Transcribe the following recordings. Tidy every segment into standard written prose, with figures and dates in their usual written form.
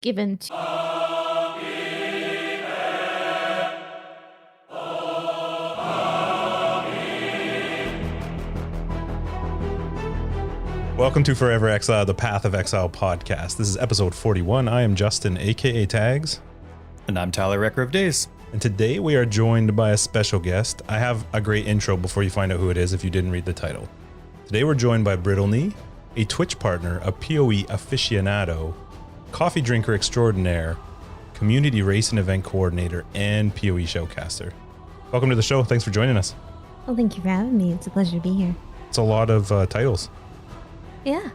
given to. Welcome to Forever Exile, the Path of Exile podcast. This is episode 41. I am Justin, aka Tags. And I'm Tyler, Wrecker of Days. And today we are joined by a special guest. I have a great intro before you find out who it is if you didn't read the title. Today we're joined by BrittleKnee, a Twitch partner, a PoE aficionado, coffee drinker extraordinaire, community race and event coordinator, and PoE shoutcaster. Welcome to the show. Thanks for joining us. Well, thank you for having me. It's a pleasure to be here. It's a lot of titles. Yeah.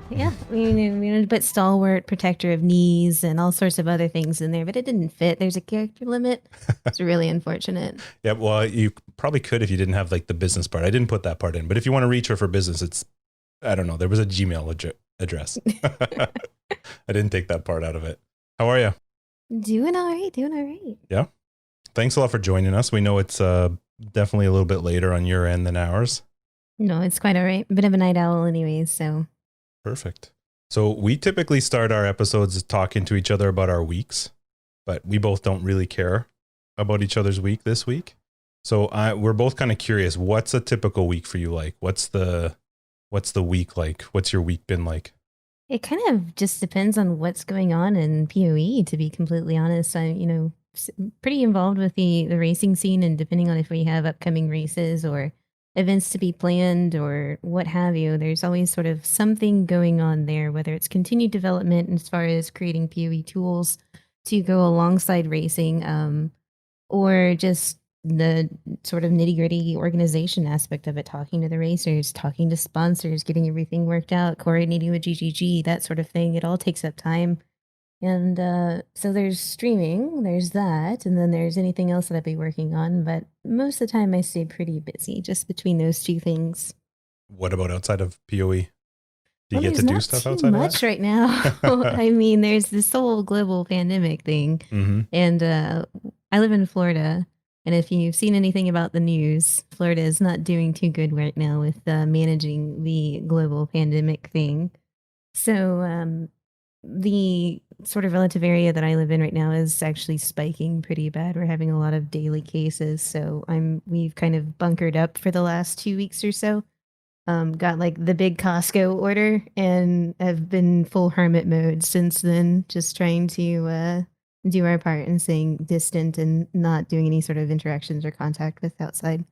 We wanted to put stalwart, protector of knees, and all sorts of other things in there, but it didn't fit. There's a character limit. It's really unfortunate. Yeah, well, you probably could if you didn't have like the business part. I didn't put that part in, but if you want to reach her for business, it's, I don't know, there was a Gmail address. I didn't take that part out of it. How are you? Doing all right. Yeah. Thanks a lot for joining us. We know it's definitely a little bit later on your end than ours. No, it's quite all right. Bit of a night owl anyways, so. Perfect. So we typically start our episodes talking to each other about our weeks, but we both don't really care about each other's week this week. So we're both kind of curious. What's a typical week for you like? What's the week like? What's your week been like? It kind of just depends on what's going on in PoE, to be completely honest. I'm pretty involved with the racing scene, and depending on if we have upcoming races or events to be planned or what have you, there's always sort of something going on there, whether it's continued development as far as creating PoE tools to go alongside racing, or just the sort of nitty-gritty organization aspect of it, talking to the racers, talking to sponsors, getting everything worked out, coordinating with GGG, that sort of thing. It all takes up time. And so there's streaming, there's that, and then there's anything else that I'd be working on. But most of the time I stay pretty busy just between those two things. What about outside of PoE? Do you get to do stuff outside of that? Not much right now. I mean, there's this whole global pandemic thing. Mm-hmm. And I live in Florida. And if you've seen anything about the news, Florida is not doing too good right now with managing the global pandemic thing. So the sort of relative area that I live in right now is actually spiking pretty bad. We're having a lot of daily cases. So we've kind of bunkered up for the last 2 weeks or so. Got like the big Costco order and have been full hermit mode since then, just trying to do our part in staying distant and not doing any sort of interactions or contact with outside.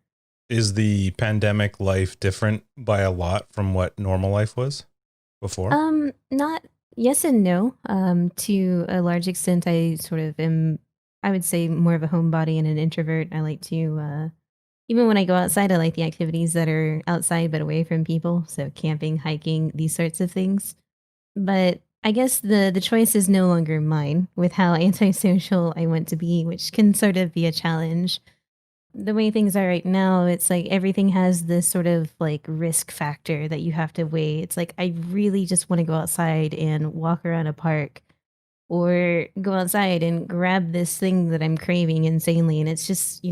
Is the pandemic life different by a lot from what normal life was before? Not yes and no. To a large extent, I sort of am, I would say, more of a homebody and an introvert. I like to, even when I go outside, I like the activities that are outside but away from people. So camping, hiking, these sorts of things. But I guess the choice is no longer mine with how antisocial I want to be, which can sort of be a challenge. The way things are right now, it's like everything has this sort of like risk factor that you have to weigh. It's like I really just want to go outside and walk around a park or go outside and grab this thing that I'm craving insanely. And it's just,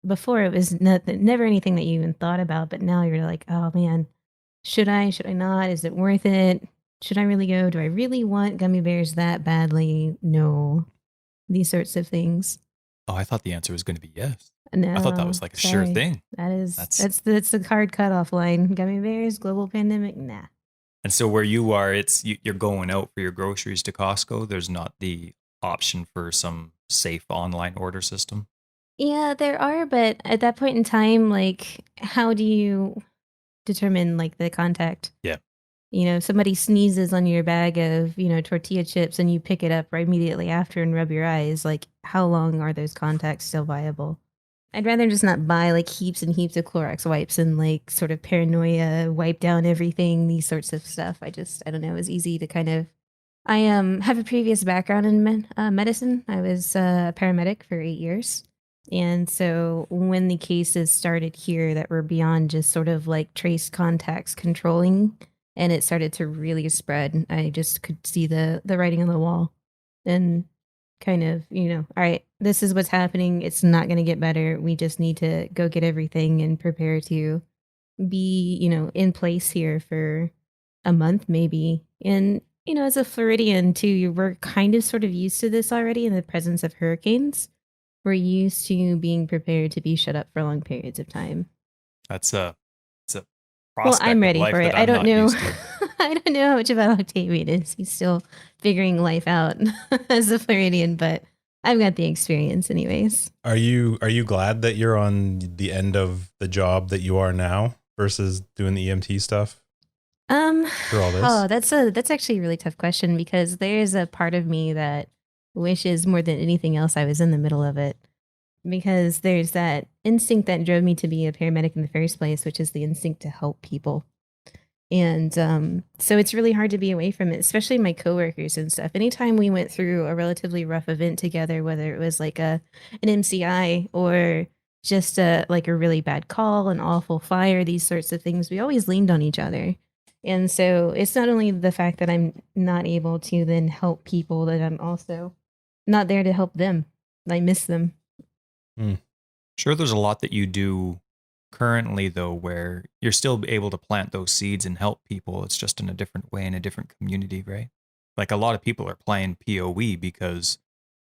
before it was never anything that you even thought about. But now you're like, oh man, should I not? Is it worth it? Should I really go? Do I really want gummy bears that badly? No. These sorts of things. Oh, I thought the answer was going to be yes. No, I thought that was like a sure thing. That's the hard cutoff line. Gummy bears, global pandemic, nah. And so where you are, you're going out for your groceries to Costco. There's not the option for some safe online order system. Yeah, there are, but at that point in time, like, how do you determine like the contact? Yeah. Somebody sneezes on your bag of, tortilla chips and you pick it up right immediately after and rub your eyes. Like, how long are those contacts still viable? I'd rather just not buy like heaps and heaps of Clorox wipes and like sort of paranoia, wipe down everything, these sorts of stuff. I don't know, it was easy to kind of, I have a previous background in medicine. I was a paramedic for 8 years. And so when the cases started here that were beyond just sort of like trace contacts controlling, and it started to really spread, I just could see the writing on the wall and kind of, all right, this is what's happening. It's not going to get better. We just need to go get everything and prepare to be, in place here for a month maybe. And As a Floridian too, we're kind of sort of used to this already in the presence of hurricanes. We're used to being prepared to be shut up for long periods of time. That's a it's a Well, I'm prospect of ready for life it. that I I'm don't not know. used to. I don't know how much about Octavian is. He's still figuring life out as a Floridian, but I've got the experience anyways. Are you glad that you're on the end of the job that you are now versus doing the EMT stuff Um, through all oh, this? that's actually a really tough question because there's a part of me that wishes more than anything else I was in the middle of it. Because there's that instinct that drove me to be a paramedic in the first place, which is the instinct to help people. And so it's really hard to be away from it, especially my coworkers and stuff. Anytime we went through a relatively rough event together, whether it was like an MCI or just like a really bad call, an awful fire, these sorts of things, we always leaned on each other. And so it's not only the fact that I'm not able to then help people, that I'm also not there to help them. I miss them. Sure, there's a lot that you do currently, though, where you're still able to plant those seeds and help people. It's just in a different way, in a different community, right? Like a lot of people are playing PoE because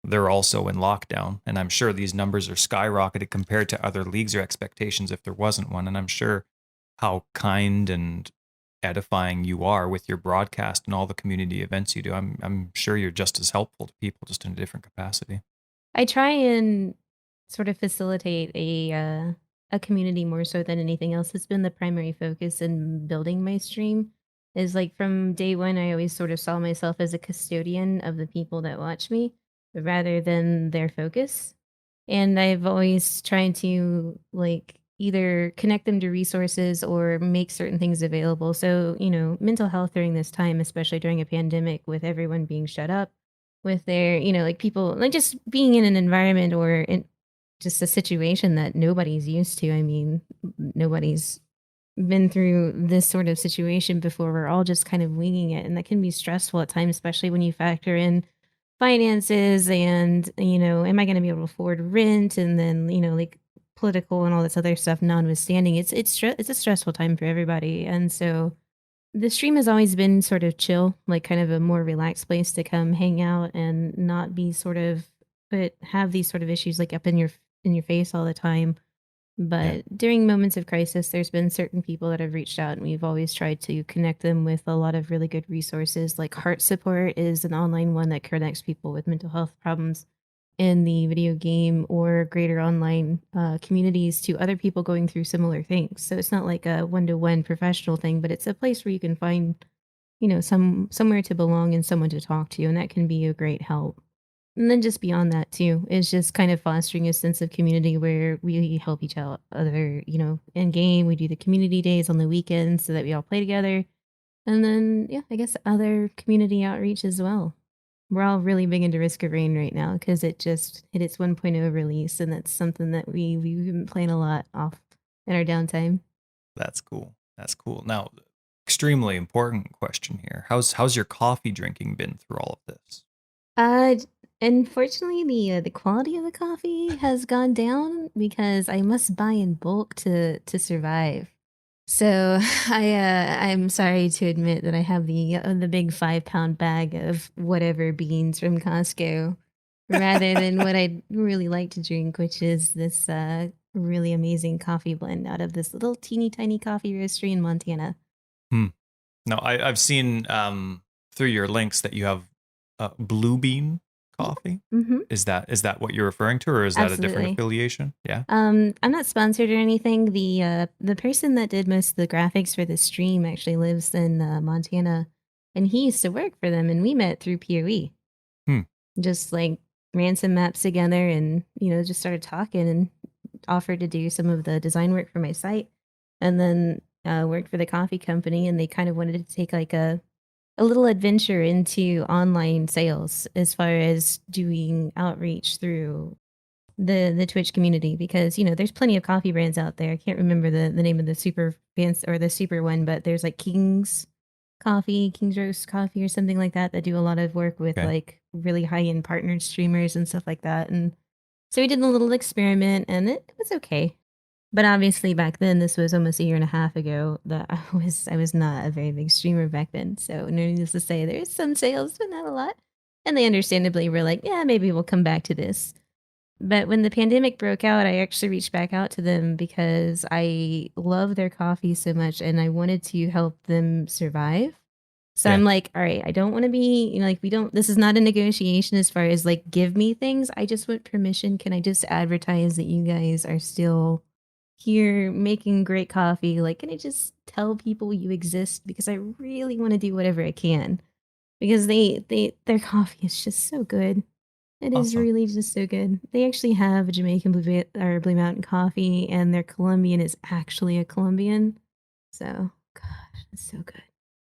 they're also in lockdown. And I'm sure these numbers are skyrocketed compared to other leagues or expectations if there wasn't one. And I'm sure how kind and edifying you are with your broadcast and all the community events you do. I'm sure you're just as helpful to people, just in a different capacity. I try and sort of facilitate a community more so than anything else. It's been the primary focus in building my stream. Is like from day one, I always sort of saw myself as a custodian of the people that watch me rather than their focus. And I've always tried to like either connect them to resources or make certain things available. So, mental health during this time, especially during a pandemic with everyone being shut up, with their, like people, like just being in an environment or in just a situation that nobody's used to. I mean, nobody's been through this sort of situation before. We're all just kind of winging it. And that can be stressful at times, especially when you factor in finances and, am I going to be able to afford rent? And then, like political and all this other stuff, notwithstanding, it's a stressful time for everybody. And so the stream has always been sort of chill, like kind of a more relaxed place to come hang out and not be sort of have these sort of issues like up in your face all the time. Yeah. But during moments of crisis, there's been certain people that have reached out, and we've always tried to connect them with a lot of really good resources. Like Heart Support is an online one that connects people with mental health problems in the video game or greater online communities to other people going through similar things. So it's not like a one-to-one professional thing, but it's a place where you can find, somewhere to belong and someone to talk to, and that can be a great help. And then just beyond that too, is just kind of fostering a sense of community where we help each other, in game. We do the community days on the weekends so that we all play together. And then, yeah, I guess other community outreach as well. We're all really big into Risk of Rain right now because it just hit its 1.0 release, and that's something that we've been playing a lot off in our downtime. That's cool. That's cool. Now, extremely important question here. How's your coffee drinking been through all of this? Uh, Unfortunately, the quality of the coffee has gone down because I must buy in bulk to survive. So I'm sorry to admit that I have the big 5 pound bag of whatever beans from Costco, rather than what I'd really like to drink, which is this really amazing coffee blend out of this little teeny tiny coffee roastery in Montana. Hmm. Now, I've seen through your links that you have blue bean coffee. Mm-hmm. Is that what you're referring to, or is that a different Absolutely. affiliation? Yeah. I'm not sponsored or anything. The person that did most of the graphics for the stream actually lives in Montana, and he used to work for them, and we met through PoE. Hmm. Just like ran some maps together, and just started talking and offered to do some of the design work for my site, and then worked for the coffee company, and they kind of wanted to take like a little adventure into online sales as far as doing outreach through the Twitch community, because there's plenty of coffee brands out there. I can't remember the name of the super fancy or the super one, but there's like King's Roast Coffee or something like that do a lot of work with Okay. like really high end partnered streamers and stuff like that. And so we did a little experiment, and it was okay. But obviously back then, this was almost a year and a half ago, that I was not a very big streamer back then. So needless to say, there's some sales, but not a lot. And they understandably were like, yeah, maybe we'll come back to this. But when the pandemic broke out, I actually reached back out to them because I love their coffee so much and I wanted to help them survive. So Yeah. I'm like, all right, I don't want to be, like, this is not a negotiation as far as like, give me things. I just want permission. Can I just advertise that you guys are still here making great coffee? Like, can I just tell people you exist? Because I really want to do whatever I can because their coffee is just so good. It is Awesome. really just so good. They actually have a Jamaican Blue Mountain coffee, and their Colombian is actually a Colombian. So, gosh, it's so good.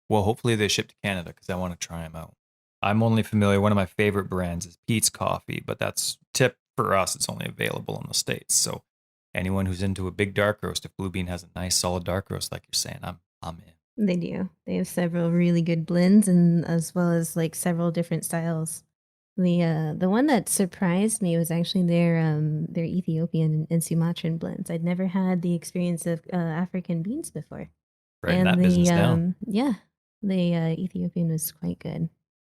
Well, hopefully they ship to Canada because I want to try them out. I'm only familiar. One of my favorite brands is Pete's Coffee, but that's tip for us. It's only available in the States. So anyone who's into a big dark roast, if Blue Bean has a nice solid dark roast, like you're saying, I'm in. They do. They have several really good blends, and as well as like several different styles. The one that surprised me was actually their Ethiopian and Sumatran blends. I'd never had the experience of African beans before, Writing and that business down. the Ethiopian was quite good.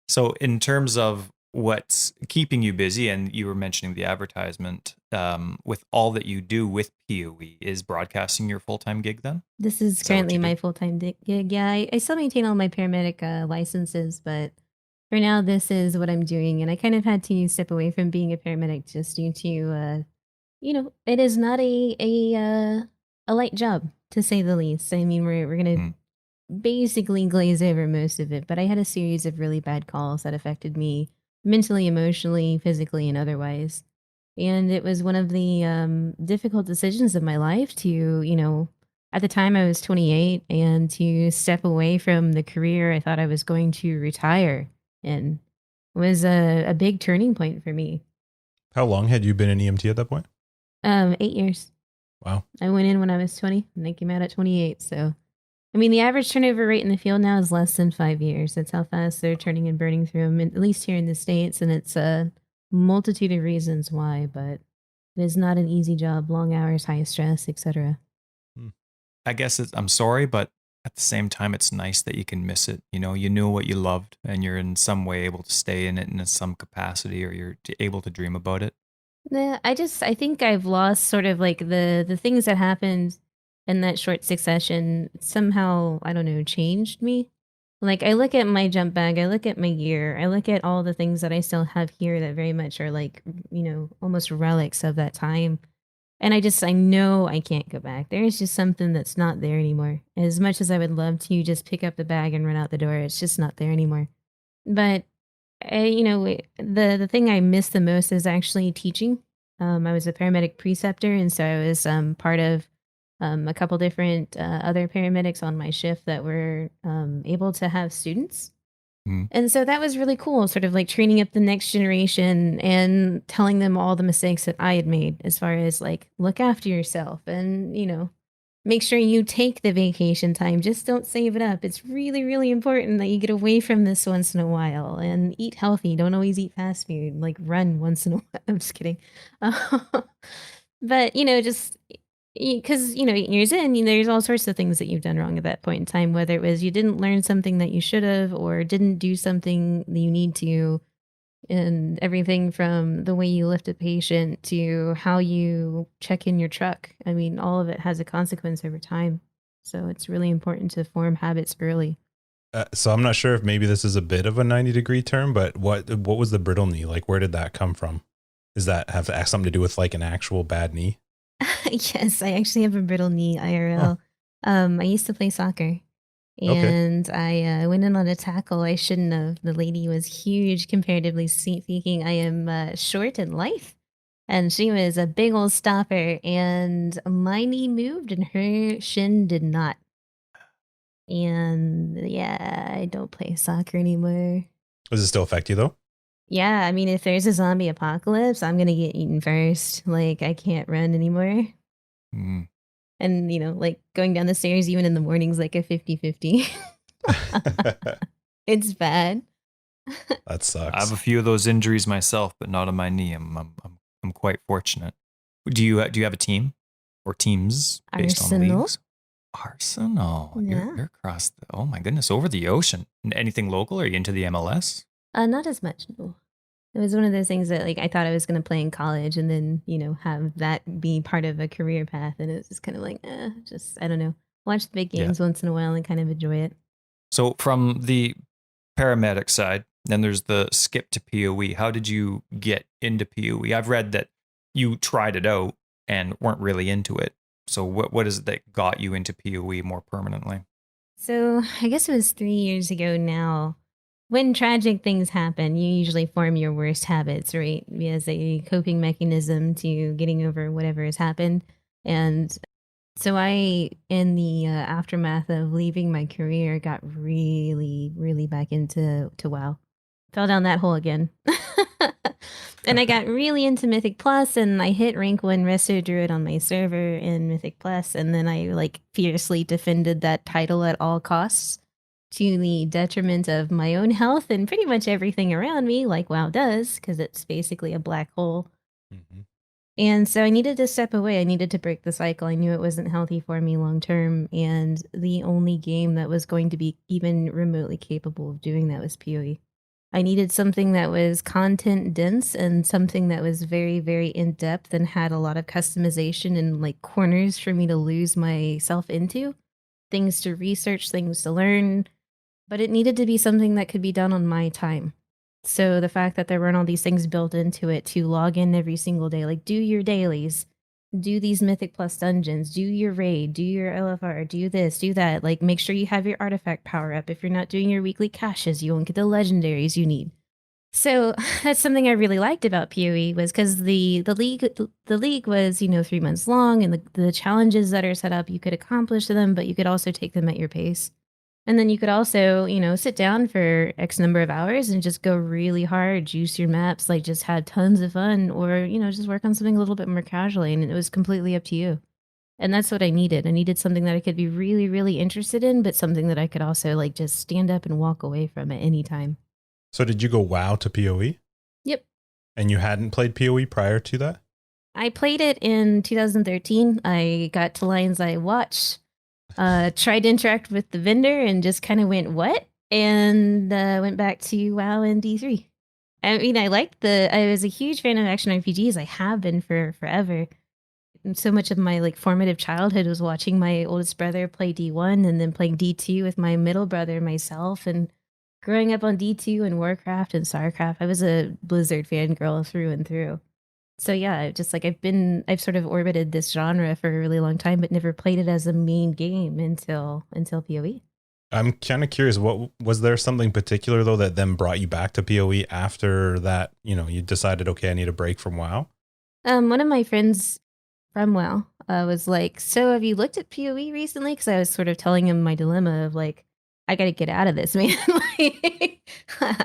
So, in terms of what's keeping you busy, and you were mentioning the advertisement, with all that you do with PoE, is broadcasting your full time gig then? This is Is that what currently you do? my full time gig. Yeah, I still maintain all my paramedic licenses, but for now, this is what I'm doing. And I kind of had to step away from being a paramedic just due to, it is not a light job to say the least. I mean, we're gonna Mm. basically glaze over most of it, but I had a series of really bad calls that affected me mentally, emotionally, physically, and otherwise. And it was one of the difficult decisions of my life to, at the time I was 28 and to step away from the career I thought I was going to retire in was a big turning point for me. How long had you been in EMT at that point? 8 years. Wow. I went in when I was 20 and I came out at 28. So, I mean, the average turnover rate in the field now is less than 5 years. That's how fast they're turning and burning through them, at least here in the States. And it's a multitude of reasons why, but it is not an easy job, long hours, high stress, etc. I guess I'm sorry, but at the same time, it's nice that you can miss it. You knew what you loved, and you're in some way able to stay in it in some capacity, or you're able to dream about it. Yeah, I think I've lost sort of like the things that happened in that short succession somehow, I don't know, changed me. Like I look at my jump bag, I look at my gear, I look at all the things that I still have here that very much are like, almost relics of that time. And I know I can't go back. There is just something that's not there anymore. As much as I would love to just pick up the bag and run out the door, it's just not there anymore. But the thing I miss the most is actually teaching. I was a paramedic preceptor, and so I was part of a couple different other paramedics on my shift that were able to have students. Mm. And so that was really cool, sort of like training up the next generation and telling them all the mistakes that I had made as far as like look after yourself and, make sure you take the vacation time. Just don't save it up. It's really, really important that you get away from this once in a while and eat healthy. Don't always eat fast food. Like run once in a while. I'm just kidding. But, just because, 8 years in, there's all sorts of things that you've done wrong at that point in time, whether it was you didn't learn something that you should have or didn't do something that you need to, and everything from the way you lift a patient to how you check in your truck. I mean, all of it has a consequence over time. So it's really important to form habits early. So I'm not sure if maybe this is a bit of a 90-degree turn, but what was the brittle knee? Like, where did that come from? Does that have something to do with like an actual bad knee? Yes, I actually have a brittle knee Oh, IRL. I used to play soccer okay. and I went in on a tackle I shouldn't have. The lady was huge, comparatively speaking. I am short and lithe. And she was a big old stopper, and my knee moved and her shin did not. And yeah, I don't play soccer anymore. Does it still affect you though? Yeah, I mean, if there's a zombie apocalypse, I'm gonna get eaten first. Like, I can't run anymore. Mm. And, like going down the stairs, even in the mornings, like a 50-50. It's bad. That I have sucks. a few of those injuries myself, but not on my knee. I'm quite fortunate. Do you have a team, or teams based on Arsenal. leagues? Arsenal. Yeah. You're across the, oh my goodness, over the ocean. Anything local? Are you into the MLS? Not as much, no. It was one of those things that like I thought I was gonna play in college and then, have that be part of a career path, and it was just kind of like, just I don't know. Watch the big Yeah. games once in a while and kind of enjoy it. So from the paramedic side, then there's the skip to PoE. How did you get into PoE? I've read that you tried it out and weren't really into it. So what is it that got you into PoE more permanently? So I guess it was 3 years ago now. When tragic things happen, you usually form your worst habits, right? As a coping mechanism to getting over whatever has happened. And so I, in the aftermath of leaving my career, got really, really back into WoW. Fell down that hole again. And I got really into Mythic Plus, and I hit rank 1 Resto Druid on my server in Mythic Plus, and then I like fiercely defended that title at all costs to the detriment of my own health and pretty much everything around me, like WoW does, because it's basically a black hole. Mm-hmm. And so I needed to step away. I needed to break the cycle. I knew it wasn't healthy for me long term, and the only game that was going to be even remotely capable of doing that was PoE. I needed something that was content dense and something that was very, very in depth and had a lot of customization and like corners for me to lose myself into, things to research, things to learn. But it needed to be something that could be done on my time. So the fact that there weren't all these things built into it to log in every single day, like do your dailies, do these Mythic Plus dungeons, do your raid, do your LFR, do this, do that. Like make sure you have your artifact power up. If you're not doing your weekly caches, you won't get the legendaries you need. So that's something I really liked about PoE was because the league was 3 months long, and the challenges that are set up you could accomplish them, but you could also take them at your pace. And then you could also, sit down for X number of hours and just go really hard, juice your maps, like just have tons of fun, or, just work on something a little bit more casually. And it was completely up to you. And that's what I needed. I needed something that I could be really, really interested in, but something that I could also like just stand up and walk away from at any time. So did you go WoW to PoE? Yep. And you hadn't played PoE prior to that? I played it in 2013. I got to Lion's Eye Watch. Tried to interact with the vendor and just kind of went, what? And went back to WoW and D3. I mean, I was a huge fan of action RPGs. I have been for forever. And so much of my like formative childhood was watching my oldest brother play D1 and then playing D2 with my middle brother myself, and growing up on D2 and Warcraft and Starcraft. I was a Blizzard fangirl through and through. So yeah, just like I've sort of orbited this genre for a really long time, but never played it as a main game until PoE. I'm kind of curious, what was there something particular though that then brought you back to PoE after that, you decided, okay, I need a break from WoW? One of my friends from WoW was like, so have you looked at PoE recently? Because I was sort of telling him my dilemma of like, I got to get out of this, man. Like,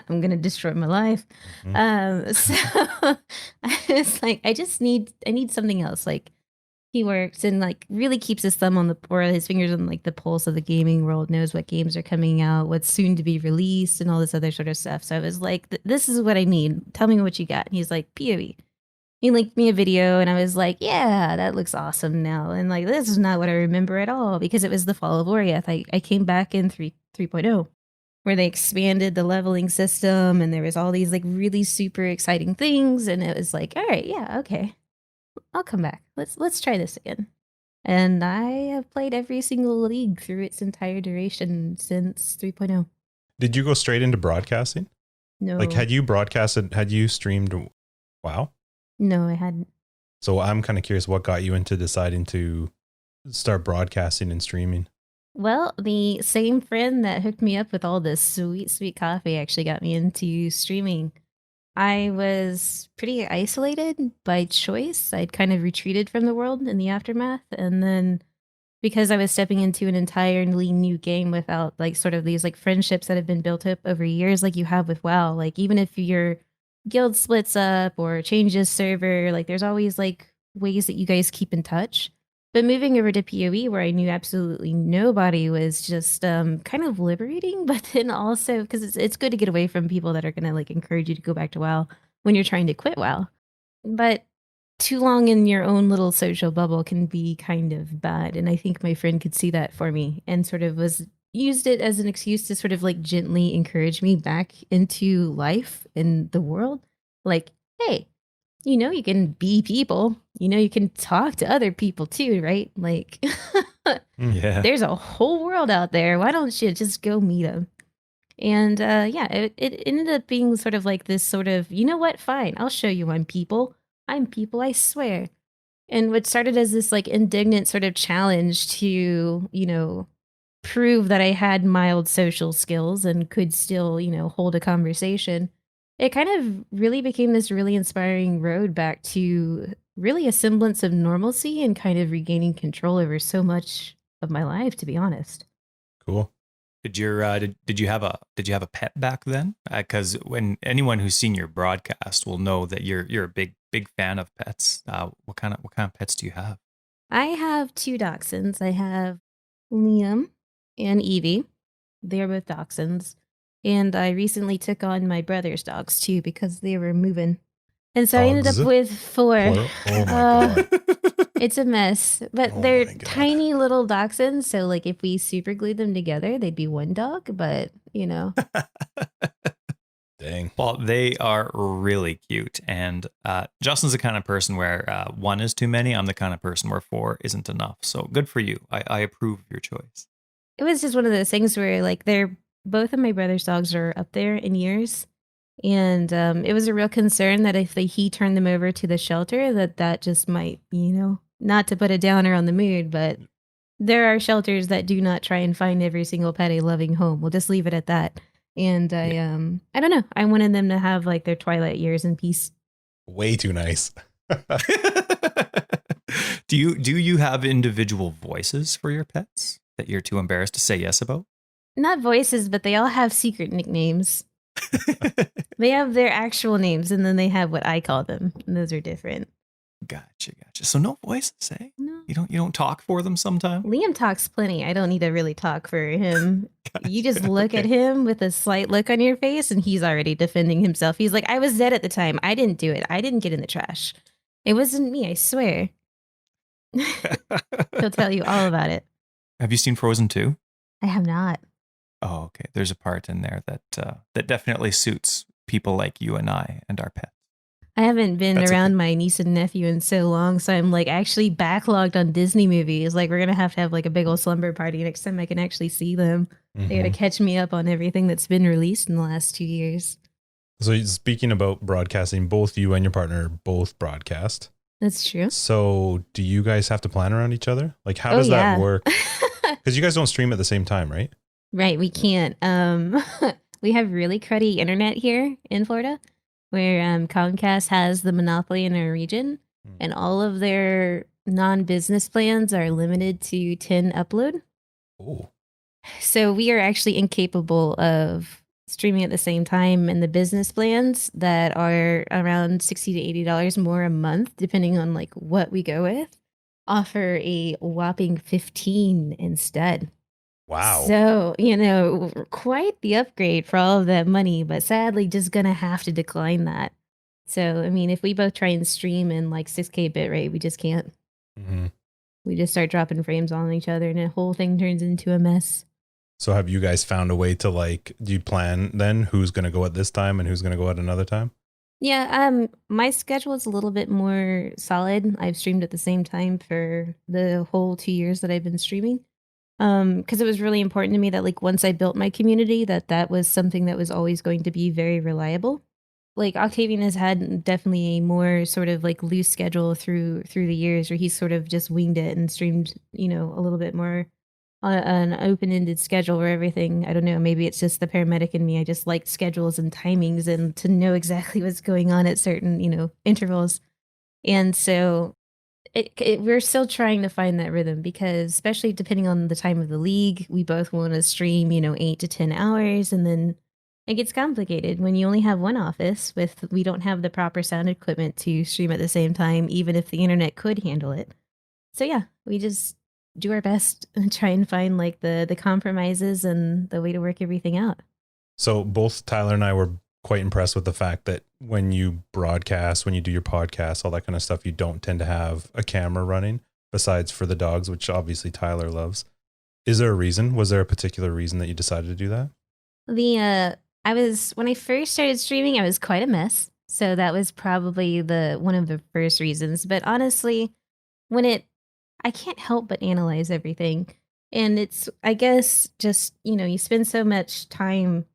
I'm going to destroy my life. Mm-hmm. So I was like, I need something else. Like he works and like really keeps his thumb on or his fingers on like the pulse of the gaming world, knows what games are coming out, what's soon to be released and all this other sort of stuff. So I was like, this is what I need. Tell me what you got. And he's like, PoE. He linked me a video and I was like, yeah, that looks awesome now. And like, this is not what I remember at all, because it was the fall of Oriath. I came back in 3.0 where they expanded the leveling system and there was all these like really super exciting things. And it was like, all right, yeah, okay, I'll come back. Let's try this again. And I have played every single league through its entire duration since 3.0. Did you go straight into broadcasting? No. Like had you streamed WoW? No, I hadn't. So I'm kind of curious what got you into deciding to start broadcasting and streaming. Well, the same friend that hooked me up with all this sweet, sweet coffee actually got me into streaming. I was pretty isolated by choice. I'd kind of retreated from the world in the aftermath. And then because I was stepping into an entirely new game without like sort of these like friendships that have been built up over years, like you have with WoW, like even if your guild splits up or changes server, like there's always like ways that you guys keep in touch. But moving over to PoE, where I knew absolutely nobody, was just kind of liberating. But then also, because it's good to get away from people that are going to like encourage you to go back to WoW when you're trying to quit WoW. But too long in your own little social bubble can be kind of bad. And I think my friend could see that for me and sort of was used it as an excuse to sort of like gently encourage me back into life in the world. Like, hey, you can be people, you can talk to other people too, right? Like, Yeah. there's a whole world out there. Why don't you just go meet them? And yeah, it ended up being sort of like this sort of, you know what? Fine, I'll show you I'm people. I'm people, I swear. And what started as this like indignant sort of challenge to, prove that I had mild social skills and could still, hold a conversation, it kind of really became this really inspiring road back to really a semblance of normalcy and kind of regaining control over so much of my life, to be honest. Cool. Did you have a pet back then? Because when anyone who's seen your broadcast will know that you're a big fan of pets. What kind of pets do you have? I have two dachshunds. I have Liam and Evie. They're both dachshunds. And I recently took on my brother's dogs too because they were moving. And so I ended Dogs? up with four. Oh my God. It's a mess. But Oh they're my God. tiny little dachshunds. So, like, if we super glued them together, they'd be one dog. But, Dang. Well, they are really cute, and Justin's the kind of person where one is too many. I'm the kind of person where four isn't enough. So good for you. I approve of your choice. it was just one of those things where, like, both of my brother's dogs are up there in years. And it was a real concern that if he turned them over to the shelter, that just might, not to put a downer on the mood, but there are shelters that do not try and find every single pet a loving home. We'll just leave it at that. And I don't know. I wanted them to have like their twilight years in peace. Way too nice. Do you have individual voices for your pets that you're too embarrassed to say yes about? Not voices, but they all have secret nicknames. They have their actual names, and then they have what I call them, and those are different. Gotcha. So no voices, eh? No. You don't talk for them sometime? Liam talks plenty. I don't need to really talk for him. Gotcha. You just look at him with a slight look on your face, and he's already defending himself. He's like, I was dead at the time. I didn't do it. I didn't get in the trash. It wasn't me, I swear. He'll tell you all about it. Have you seen Frozen 2? I have not. Oh, okay. There's a part in there that definitely suits people like you and I and our pets. I haven't been That's around okay. my niece and nephew in so long, so I'm like actually backlogged on Disney movies. Like, we're gonna have like a big old slumber party next time I can actually see them. They gotta Mhm. catch me up on everything that's been released in the last 2 years. So speaking about broadcasting, both you and your partner both broadcast. That's true. So do you guys have to plan around each other? Like, how Oh, does yeah. that work? Because you guys don't stream at the same time, right? Right, we can't. We have really cruddy internet here in Florida, where Comcast has the monopoly in our region, and all of their non-business plans are limited to 10 upload. Oh, So we are actually incapable of streaming at the same time, and the business plans that are around $60 to $80 more a month, depending on like what we go with, offer a whopping 15 instead. wow. So, quite the upgrade for all of that money, but sadly just gonna have to decline that. So, I mean, if we both try and stream in like 6K bitrate, we just can't. Mhm. We just start dropping frames on each other and the whole thing turns into a mess. So have you guys found a way to do you plan then who's going to go at this time and who's going to go at another time? Yeah, my schedule is a little bit more solid. I've streamed at the same time for the whole 2 years that I've been streaming. Because it was really important to me that like once I built my community, that was something that was always going to be very reliable. Like Octavian has had definitely a more sort of like loose schedule through the years where he's sort of just winged it and streamed, a little bit more on an open-ended schedule where everything, I don't know, maybe it's just the paramedic in me. I just like schedules and timings and to know exactly what's going on at certain, intervals. And so we're still trying to find that rhythm because especially depending on the time of the league, we both want to stream, 8 to 10 hours, and then it gets complicated when you only have one office we don't have the proper sound equipment to stream at the same time, even if the internet could handle it. So yeah, we just do our best and try and find like the compromises and the way to work everything out. So both Tyler and I were quite impressed with the fact that when you broadcast, when you do your podcast, all that kind of stuff, you don't tend to have a camera running besides for the dogs, which obviously Tyler loves. Is there a reason? Was there a particular reason that you decided to do that? When I first started streaming, I was quite a mess. So that was probably one of the first reasons. But honestly, when I can't help but analyze everything. And it's, I guess, just, you spend so much time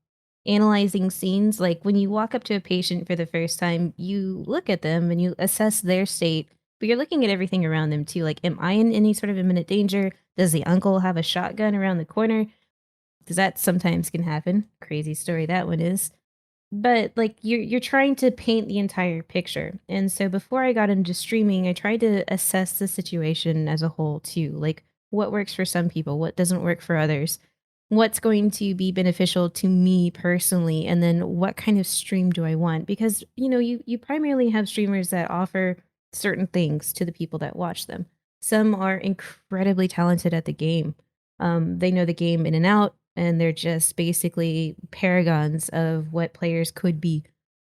analyzing scenes. Like when you walk up to a patient for the first time, you look at them and you assess their state, but you're looking at everything around them too. Like, am I in any sort of imminent danger? Does the uncle have a shotgun around the corner? Because that sometimes can happen. Crazy story that one is. But like you're trying to paint the entire picture. And so before I got into streaming, I tried to assess the situation as a whole too. Like what works for some people, what doesn't work for others, what's going to be beneficial to me personally, and then what kind of stream do I want? Because you primarily have streamers that offer certain things to the people that watch them. Some are incredibly talented at the game. They know the game in and out, and they're just basically paragons of what players could be.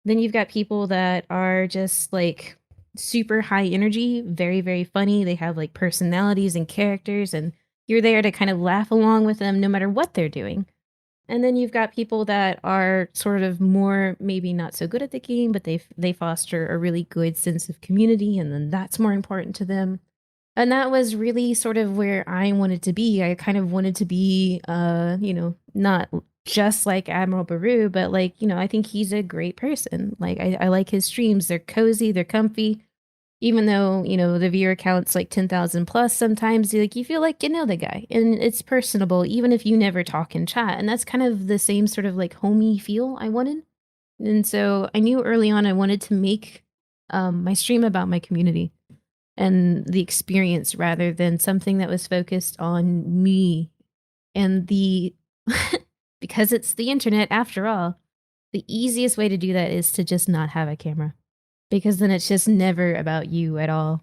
Then you've got people that are just like super high energy, very, very funny. They have like personalities and characters, and you're there to kind of laugh along with them no matter what they're doing. And then you've got people that are sort of more maybe not so good at the game, but they foster a really good sense of community, and then that's more important to them. And that was really sort of where I wanted to be. I kind of wanted to be, not just like Admiral Baru, but like, I think he's a great person. Like, I like his streams. They're cozy, they're comfy. Even though, the viewer count's like 10,000 plus, sometimes you feel like you know the guy. And it's personable, even if you never talk in chat. And that's kind of the same sort of like homey feel I wanted. And so I knew early on I wanted to make my stream about my community and the experience rather than something that was focused on me and because it's the internet after all, the easiest way to do that is to just not have a camera, because then it's just never about you at all.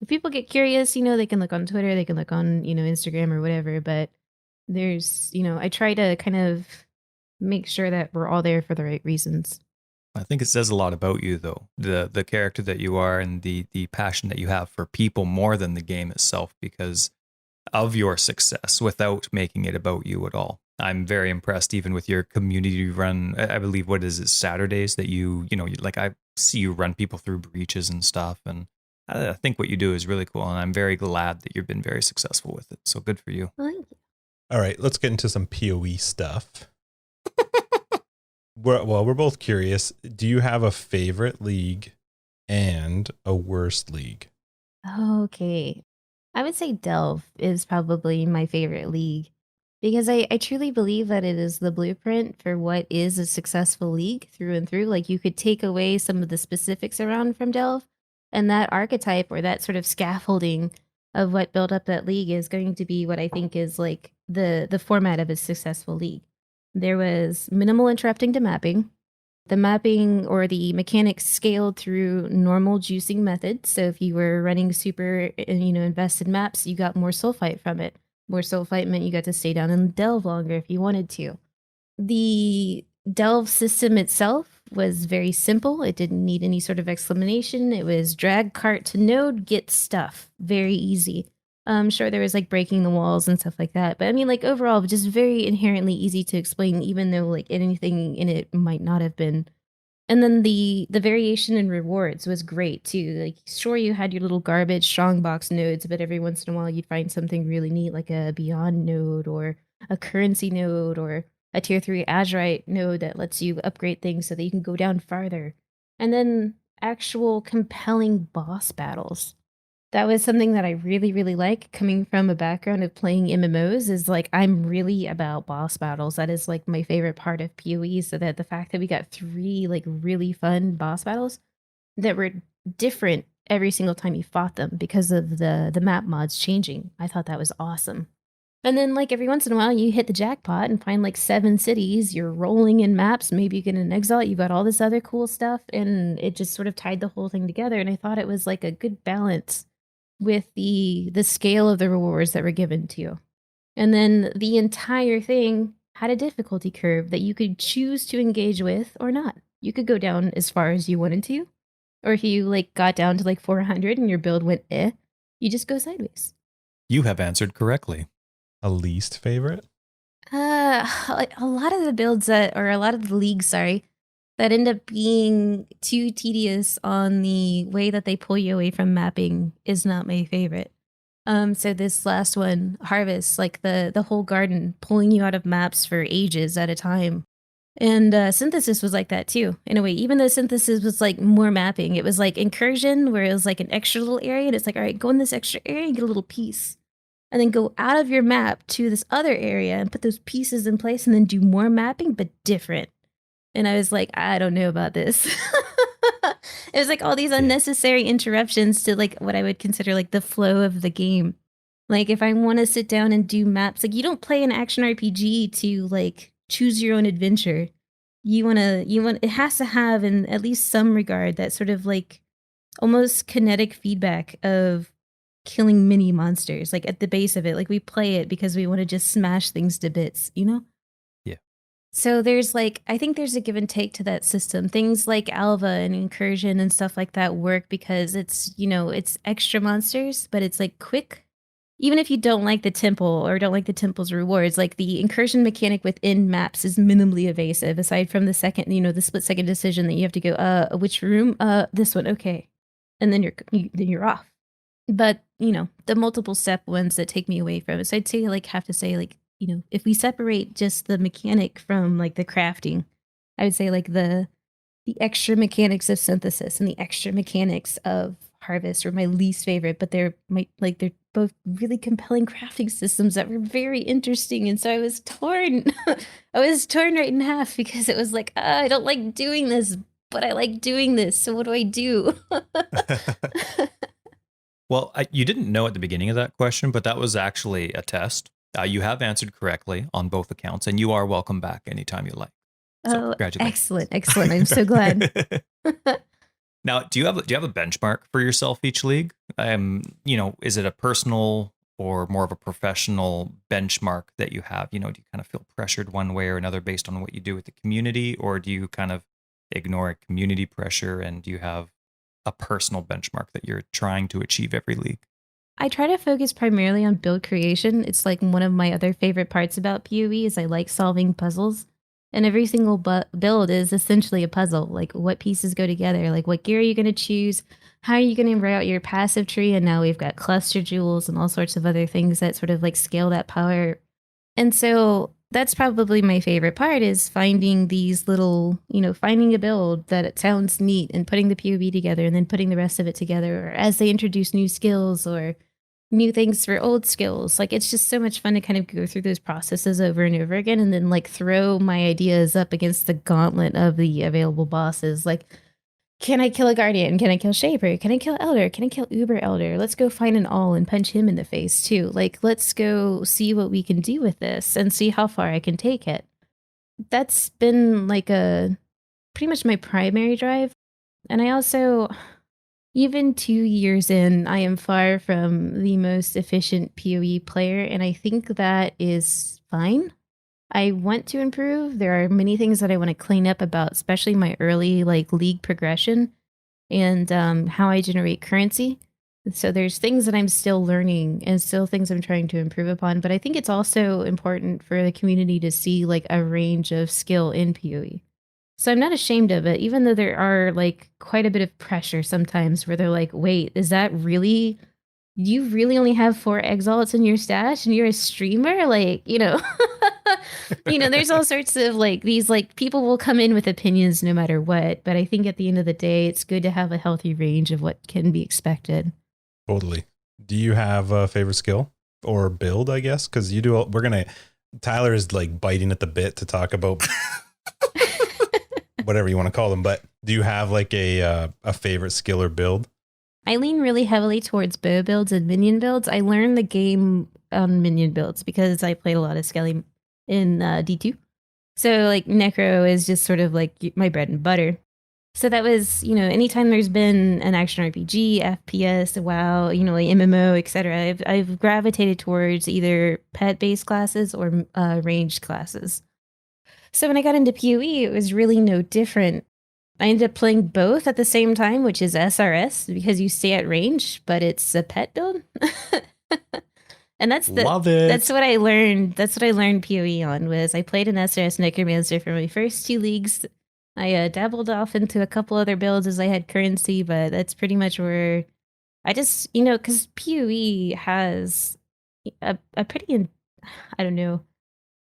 If people get curious, they can look on Twitter, they can look on, Instagram or whatever, but there's, I try to kind of make sure that we're all there for the right reasons. I think it says a lot about you, though, the character that you are and the passion that you have for people more than the game itself, because of your success without making it about you at all. I'm very impressed, even with your community run. I believe, what is it, Saturdays that like I see you run people through breaches and stuff, and I think what you do is really cool, and I'm very glad that you've been very successful with it. So good for you. Well, thank you. All right, let's get into some PoE stuff. We're both curious. Do you have a favorite league and a worst league? Okay. I would say Delve is probably my favorite league because I truly believe that it is the blueprint for what is a successful league through and through. Like you could take away some of the specifics around from Delve, and that archetype or that sort of scaffolding of what built up that league is going to be what I think is like the format of a successful league. There was minimal interrupting to mapping. The mapping or the mechanics scaled through normal juicing methods. So if you were running super, invested maps, you got more sulfite from it. More sulfite meant you got to stay down and delve longer if you wanted to. The delve system itself was very simple. It didn't need any sort of explanation. It was drag cart to node, get stuff. Very easy. Sure, there was like breaking the walls and stuff like that. But I mean, like overall, just very inherently easy to explain, even though like anything in it might not have been. And then the variation in rewards was great too. Like, sure, you had your little garbage strongbox nodes, but every once in a while you'd find something really neat, like a Beyond node or a currency node or a tier 3 Azurite node that lets you upgrade things so that you can go down farther. And then actual compelling boss battles. That was something that I really, really like, coming from a background of playing MMOs, is like I'm really about boss battles. That is like my favorite part of PoE. So that the fact that we got 3 like really fun boss battles that were different every single time you fought them because of the map mods changing, I thought that was awesome. And then like every once in a while you hit the jackpot and find like 7 cities, you're rolling in maps, maybe you get an Exile, you got all this other cool stuff, and it just sort of tied the whole thing together. And I thought it was like a good balance with the scale of the rewards that were given to you. And then the entire thing had a difficulty curve that you could choose to engage with or not. you could go down as far as you wanted to. Or if you like got down to like 400 and your build went you just go sideways. You have answered correctly. A least favorite? Like a lot of the builds or a lot of the leagues, sorry, that end up being too tedious on the way that they pull you away from mapping is not my favorite. So this last one, Harvest, like the whole garden pulling you out of maps for ages at a time. And Synthesis was like that too, in a way. Even though Synthesis was like more mapping, it was like Incursion, where it was like an extra little area, and it's like, all right, go in this extra area and get a little piece. And then go out of your map to this other area and put those pieces in place and then do more mapping, but different. And I was like, I don't know about this. It was like all these unnecessary interruptions to like what I would consider like the flow of the game. Like if I want to sit down and do maps, like you don't play an action RPG to like choose your own adventure. It has to have in at least some regard that sort of like almost kinetic feedback of killing mini monsters, like at the base of it. Like we play it because we want to just smash things to bits, you know? Yeah. So there's like, I think there's a give and take to that system. Things like Alva and Incursion and stuff like that work because it's, it's extra monsters, but it's like quick. Even if you don't like the temple or don't like the temple's rewards, like the incursion mechanic within maps is minimally evasive, aside from the second, the split second decision that you have to go, which room? This one, okay. And then you're off. But, the multiple step ones that take me away from it. So I'd say have to say if we separate just the mechanic from like the crafting, I would say like the extra mechanics of Synthesis and the extra mechanics of Harvest are my least favorite, but they're both really compelling crafting systems that were very interesting. And so I was torn. I was torn right in half because it was like, I don't like doing this, but I like doing this. So what do I do? Well, you didn't know at the beginning of that question, but that was actually a test. You have answered correctly on both accounts, and you are welcome back anytime you like. So, congratulations. Excellent. I'm so glad. Now, do you have a benchmark for yourself each league? Is it a personal or more of a professional benchmark that you have? Do you kind of feel pressured one way or another based on what you do with the community, or do you kind of ignore community pressure and do you have a personal benchmark that you're trying to achieve every league? I try to focus primarily on build creation. It's like one of my other favorite parts about PoE is I like solving puzzles. And every single build is essentially a puzzle. Like what pieces go together? Like what gear are you going to choose? How are you going to route your passive tree? And now we've got cluster jewels and all sorts of other things that sort of like scale that power. And so that's probably my favorite part is finding these little, finding a build that it sounds neat and putting the PoE together and then putting the rest of it together. Or as they introduce new skills or new things for old skills. Like it's just so much fun to kind of go through those processes over and over again and then like throw my ideas up against the gauntlet of the available bosses. Like, can I kill a guardian? Can I kill Shaper? Can I kill Elder? Can I kill Uber Elder? Let's go find an all and punch him in the face too. Like, let's go see what we can do with this and see how far I can take it. That's been like pretty much my primary drive. And I also, even 2 years in, I am far from the most efficient PoE player, and I think that is fine. I want to improve. There are many things that I want to clean up about, especially my early league progression and how I generate currency. So there's things that I'm still learning and still things I'm trying to improve upon. But I think it's also important for the community to see a range of skill in PoE. So I'm not ashamed of it, even though there are quite a bit of pressure sometimes where they're like, wait, is that really, you really only have 4 Exiles in your stash and you're a streamer? There's all sorts of these people will come in with opinions no matter what. But I think at the end of the day, it's good to have a healthy range of what can be expected. Totally. Do you have a favorite skill or build, I guess? Because Tyler is biting at the bit to talk about whatever you want to call them, but do you have a favorite skill or build? I lean really heavily towards bow builds and minion builds. I learned the game on minion builds because I played a lot of Skelly in D2. So Necro is just sort of my bread and butter. So that was, anytime there's been an action RPG, FPS, WoW, MMO, etc., I've gravitated towards either pet-based classes or ranged classes. So when I got into PoE, it was really no different. I ended up playing both at the same time, which is SRS because you stay at range, but it's a pet build. And Love it. That's what I learned. That's what I learned PoE on was I played an SRS Necromancer for my first 2 leagues. I dabbled off into a couple other builds as I had currency, but that's pretty much where I just, because PoE has a pretty, I don't know,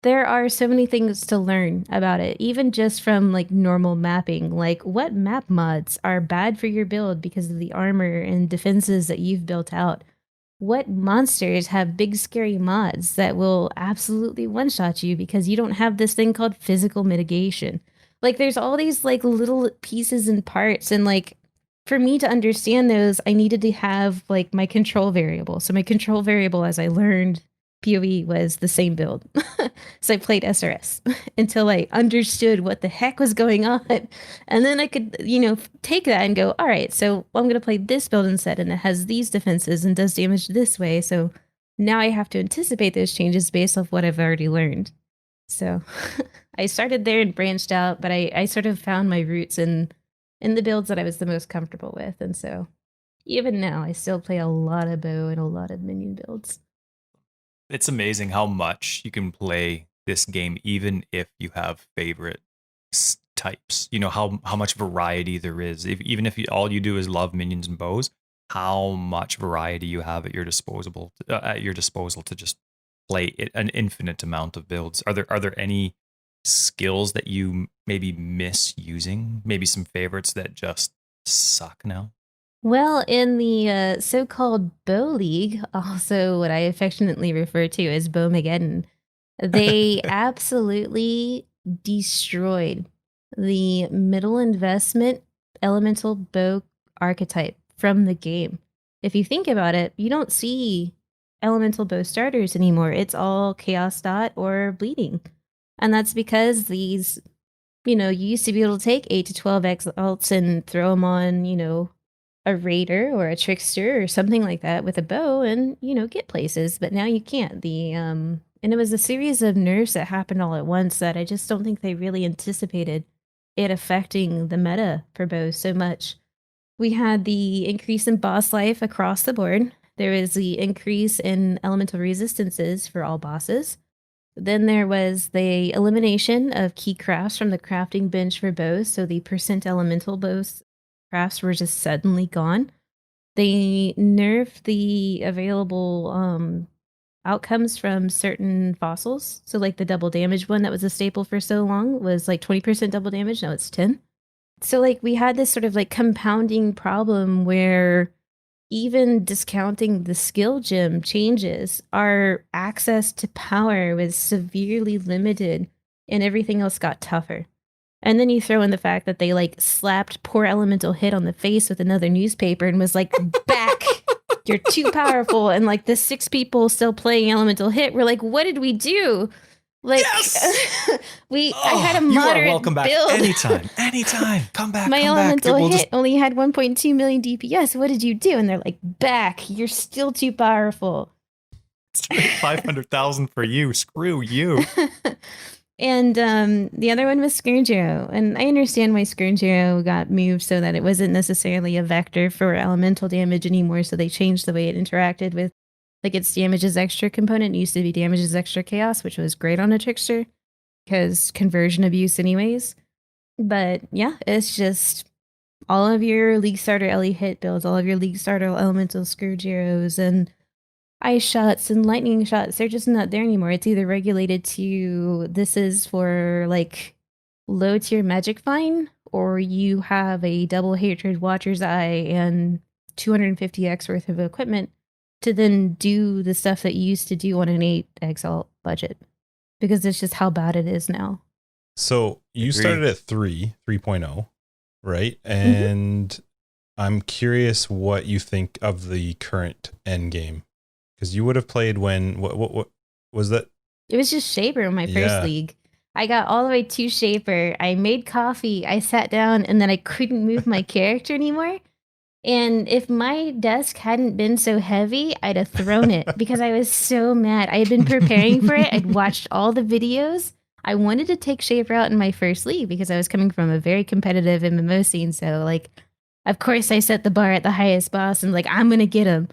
there are so many things to learn about it, even just from like normal mapping. Like, what map mods are bad for your build because of the armor and defenses that you've built out? What monsters have big scary mods that will absolutely one-shot you because you don't have this thing called physical mitigation? Like, there's all these like little pieces and parts, and like for me to understand those, I needed to have like my control variable. So my control variable, as I learned PoE, was the same build. So I played SRS until I understood what the heck was going on. And then I could, take that and go, all right, so I'm going to play this build instead, and it has these defenses and does damage this way. So now I have to anticipate those changes based off what I've already learned. So I started there and branched out, but I sort of found my roots in the builds that I was the most comfortable with. And so even now, I still play a lot of bow and a lot of minion builds. It's amazing how much you can play this game, even if you have favorite types. How much variety there is. Even if all you do is love minions and bows, how much variety you have at your disposal to just play an infinite amount of builds. Are there any skills that you maybe miss using? Maybe some favorites that just suck now? Well, in the so-called Bow League, also what I affectionately refer to as Bowmageddon, they absolutely destroyed the middle investment elemental bow archetype from the game. If you think about it, you don't see elemental bow starters anymore. It's all chaos dot or bleeding. And that's because these, you used to be able to take 8 to 12 exalts and throw them on, a raider or a trickster or something like that with a bow and, get places. But now you can't. And it was a series of nerfs that happened all at once that I just don't think they really anticipated it affecting the meta for bows so much. We had the increase in boss life across the board. There was the increase in elemental resistances for all bosses. Then there was the elimination of key crafts from the crafting bench for bows, so the percent elemental bows crafts were just suddenly gone. They nerfed the available outcomes from certain fossils. So like the double damage one that was a staple for so long was like 20% double damage, now it's 10. So like we had this sort of like compounding problem where even discounting the skill gem changes, our access to power was severely limited and everything else got tougher. And then you throw in the fact that they like slapped poor Elemental Hit on the face with another newspaper and was like, back, you're too powerful. And like the 6 people still playing Elemental Hit were like, what did we do? Like, yes! I had a moderate you are welcome back build. Anytime. Come back. My come Elemental back. Hit only had 1.2 million DPS. What did you do? And they're like, back, you're still too powerful. 500,000 for you. Screw you. And the other one was Scourgeo. And I understand why Scourgeo got moved so that it wasn't necessarily a vector for elemental damage anymore. So they changed the way it interacted with like its damages extra component. It used to be damages extra chaos, which was great on a trickster because conversion abuse anyways. But yeah, it's just all of your League Starter Ellie hit builds, all of your League Starter elemental Scourgeos and ice shots and lightning shots, they're just not there anymore. It's either regulated to this is for like low tier magic fine, or you have a double hatred Watcher's Eye and 250x worth of equipment to then do the stuff that you used to do on an 8 Exalt budget, because it's just how bad it is now. So you started at 3.0, right? And I'm curious what you think of the current end game. Because you would have played when, what was that? It was just Shaper in my first league. I got all the way to Shaper. I made coffee. I sat down and then I couldn't move my character anymore. And if my desk hadn't been so heavy, I'd have thrown it because I was so mad. I had been preparing for it. I'd watched all the videos. I wanted to take Shaper out in my first league because I was coming from a very competitive MMO scene. So, like, of course, I set the bar at the highest boss and, like, I'm going to get him.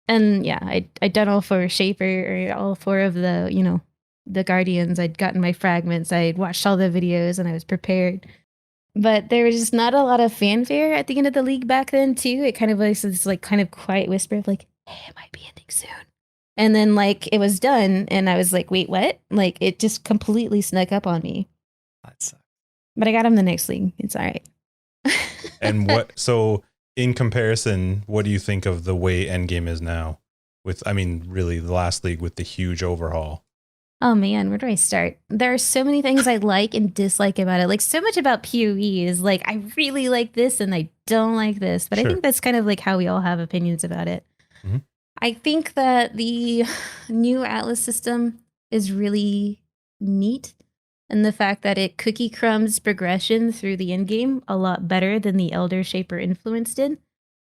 And yeah, I'd done all 4 Shaper, or all 4 of the, the Guardians. I'd gotten my fragments. I'd watched all the videos and I was prepared. But there was just not a lot of fanfare at the end of the league back then, too. It kind of was this, like, kind of quiet whisper of, like, hey, it might be ending soon. And then, like, it was done, and I was like, wait, what? Like, it just completely snuck up on me. That sucks. But I got him the next league. It's all right. And so in comparison, what do you think of the way Endgame is now? Really the last league with the huge overhaul. Oh man, where do I start? There are so many things I like and dislike about it. Like, so much about PoE is like, I really like this and I don't like this. But Sure. I think that's kind of like how we all have opinions about it. Mm-hmm. I think that the new Atlas system is really neat. And the fact that it cookie crumbs progression through the end game a lot better than the Elder Shaper Influence did.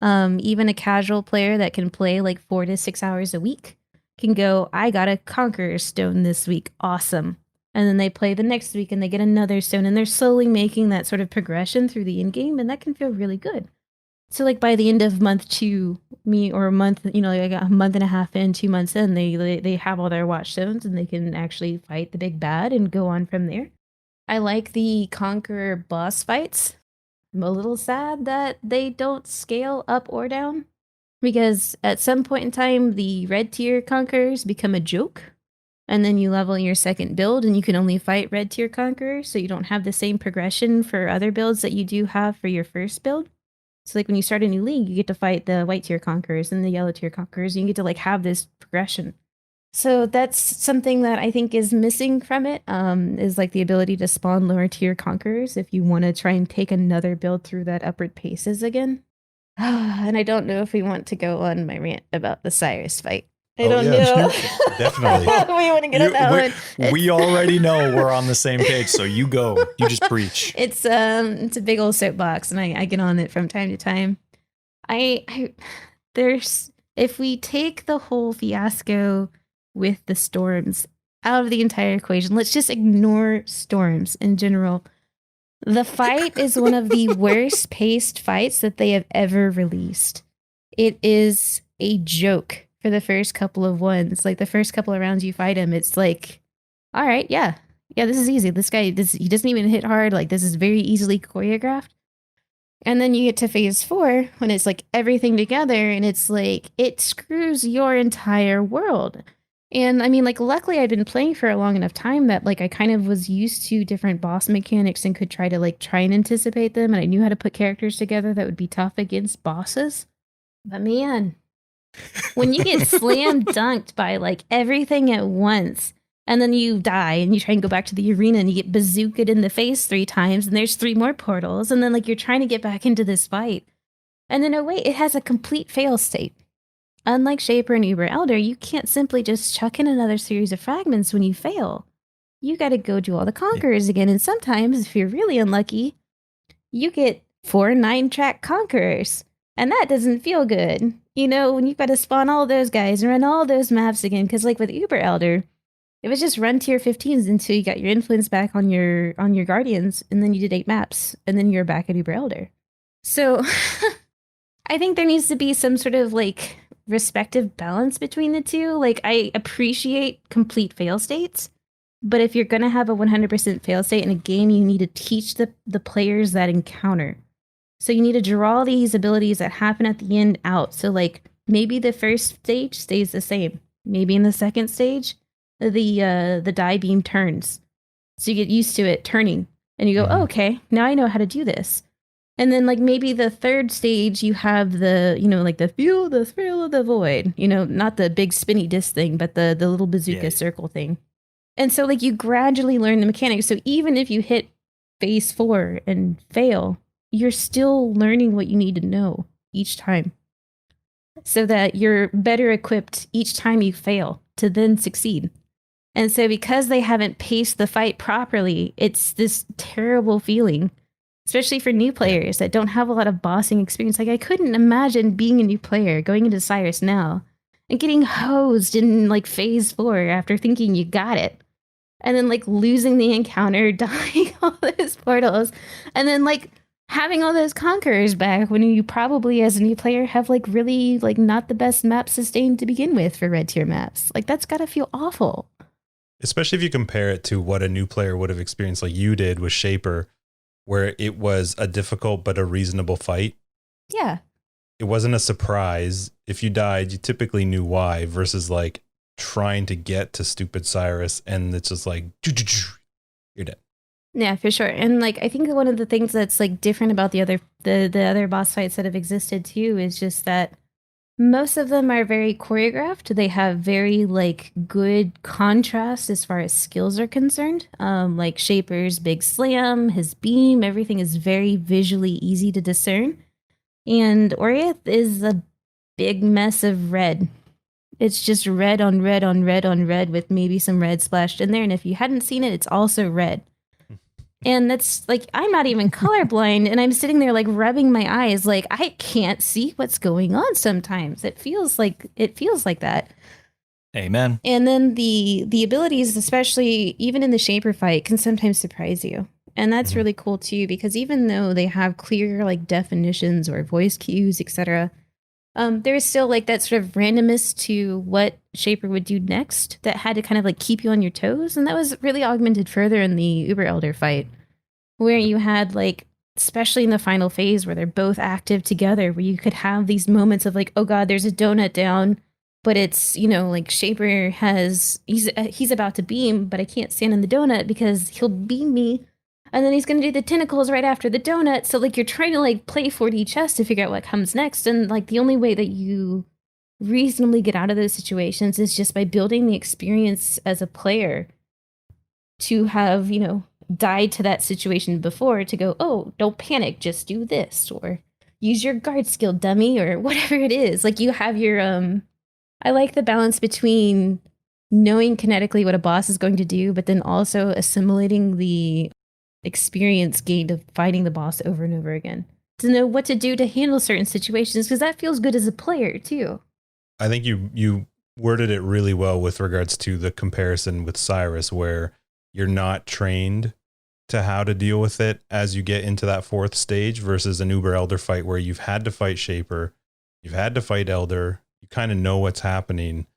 Even a casual player that can play like 4 to 6 hours a week can go, I got a Conqueror Stone this week. Awesome. And then they play the next week and they get another stone. And they're slowly making that sort of progression through the end game. And that can feel really good. So like by the end of month 2, or a month, like a month and a half in, 2 months in, they have all their watch stones and they can actually fight the big bad and go on from there. I like the Conqueror boss fights. I'm a little sad that they don't scale up or down, because at some point in time, the red tier Conquerors become a joke. And then you level your second build and you can only fight red tier Conquerors, so you don't have the same progression for other builds that you do have for your first build. So like when you start a new league, you get to fight the white tier Conquerors and the yellow tier Conquerors, and you get to like have this progression. So that's something that I think is missing from it, is like the ability to spawn lower tier Conquerors if you want to try and take another build through that upward paces again. And I don't know if we want to go on my rant about the Cyrus fight. I don't know. Sure. Definitely. We want to get on that one. We already know we're on the same page, so you go. You just preach. It's a big old soapbox, and I get on it from time to time. If we take the whole fiasco with the storms out of the entire equation, let's just ignore storms in general. The fight is one of the worst paced fights that they have ever released. It is a joke for the first couple of ones. Like the first couple of rounds you fight him, it's like, all right, yeah, this is easy. This guy, he doesn't even hit hard. Like this is very easily choreographed. And then you get to phase 4 when it's like everything together, and it's like it screws your entire world. And I mean, like, luckily I'd been playing for a long enough time that like I kind of was used to different boss mechanics and could try and anticipate them. And I knew how to put characters together that would be tough against bosses. But man, when you get slam dunked by like everything at once, and then you die and you try and go back to the arena and you get bazookaed in the face 3 times, and there's 3 more portals, and then like you're trying to get back into this fight. And then, oh wait, it has a complete fail state. Unlike Shaper and Uber Elder, you can't simply just chuck in another series of fragments when you fail. You gotta go do all the Conquerors again, and sometimes, if you're really unlucky, you get 4 9-track Conquerors. And that doesn't feel good. You know, when you've got to spawn all those guys and run all those maps again, because like with Uber Elder, it was just run tier 15s until you got your influence back on your Guardians, and then you did 8 maps, and then you're back at Uber Elder. So I think there needs to be some sort of like respective balance between the two. Like, I appreciate complete fail states, but if you're going to have a 100% fail state in a game, you need to teach the players that encounter. So you need to draw these abilities that happen at the end out. So like maybe the first stage stays the same. Maybe in the second stage, the die beam turns. So you get used to it turning and you go, oh, okay, now I know how to do this. And then like maybe the third stage, you have the, like the feel the thrill of the void, not the big spinny disc thing, but the little bazooka circle thing. And so like you gradually learn the mechanics. So even if you hit phase 4 and fail, you're still learning what you need to know each time, so that you're better equipped each time you fail to then succeed. And so because they haven't paced the fight properly, it's this terrible feeling, especially for new players that don't have a lot of bossing experience. Like I couldn't imagine being a new player going into Cyrus now and getting hosed in like phase 4 after thinking you got it. and then like losing the encounter, dying all those portals, and then like having all those conquerors back when you probably as a new player have like really like not the best map sustained to begin with for red tier maps. Like that's gotta feel awful. Especially if you compare it to what a new player would have experienced like you did with Shaper, where it was a difficult but a reasonable fight. Yeah. It wasn't a surprise. If you died, you typically knew why, versus like trying to get to stupid Cyrus and it's just like you're dead. Yeah, for sure. And like I think one of the things that's like different about the other boss fights that have existed too is just that most of them are very choreographed. They have very like good contrast as far as skills are concerned. Like Shaper's big slam, his beam, everything is very visually easy to discern. And Oriath is a big mess of red. It's just red on red on red on red with maybe some red splashed in there. And if you hadn't seen it, it's also red. And that's like, I'm not even colorblind. And I'm sitting there like rubbing my eyes. Like I can't see what's going on sometimes. It feels like that. Amen. And then the abilities, especially even in the Shaper fight, can sometimes surprise you. And that's really cool too, because even though they have clear like definitions or voice cues, etc., there's still like that sort of randomness to what Shaper would do next that had to kind of like keep you on your toes. And that was really augmented further in the Uber Elder fight, where you had like, especially in the final phase where they're both active together, where you could have these moments of like, oh God, there's a donut down, but it's, you know, like Shaper he's about to beam, but I can't stand in the donut because he'll beam me. And then he's going to do the tentacles right after the donut. So, like, you're trying to, like, play 4D chess to figure out what comes next. And, like, the only way that you reasonably get out of those situations is just by building the experience as a player to have, you know, died to that situation before to go, oh, don't panic, just do this. Or use your guard skill, dummy, or whatever it is. Like, you have your, I like the balance between knowing kinetically what a boss is going to do, but then also assimilating the experience gained of fighting the boss over and over again to know what to do to handle certain situations, because that feels good as a player too. I think you worded it really well with regards to the comparison with Cyrus, where you're not trained to how to deal with it as you get into that fourth stage, versus an Uber Elder fight where you've had to fight Shaper, you've had to fight Elder, you kind of know what's happening,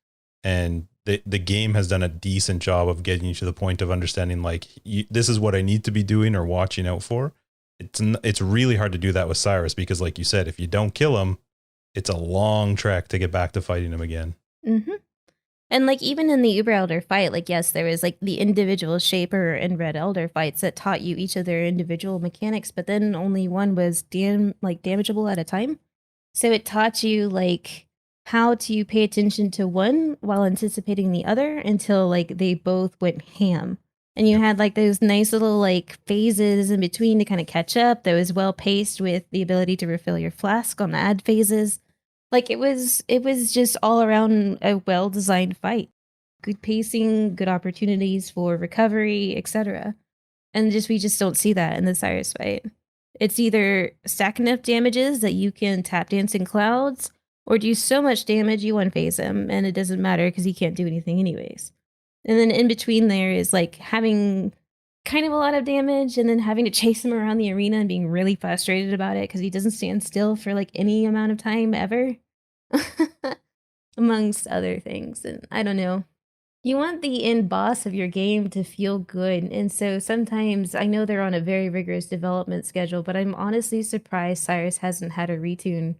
and the game has done a decent job of getting you to the point of understanding like this is what I need to be doing or watching out for. It's really hard to do that with Cyrus because, like you said, if you don't kill him, it's a long trek to get back to fighting him again. Mm-hmm. And like even in the Uber Elder fight, like yes, there was like the individual Shaper and Red Elder fights that taught you each of their individual mechanics, but then only one was damageable at a time. So it taught you like how to pay attention to one while anticipating the other until like they both went ham. And you had like those nice little like phases in between to kind of catch up that was well paced with the ability to refill your flask on the ad phases. Like it was just all around a well designed fight. Good pacing, good opportunities for recovery, etc. And we just don't see that in the Cyrus fight. It's either stack enough damages that you can tap dance in clouds, or do so much damage you unphase him, and it doesn't matter because he can't do anything anyways. And then in between there is like having kind of a lot of damage and then having to chase him around the arena and being really frustrated about it because he doesn't stand still for like any amount of time ever. Amongst other things. And I don't know. You want the end boss of your game to feel good. And so sometimes I know they're on a very rigorous development schedule, but I'm honestly surprised Cyrus hasn't had a retune.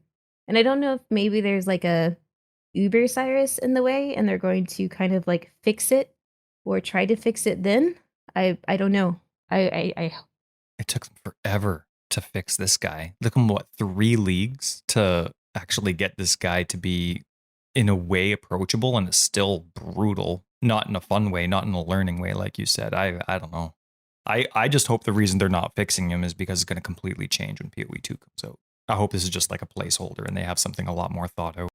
And I don't know if maybe there's like a Uber Cyrus in the way and they're going to kind of like fix it or try to fix it then. I don't know. It took them forever to fix this guy. It took them, 3 leagues to actually get this guy to be in a way approachable, and it's still brutal. Not in a fun way, not in a learning way, like you said. I don't know. I just hope the reason they're not fixing him is because it's going to completely change when PoE 2 comes out. I hope this is just like a placeholder and they have something a lot more thought out.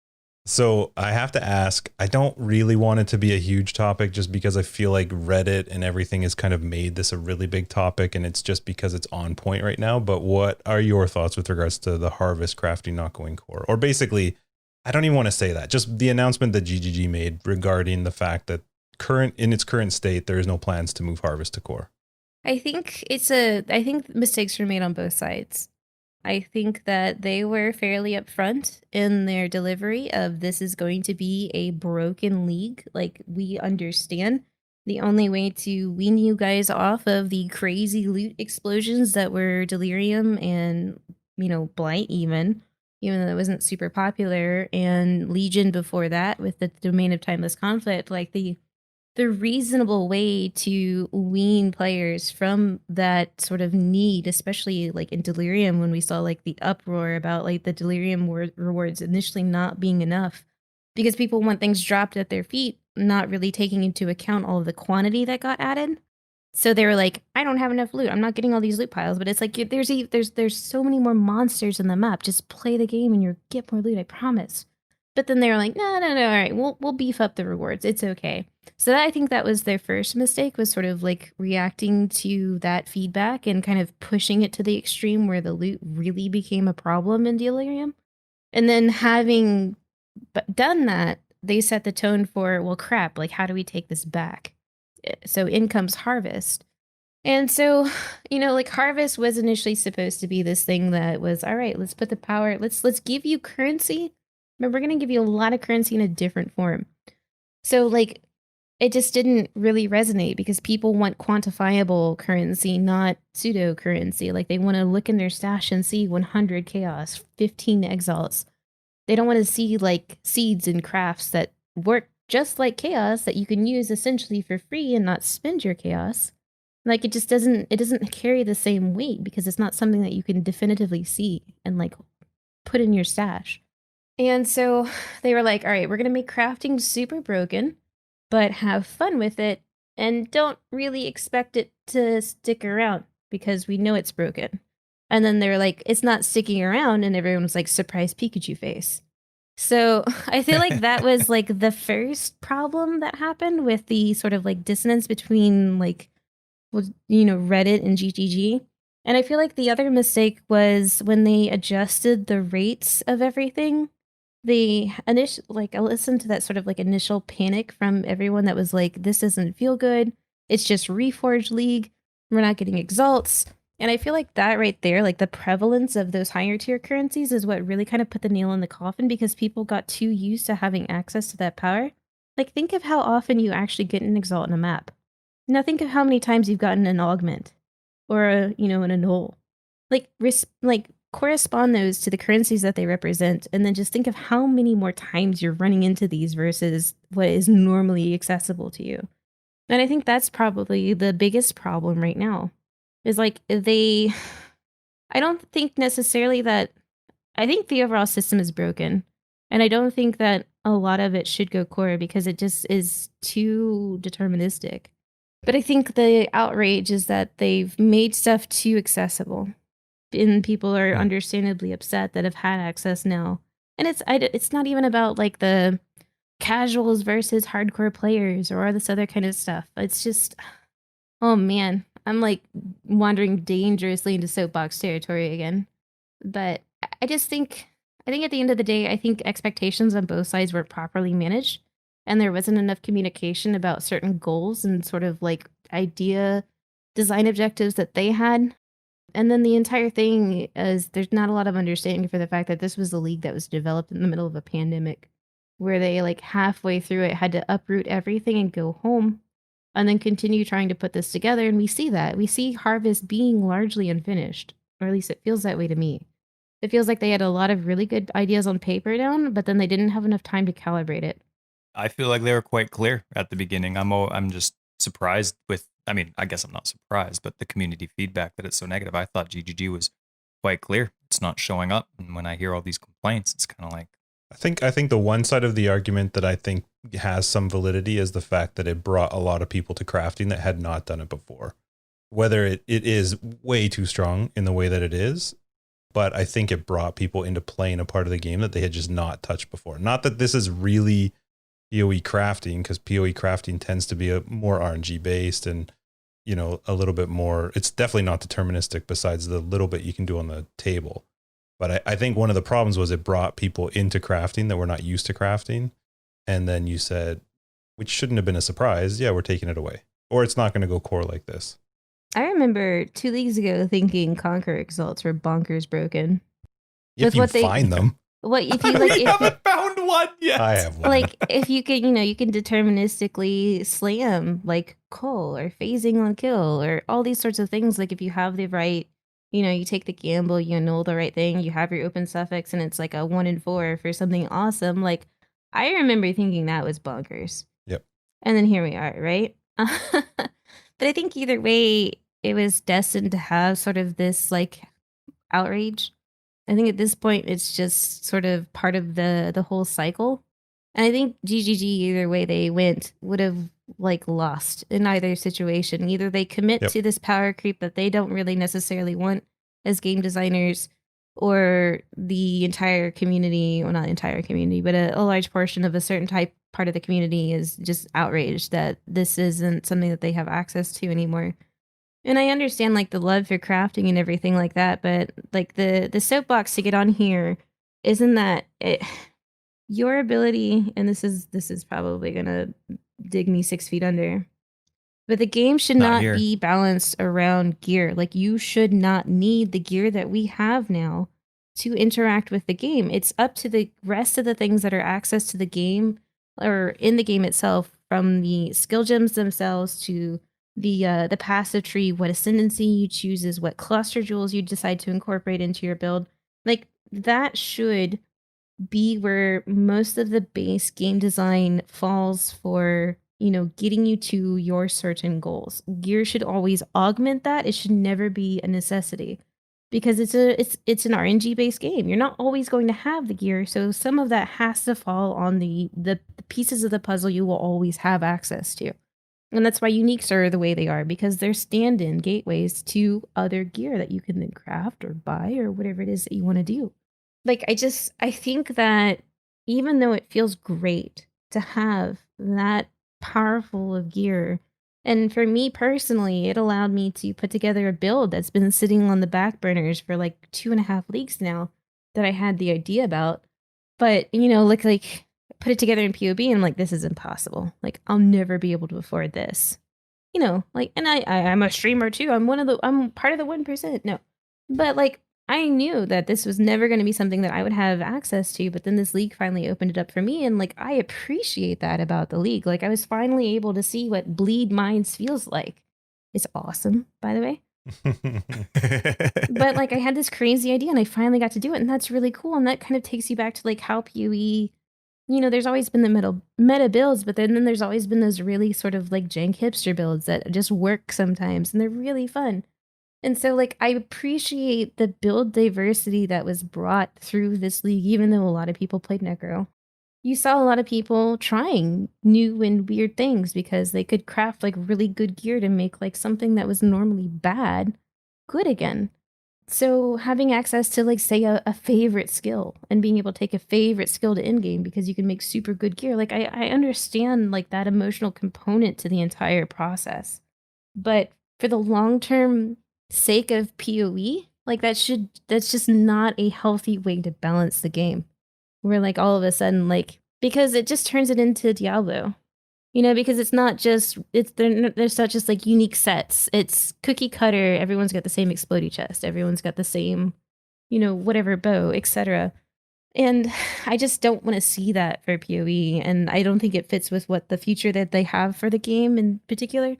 So I have to ask, I don't really want it to be a huge topic just because I feel like Reddit and everything has kind of made this a really big topic, and it's just because it's on point right now. But what are your thoughts with regards to the Harvest crafting not going core? Or basically, I don't even want to say that, just the announcement that GGG made regarding the fact that in its current state, there is no plans to move Harvest to core. I think mistakes were made on both sides. I think that they were fairly upfront in their delivery of this is going to be a broken league. Like, we understand the only way to wean you guys off of the crazy loot explosions that were Delirium and, Blight even though it wasn't super popular, and Legion before that with the Domain of Timeless Conflict, like the reasonable way to wean players from that sort of need, especially like in Delirium, when we saw like the uproar about like the Delirium rewards initially not being enough because people want things dropped at their feet, not really taking into account all of the quantity that got added. So they were like, I don't have enough loot. I'm not getting all these loot piles. But it's like there's so many more monsters in the map. Just play the game and you'll get more loot, I promise. But then they were like, no, all right, we'll beef up the rewards. It's okay. So I think that was their first mistake, was sort of like reacting to that feedback and kind of pushing it to the extreme where the loot really became a problem in Delirium. And then having done that, they set the tone for, well, crap, like, how do we take this back? So in comes Harvest. And so, like, Harvest was initially supposed to be this thing that was, all right, let's put the power, let's give you currency, but we're going to give you a lot of currency in a different form. So, like, it just didn't really resonate because people want quantifiable currency, not pseudo currency. Like, they want to look in their stash and see 100 chaos, 15 exiles. They don't want to see like seeds and crafts that work just like chaos that you can use essentially for free and not spend your chaos. Like, it doesn't carry the same weight because it's not something that you can definitively see and like put in your stash. And so they were like, all right, we're going to make crafting super broken, but have fun with it and don't really expect it to stick around because we know it's broken. And then they were like, it's not sticking around, and everyone was like, surprise Pikachu face. So I feel like that was like the first problem that happened with the sort of like dissonance between like, Reddit and GGG. And I feel like the other mistake was when they adjusted the rates of everything. I listened to that sort of like initial panic from everyone that was like, this doesn't feel good. It's just Reforged League. We're not getting exalts. And I feel like that right there, like the prevalence of those higher tier currencies is what really kind of put the nail in the coffin because people got too used to having access to that power. Like, think of how often you actually get an exalt in a map. Now think of how many times you've gotten an augment or an annul. Like, correspond those to the currencies that they represent, and then just think of how many more times you're running into these versus what is normally accessible to you. And I think that's probably the biggest problem right now. Is like I don't think necessarily that, I think the overall system is broken. And I don't think that a lot of it should go core because it just is too deterministic. But I think the outrage is that they've made stuff too accessible. And people are understandably upset that have had access now. And it's not even about like the casuals versus hardcore players or all this other kind of stuff. It's just, oh man. I'm like wandering dangerously into soapbox territory again. But I think at the end of the day, I think expectations on both sides were properly managed. And there wasn't enough communication about certain goals and sort of like idea design objectives that they had. And then the entire thing is there's not a lot of understanding for the fact that this was a league that was developed in the middle of a pandemic where they like halfway through it had to uproot everything and go home. And then continue trying to put this together. And we see that. We see Harvest being largely unfinished. Or at least it feels that way to me. It feels like they had a lot of really good ideas on paper down, but then they didn't have enough time to calibrate it. I feel like they were quite clear at the beginning. I'm just surprised with, I guess I'm not surprised, but the community feedback that it's so negative. I thought GGG was quite clear. It's not showing up. And when I hear all these complaints, it's kind of like, I think the one side of the argument that I think has some validity is the fact that it brought a lot of people to crafting that had not done it before. Whether it is way too strong in the way that it is, but I think it brought people into playing a part of the game that they had just not touched before. Not that this is really PoE crafting, because PoE crafting tends to be a more RNG based and, a little bit more, it's definitely not deterministic besides the little bit you can do on the table. But I think one of the problems was it brought people into crafting that were not used to crafting. And then you said, which shouldn't have been a surprise. Yeah, we're taking it away. Or it's not going to go core like this. I remember 2 leagues ago thinking Conquer Exalts were bonkers broken. If With you what they- find them. What if you We haven't found one yet. I have one. like if you can, you can deterministically slam like Cull or phasing on kill or all these sorts of things. Like if you have the right, you take the gamble, you annul the right thing, you have your open suffix, and it's like a 1 in 4 for something awesome. Like I remember thinking that was bonkers. Yep. And then here we are, right? But I think either way, it was destined to have sort of this like outrage. I think at this point, it's just sort of part of the whole cycle. And I think GGG, either way they went, would have like lost in either situation. Either they commit Yep. to this power creep that they don't really necessarily want as game designers, or the entire community, well, not entire community, but a large portion of a certain part of the community is just outraged that this isn't something that they have access to anymore. And I understand like the love for crafting and everything like that, but like the soapbox to get on here isn't that your ability, and this is probably gonna dig me 6 feet under, but the game should Not not here. be balanced around gear. Like you should not need the gear that we have now to interact with the game. It's up to the rest of the things that are access to the game or in the game itself, from the skill gems themselves to the passive tree, what ascendancy you chooses, what cluster jewels you decide to incorporate into your build. Like that should be where most of the base game design falls for, getting you to your certain goals. Gear should always augment that. It should never be a necessity, because it's an RNG based game. You're not always going to have the gear, so some of that has to fall on the pieces of the puzzle you will always have access to. And that's why uniques are the way they are, because they're stand-in gateways to other gear that you can then craft or buy or whatever it is that you want to do. Like, I think that even though it feels great to have that powerful of gear, and for me personally, it allowed me to put together a build that's been sitting on the back burners for like 2.5 weeks now that I had the idea about. But, like put it together in POB and I'm like, this is impossible. Like, I'll never be able to afford this. Like, and I'm a streamer too. I'm part of the 1%. No. But like, I knew that this was never going to be something that I would have access to, but then this league finally opened it up for me, and like I appreciate that about the league. Like I was finally able to see what Bleed Minds feels like. It's awesome, by the way. But like I had this crazy idea and I finally got to do it, and that's really cool. And that kind of takes you back to like how PoE, there's always been the meta builds, but then there's always been those really sort of like jank hipster builds that just work sometimes and they're really fun. And so, like, I appreciate the build diversity that was brought through this league, even though a lot of people played Necro. You saw a lot of people trying new and weird things because they could craft, like, really good gear to make, like, something that was normally bad good again. So having access to, like, say, a favorite skill and being able to take a favorite skill to in-game because you can make super good gear, like, I understand, like, that emotional component to the entire process. But for the long-term sake of PoE, like that's just not a healthy way to balance the game. Where like all of a sudden, like, because it just turns it into Diablo, because it's not just there's not just like unique sets. It's cookie cutter. Everyone's got the same explodey chest. Everyone's got the same, whatever bow, etc. And I just don't want to see that for PoE, and I don't think it fits with what the future that they have for the game in particular.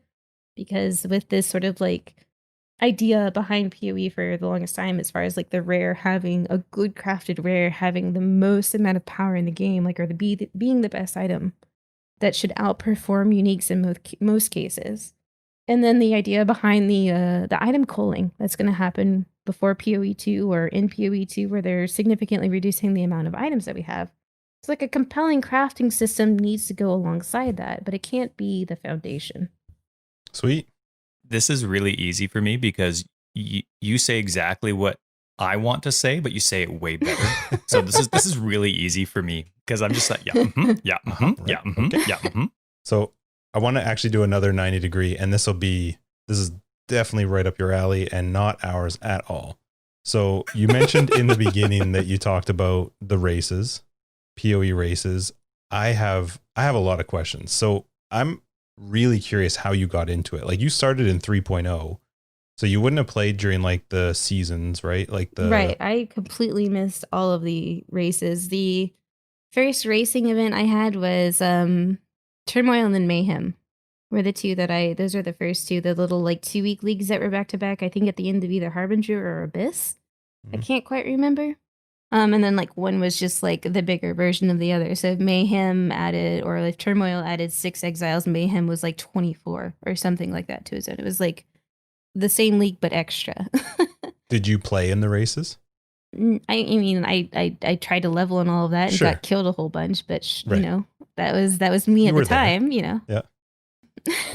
Because with this sort of like idea behind PoE for the longest time, as far as like the rare having a good crafted rare having the most amount of power in the game, like, or being the best item that should outperform uniques in most cases. And then the idea behind the item culling that's going to happen before PoE 2 or in PoE 2, where they're significantly reducing the amount of items that we have. It's like a compelling crafting system needs to go alongside that, but it can't be the foundation. Sweet. This is really easy for me because you say exactly what I want to say, but you say it way better. So this is really easy for me because I'm just like, yeah, yeah, yeah, Okay. yeah. So I want to actually do another 90 degree, and this is definitely right up your alley and not ours at all. So you mentioned in the beginning that you talked about the races, PoE races. I have a lot of questions. So I'm really curious how you got into it. Like you started in 3.0, so you wouldn't have played during like the seasons, right? Like Right. I completely missed all of the races. The first racing event I had was Turmoil and then Mayhem. Were the two that those are the first two, the little like 2-week leagues that were back to back, I think at the end of either Harbinger or Abyss. I can't quite remember. And then like one was just like the bigger version of the other. So Mayhem added, or like Turmoil added 6 Exiles, Mayhem was like 24 or something like that to his own. It was like the same league but extra. Did you play in the races? I mean, I tried to level and all of that and got killed a whole bunch, but Right. you know, that was me at the time, you know. Yeah.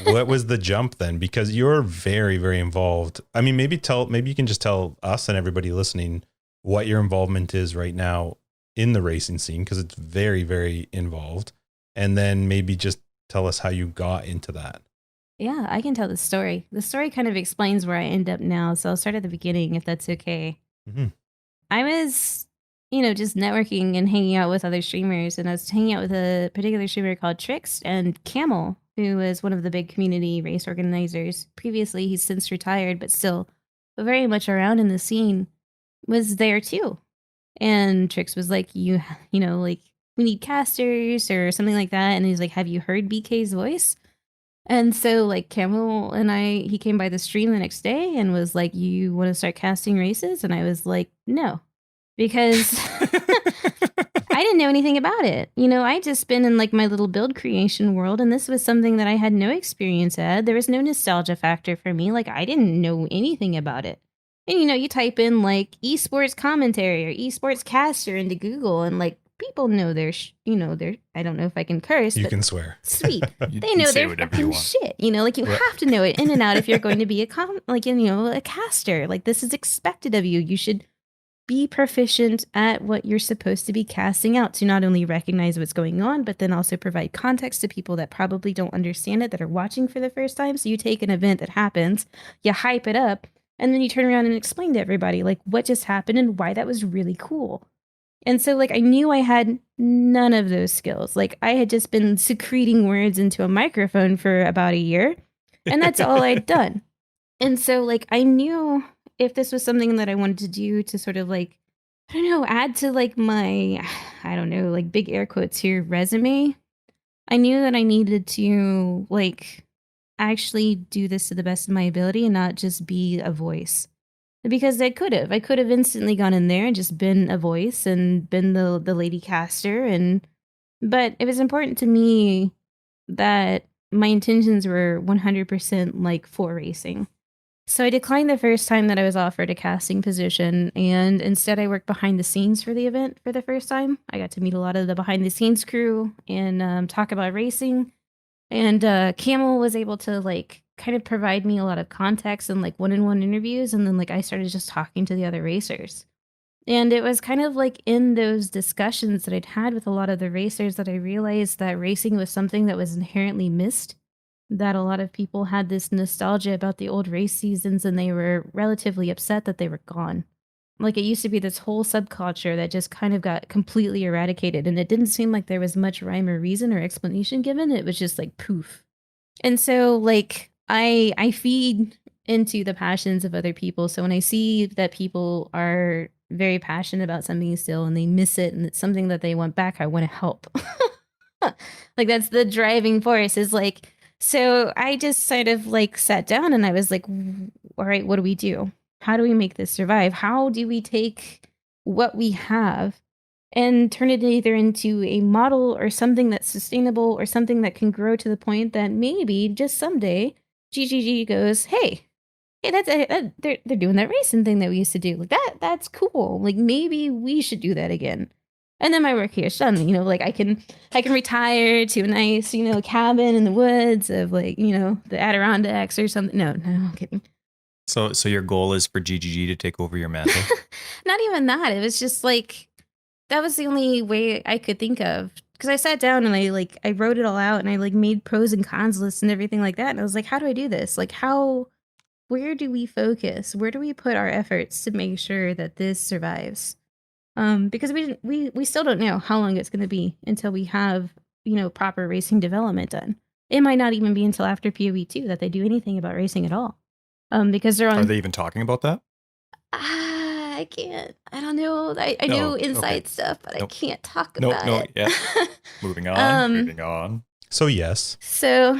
What was the jump then? Because you're very, very involved. I mean, maybe you can just tell us and everybody listening what your involvement is right now in the racing scene, because it's very, very involved. And then maybe just tell us how you got into that. Yeah, I can tell the story. The story kind of explains where I end up now. So I'll start at the beginning if that's okay. Mm-hmm. I was, just networking and hanging out with other streamers. And I was hanging out with a particular streamer called Trix and Camel, who was one of the big community race organizers. Previously, he's since retired, but still very much around in the scene, was there too. And Trix was like, like, we need casters or something like that. And he's like, have you heard BK's voice? And so like Camel and he came by the stream the next day and was like, you want to start casting races? And I was like, no, because I didn't know anything about it. I'd just been in like my little build creation world, and this was something that I had no experience at. There was no nostalgia factor for me. Like I didn't know anything about it. And you type in like esports commentary or esports caster into Google, and like people know their, I don't know if I can curse. You can swear. Sweet. They know their fucking shit. Like you have to know it in and out if you're going to be a caster. Like this is expected of you. You should be proficient at what you're supposed to be casting out to not only recognize what's going on, but then also provide context to people that probably don't understand it, that are watching for the first time. So you take an event that happens, you hype it up, and then you turn around and explain to everybody like what just happened and why that was really cool. And so like I knew I had none of those skills. Like I had just been secreting words into a microphone for about a year, and that's all I'd done. And so like I knew if this was something that I wanted to do to sort of like, I don't know, add to like my, I don't know, like big air quotes here, resume, I knew that I needed to like actually do this to the best of my ability and not just be a voice. Because I could have instantly gone in there and just been a voice and been the lady caster, but it was important to me that my intentions were 100% like for racing. So I declined the first time that I was offered a casting position, and instead I worked behind the scenes for the event for the first time. I got to meet a lot of the behind the scenes crew and talk about racing. And Camel was able to like kind of provide me a lot of context and like one-on-one interviews, and then like I started just talking to the other racers. And it was kind of like in those discussions that I'd had with a lot of the racers that I realized that racing was something that was inherently missed, that a lot of people had this nostalgia about the old race seasons and they were relatively upset that they were gone. Like it used to be this whole subculture that just kind of got completely eradicated, and it didn't seem like there was much rhyme or reason or explanation given. It was just like poof. And so like I feed into the passions of other people. So when I see that people are very passionate about something still and they miss it and it's something that they want back, I want to help. Like that's the driving force, is like, so I just sort of like sat down and I was like, all right, what do we do? How do we make this survive? How do we take what we have and turn it either into a model or something that's sustainable or something that can grow to the point that maybe just someday GGG goes, hey, they're doing that racing thing that we used to do. Like that's cool. Like maybe we should do that again. And then my work here is done. Like I can retire to a nice, cabin in the woods of like, the Adirondacks or something. No, I'm kidding. So your goal is for GGG to take over your mantle? Not even that. It was just like, that was the only way I could think of. Because I sat down and I wrote it all out and I like made pros and cons lists and everything like that. And I was like, how do I do this? Like where do we focus? Where do we put our efforts to make sure that this survives? Because we still don't know how long it's going to be until we have, proper racing development done. It might not even be until after PoE 2 that they do anything about racing at all. Because they're on. Are they even talking about that? I can't. I don't know. I know inside stuff, but I can't talk about it. Yeah. Moving on. So yes. So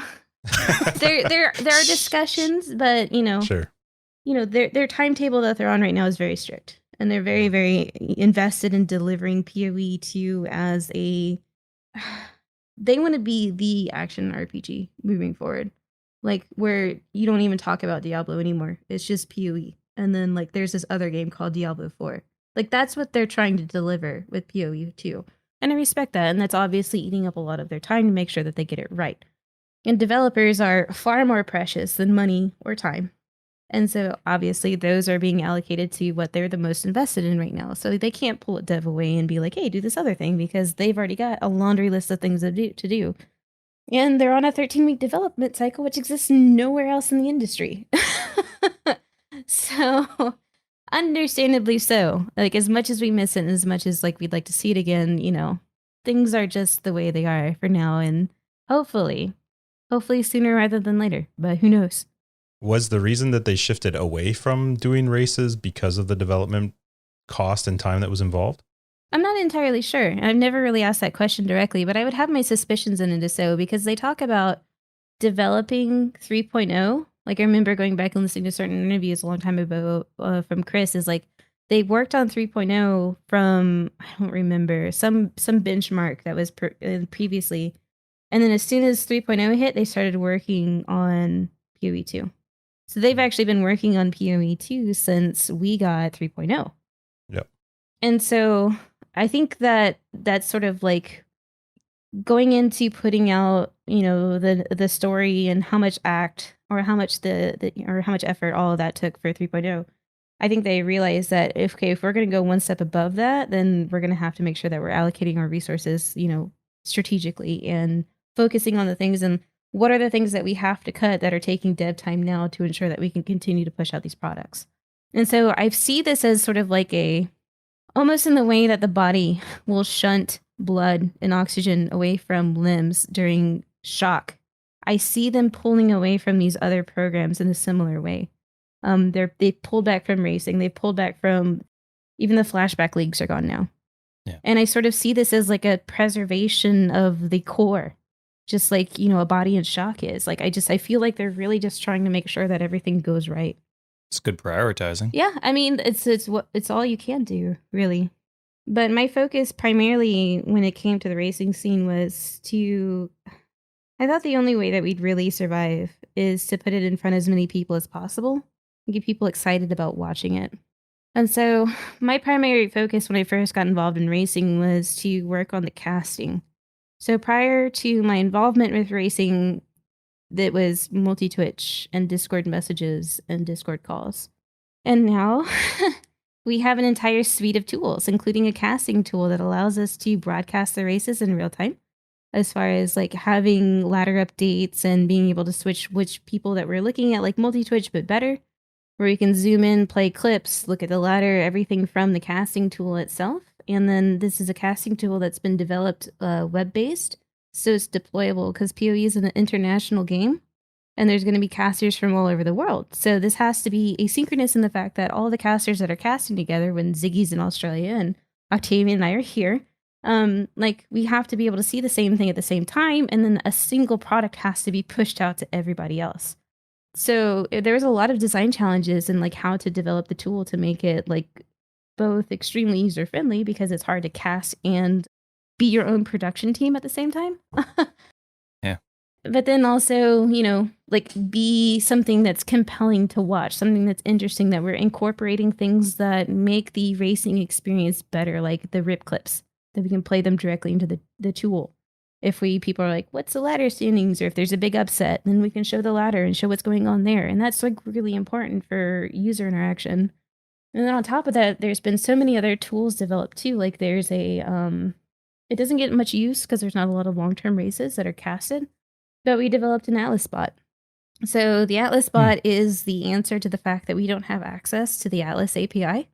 there are discussions, but Sure. Their timetable that they're on right now is very strict, and they're very, very invested in delivering PoE 2 as a. They want to be the action RPG moving forward, like where you don't even talk about Diablo anymore. It's just PoE, and then like there's this other game called Diablo 4. Like that's what they're trying to deliver with PoE 2, and I respect that. And that's obviously eating up a lot of their time to make sure that they get it right. And developers are far more precious than money or time. And so obviously those are being allocated to what they're the most invested in right now. So they can't pull a dev away and be like, hey, do this other thing, because they've already got a laundry list of things to do. And they're on a 13-week development cycle, which exists nowhere else in the industry. So understandably so. Like as much as we miss it and as much as like we'd like to see it again, things are just the way they are for now. And hopefully sooner rather than later, but who knows? Was the reason that they shifted away from doing races because of the development cost and time that was involved? I'm not entirely sure. I've never really asked that question directly, but I would have my suspicions in it so, because they talk about developing 3.0. Like I remember going back and listening to certain interviews a long time ago from Chris, is like they worked on 3.0 from, I don't remember, some benchmark that was previously. And then as soon as 3.0 hit, they started working on PoE 2. So they've actually been working on PoE 2 since we got 3.0. Yep. And so I think that that's sort of like going into putting out, the story and how much or how much or how much effort all of that took for 3.0. I think they realized that if we're going to go one step above that, then we're going to have to make sure that we're allocating our resources, strategically and focusing on the things, and what are the things that we have to cut that are taking dev time now to ensure that we can continue to push out these products. And so I see this as sort of like almost in the way that the body will shunt blood and oxygen away from limbs during shock. I see them pulling away from these other programs in a similar way. They pulled back from racing. They pulled back from, even the flashback leagues are gone now. Yeah. And I sort of see this as like a preservation of the core, just like, a body in shock is. Like, I feel like they're really just trying to make sure that everything goes right. It's good prioritizing. Yeah, I mean, it's all you can do, really. But my focus primarily when it came to the racing scene was I thought the only way that we'd really survive is to put it in front of as many people as possible and get people excited about watching it. And so my primary focus when I first got involved in racing was to work on the casting. So prior to my involvement with racing, that was multi-Twitch and Discord messages and Discord calls. And now we have an entire suite of tools, including a casting tool that allows us to broadcast the races in real time, as far as like having ladder updates and being able to switch which people that we're looking at, like multi-Twitch, but better, where we can zoom in, play clips, look at the ladder, everything from the casting tool itself. And then this is a casting tool that's been developed web-based, so it's deployable, because PoE is an international game, and there's going to be casters from all over the world. So this has to be asynchronous in the fact that all the casters that are casting together, when Ziggy's in Australia and Octavian and I are here, we have to be able to see the same thing at the same time, and then a single product has to be pushed out to everybody else. So there was a lot of design challenges in like how to develop the tool to make it like both extremely user friendly, because it's hard to cast and be your own production team at the same time. Yeah. But then also, be something that's compelling to watch, something that's interesting, that we're incorporating things that make the racing experience better, like the rip clips, that we can play them directly into the tool. If people are like, what's the ladder standings? Or if there's a big upset, then we can show the ladder and show what's going on there. And that's like really important for user interaction. And then on top of that, there's been so many other tools developed too. Like there's it doesn't get much use because there's not a lot of long-term races that are casted, but we developed an Atlas bot. So the Atlas bot is the answer to the fact that we don't have access to the Atlas API.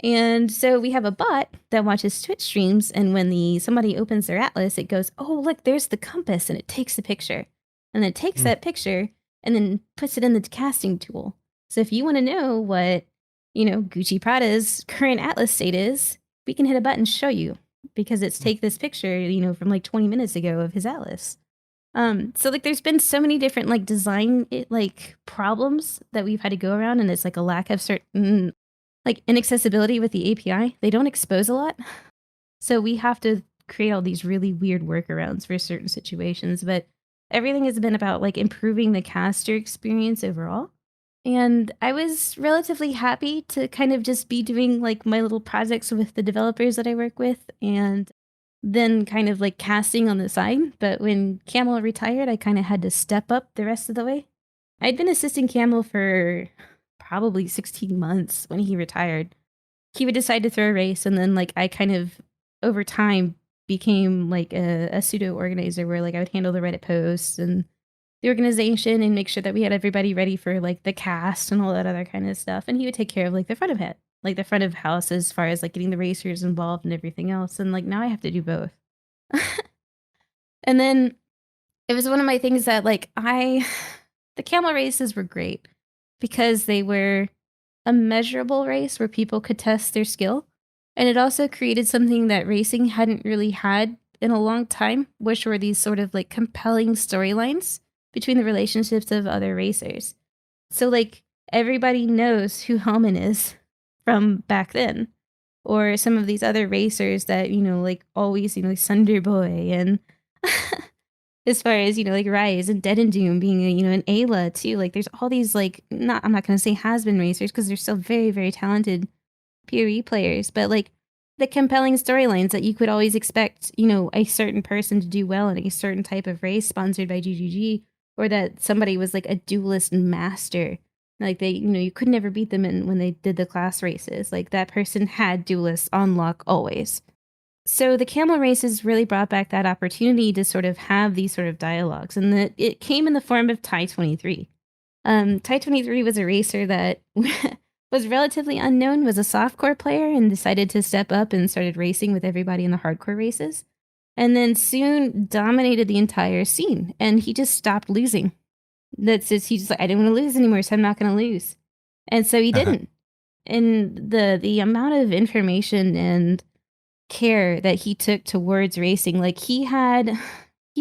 And so we have a bot that watches Twitch streams, and when somebody opens their Atlas, it goes, oh, look, there's the compass, and it takes the picture. and then it takes that picture and then puts it in the casting tool. So if you want to know what, Gucci Prada's current Atlas state is, we can hit a button, show you, because it's take this picture, from like 20 minutes ago of his Atlas. So like there's been so many different like design problems that we've had to go around, and it's like a lack of certain like inaccessibility with the API. They don't expose a lot. So we have to create all these really weird workarounds for certain situations, but everything has been about like improving the caster experience overall. And I was relatively happy to kind of just be doing like my little projects with the developers that I work with, and then kind of like casting on the side. But when Camel retired, I kind of had to step up the rest of the way. I'd been assisting Camel for probably 16 months when he retired. He would decide to throw a race, and then like I kind of over time became like a pseudo organizer where like I would handle the Reddit posts and the organization and make sure that we had everybody ready for like the cast and all that other kind of stuff. And he would take care of like the front of it, like the front of house, as far as like getting the racers involved and everything else. And like now I have to do both. And then it was one of my things that like the camel races were great because they were a measurable race where people could test their skill. And it also created something that racing hadn't really had in a long time, which were these sort of like compelling storylines between the relationships of other racers. So like everybody knows who Hellman is from back then, or some of these other racers that, like always, Sunder Boy, and as far as, like Rise and Dead and Doom being, an Ayla too. Like there's all these like, I'm not going to say has-been racers because they're still very, very talented PoE players, but like the compelling storylines that you could always expect, a certain person to do well in a certain type of race sponsored by GGG, or that somebody was like a duelist master. Like they, you could never beat them when they did the class races. Like that person had duelists on lock always. So the camel races really brought back that opportunity to sort of have these sort of dialogues, and that it came in the form of Ty 23. Ty 23 was a racer that was relatively unknown, was a softcore player, and decided to step up and started racing with everybody in the hardcore races. And then soon dominated the entire scene, and he just stopped losing. He's just like, I didn't want to lose anymore, so I'm not going to lose. And so he didn't. And the amount of information and care that he took towards racing, like he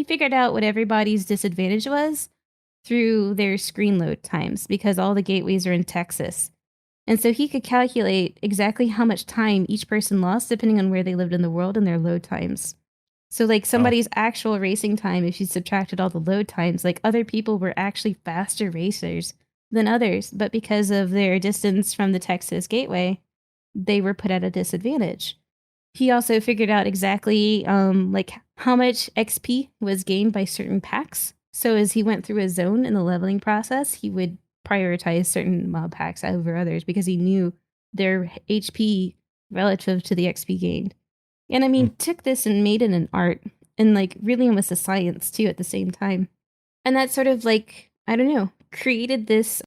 figured out what everybody's disadvantage was through their screen load times, because all the gateways are in Texas. And so he could calculate exactly how much time each person lost depending on where they lived in the world and their load times. So like somebody's actual racing time, if you subtracted all the load times, like other people were actually faster racers than others, but because of their distance from the Texas gateway, they were put at a disadvantage. He also figured out exactly like how much XP was gained by certain packs. So as he went through a zone in the leveling process, he would prioritize certain mob packs over others because he knew their HP relative to the XP gained. And I mean, took this and made it an art, and like really almost a science too at the same time. And that sort of like, I don't know, created this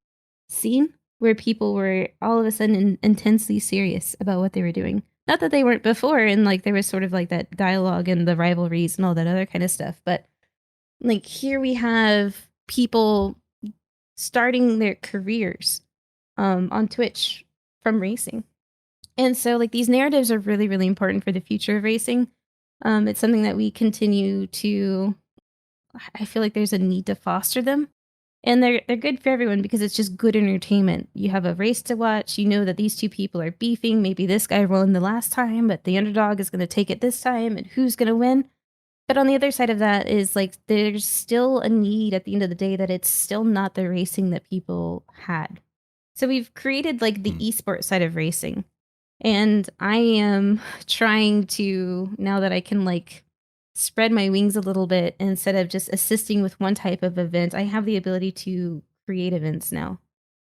scene where people were all of a sudden intensely serious about what they were doing. Not that they weren't before, and like there was sort of like that dialogue and the rivalries and all that other kind of stuff. But like here we have people starting their careers on Twitch from racing. And so like these narratives are really, really important for the future of racing. It's something that we continue to, I feel like there's a need to foster them. And they're good for everyone because it's just good entertainment. You have a race to watch. You know that these two people are beefing. Maybe this guy won the last time, but the underdog is going to take it this time, and who's going to win? But on the other side of that is like there's still a need at the end of the day that it's still not the racing that people had. So we've created like the esports side of racing. And I am trying to, now that I can like spread my wings a little bit, instead of just assisting with one type of event, I have the ability to create events now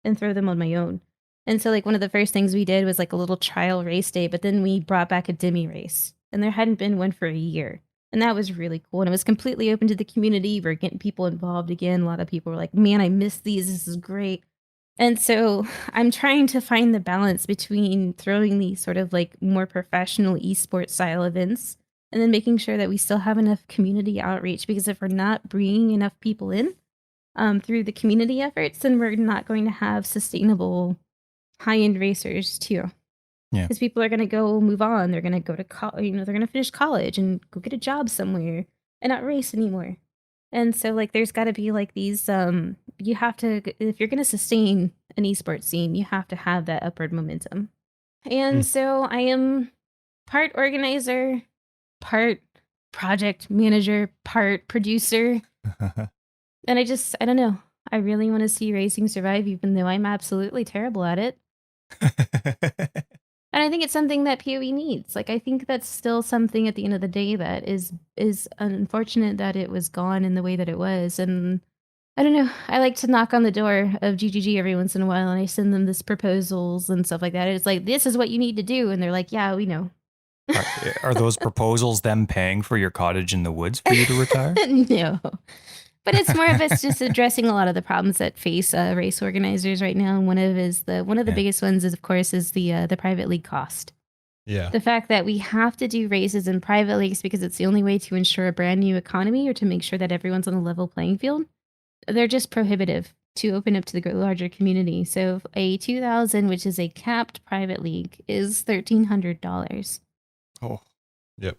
and throw them on my own. And so like one of the first things we did was like a little trial race day, but then we brought back a demi race, and there hadn't been one for a year. And that was really cool. And it was completely open to the community. We're getting people involved again. A lot of people were like, man, I missed these. This is great. And so I'm trying to find the balance between throwing these sort of like more professional esports style events and then making sure that we still have enough community outreach, because if we're not bringing enough people in, through the community efforts, then we're not going to have sustainable high-end racers too. Yeah. Because people are going to go move on. They're going to go to college, they're going to finish college and go get a job somewhere and not race anymore. And so like there's got to be like these you have to, if you're going to sustain an esports scene, you have to have that upward momentum. And so I am part organizer, part project manager, part producer. And I don't know. I really want to see racing survive, even though I'm absolutely terrible at it. And I think it's something that PoE needs. Like, I think that's still something at the end of the day that is unfortunate that it was gone in the way that it was. And I don't know. I like to knock on the door of GGG every once in a while, and I send them this proposals and stuff like that. It's like, this is what you need to do. And they're like, yeah, we know. Are those proposals them paying for your cottage in the woods for you to retire? No. But it's more of us just addressing a lot of the problems that face race organizers right now. And one of the biggest ones is, of course, is the private league cost. Yeah. The fact that we have to do races in private leagues because it's the only way to ensure a brand new economy or to make sure that everyone's on a level playing field. They're just prohibitive to open up to the larger community. So a 2,000, which is a capped private league, is $1,300. Oh, yep.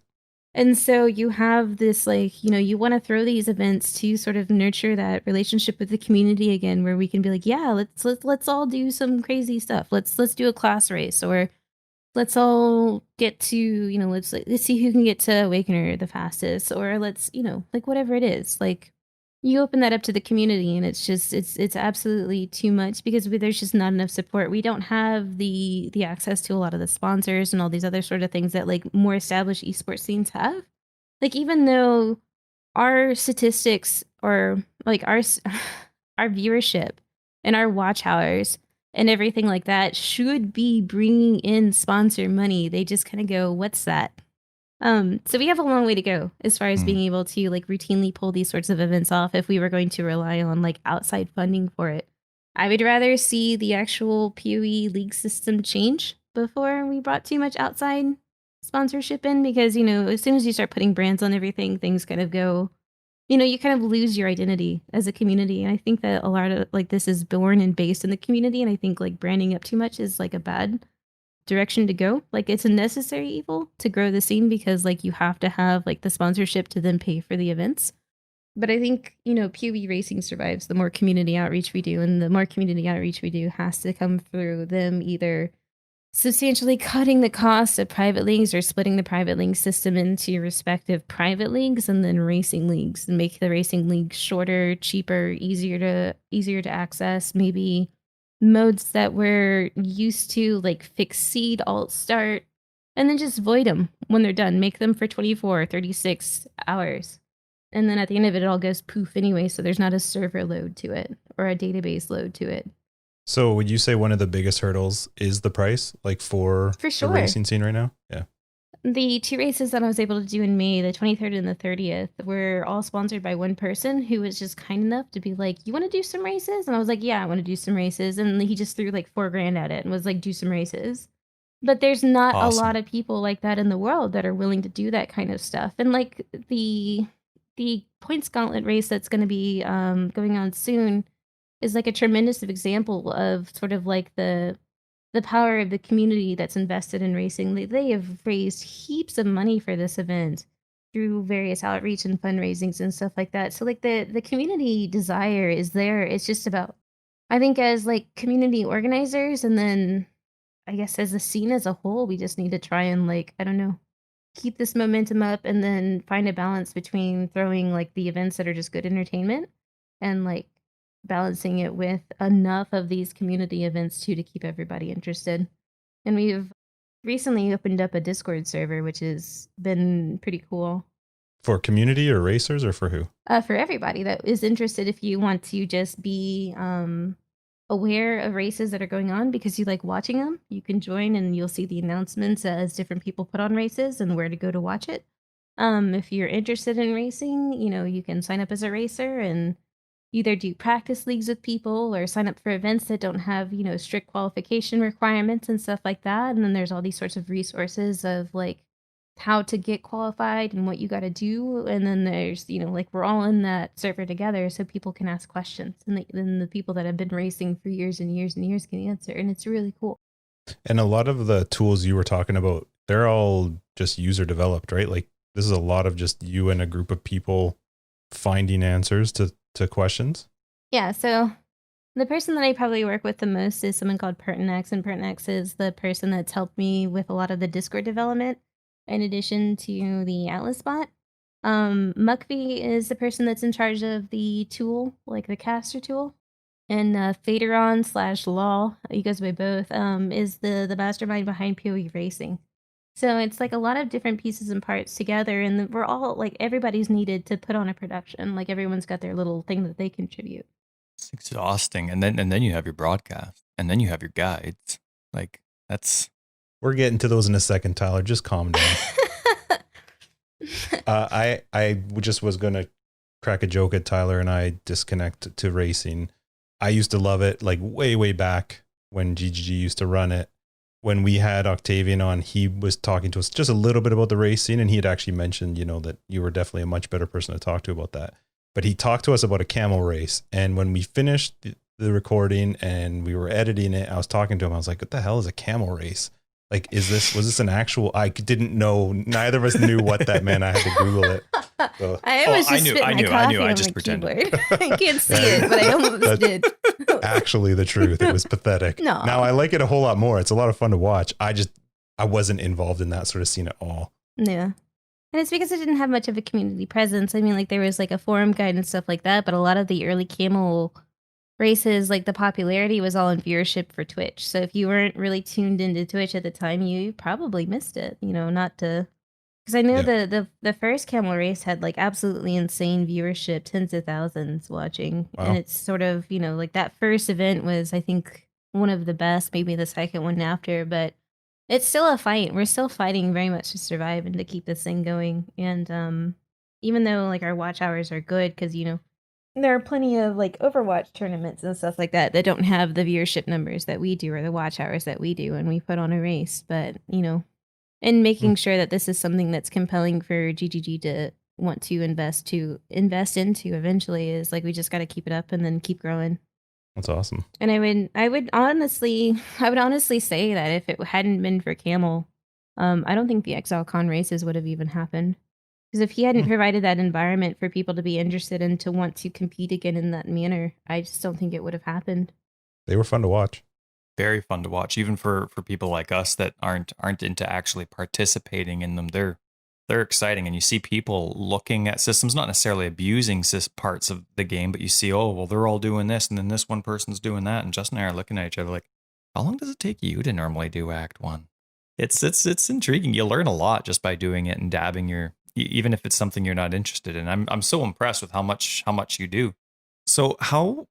And so you have this, like, you want to throw these events to sort of nurture that relationship with the community again, where we can be like, yeah, let's all do some crazy stuff. Let's do a class race, or let's all get to, let's see who can get to Awakener the fastest, or let's, like whatever it is. Like, you open that up to the community, and it's just it's absolutely too much because there's just not enough support. We don't have the access to a lot of the sponsors and all these other sort of things that like more established esports scenes have. Like, even though our statistics or like our our viewership and our watch hours and everything like that should be bringing in sponsor money, they just kind of go, what's that? So we have a long way to go as far as being able to like routinely pull these sorts of events off if we were going to rely on like outside funding for it. I would rather see the actual PoE league system change before we brought too much outside sponsorship in, because, as soon as you start putting brands on everything, things kind of go, you kind of lose your identity as a community. And I think that a lot of like this is born and based in the community. And I think like branding up too much is like a bad direction to go. Like, it's a necessary evil to grow the scene because like you have to have like the sponsorship to then pay for the events. But I think, PoE racing survives the more community outreach we do, and the more community outreach we do has to come through them either substantially cutting the cost of private leagues or splitting the private league system into respective private leagues and then racing leagues, and make the racing league shorter, cheaper, easier to access, maybe modes that we're used to, like fixed seed, alt start, and then just void them when they're done. Make them for 24, 36 hours. And then at the end of it, it all goes poof anyway, so there's not a server load to it or a database load to it. So would you say one of the biggest hurdles is the price, like for sure, the racing scene right now? Yeah. The two races that I was able to do in May, the 23rd and the 30th, were all sponsored by one person who was just kind enough to be like, you want to do some races? And I was like, yeah, I want to do some races. And he just threw like $4,000 at it and was like, do some races. But there's not a lot of people like that in the world that are willing to do that kind of stuff. And like the points gauntlet race that's going to be going on soon is like a tremendous example of sort of like the power of the community that's invested in racing. They have raised heaps of money for this event through various outreach and fundraisings and stuff like that. So like the community desire is there. It's just about, I think, as like community organizers, and then I guess as a scene as a whole, we just need to try and like, I don't know, keep this momentum up and then find a balance between throwing like the events that are just good entertainment and like balancing it with enough of these community events too to keep everybody interested. And we've recently opened up a Discord server, which has been pretty cool. For community or racers, or for who? For everybody that is interested. If you want to just be aware of races that are going on because you like watching them, you can join and you'll see the announcements as different people put on races and where to go to watch it. If you're interested in racing, you can sign up as a racer and either do practice leagues with people or sign up for events that don't have, strict qualification requirements and stuff like that. And then there's all these sorts of resources of like how to get qualified and what you got to do. And then there's, like we're all in that server together so people can ask questions. And then the people that have been racing for years and years and years can answer. And it's really cool. And a lot of the tools you were talking about, they're all just user developed, right? Like this is a lot of just you and a group of people finding answers to questions. Yeah. So the person that I probably work with the most is someone called Pertinex, and Pertinex is the person that's helped me with a lot of the Discord development in addition to the Atlas bot. Mukvi is the person that's in charge of the tool, like the caster tool. And Faderon/Law, you guys by both, is the mastermind behind PoE Racing. So it's like a lot of different pieces and parts together, and we're all like everybody's needed to put on a production. Like everyone's got their little thing that they contribute. It's exhausting. And then you have your broadcast, and then you have your guides. Like that's We're getting to those in a second, Tyler. Just calm down. I just was gonna crack a joke at Tyler and I disconnect to racing. I used to love it, like way back when GGG used to run it. When we had Octavian on, he was talking to us just a little bit about the racing, and he had actually mentioned, that you were definitely a much better person to talk to about that. But he talked to us about a camel race, and when we finished the recording and we were editing it, I was talking to him. I was like, "What the hell is a camel race? Like, was this an actual?" I didn't know. Neither of us knew what that meant. I had to Google it. So. I almost just spit my coffee on just my pretended. keyboard. I can't see it, but I almost did. Actually the truth. It was pathetic. No. Now I like it a whole lot more. It's a lot of fun to watch. I wasn't involved in that sort of scene at all. Yeah. And it's because it didn't have much of a community presence. I mean, like there was like a forum guide and stuff like that, but a lot of the early camel races, like the popularity was all in viewership for Twitch. So if you weren't really tuned into Twitch at the time, you probably missed it, not to... Because I know the first camel race had like absolutely insane viewership, tens of thousands watching. Wow. And it's sort of, like that first event was, I think, one of the best, maybe the second one after, but it's still a fight. We're still fighting very much to survive and to keep this thing going. And even though like our watch hours are good, because, there are plenty of like Overwatch tournaments and stuff like that that don't have the viewership numbers that we do or the watch hours that we do when we put on a race. But, and making sure that this is something that's compelling for GGG to want to invest into eventually is like we just got to keep it up and then keep growing. That's awesome. And I would honestly say that if it hadn't been for Camel, I don't think the Exile Con races would have even happened. Because if he hadn't provided that environment for people to be interested and to want to compete again in that manner, I just don't think it would have happened. They were fun to watch. Very fun to watch, even for people like us that aren't into actually participating in them. They're exciting, and you see people looking at systems, not necessarily abusing parts of the game, but you see, oh, well, they're all doing this, and then this one person's doing that, and Justin and I are looking at each other like, how long does it take you to normally do Act 1? It's intriguing. You learn a lot just by doing it and dabbing even if it's something you're not interested in. I'm so impressed with how much you do. So how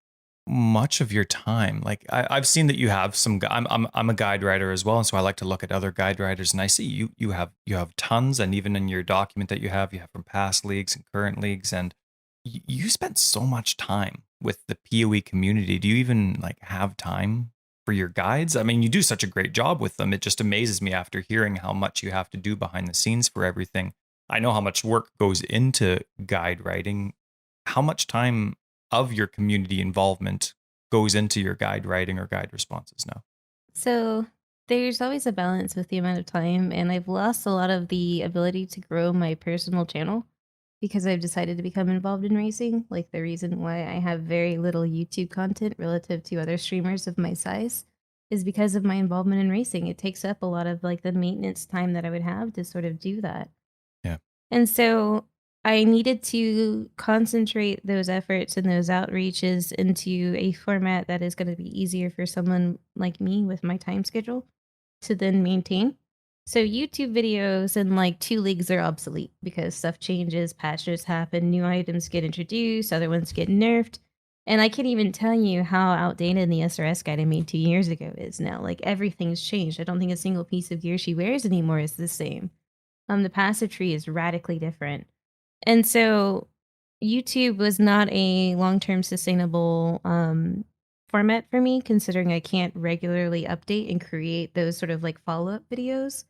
much of your time, like I've seen that you have some, I'm a guide writer as well, and so I like to look at other guide writers, and I see you have tons, and even in your document that you have from past leagues and current leagues, and you spent so much time with the PoE community. Do you even like have time for your guides? I mean, you do such a great job with them. It just amazes me after hearing how much you have to do behind the scenes for everything. I know how much work goes into guide writing. How much time of your community involvement goes into your guide writing or guide responses now? So there's always a balance with the amount of time, and I've lost a lot of the ability to grow my personal channel because I've decided to become involved in racing. Like the reason why I have very little YouTube content relative to other streamers of my size is because of my involvement in racing. It takes up a lot of like the maintenance time that I would have to sort of do that. Yeah. And so I needed to concentrate those efforts and those outreaches into a format that is going to be easier for someone like me with my time schedule to then maintain. So YouTube videos in like 2 leagues are obsolete because stuff changes, patches happen, new items get introduced, other ones get nerfed. And I can't even tell you how outdated the SRS guide I made 2 years ago is now. Like everything's changed. I don't think a single piece of gear she wears anymore is the same. The passive tree is radically different. And so YouTube was not a long-term sustainable format for me, considering I can't regularly update and create those sort of like follow-up videos.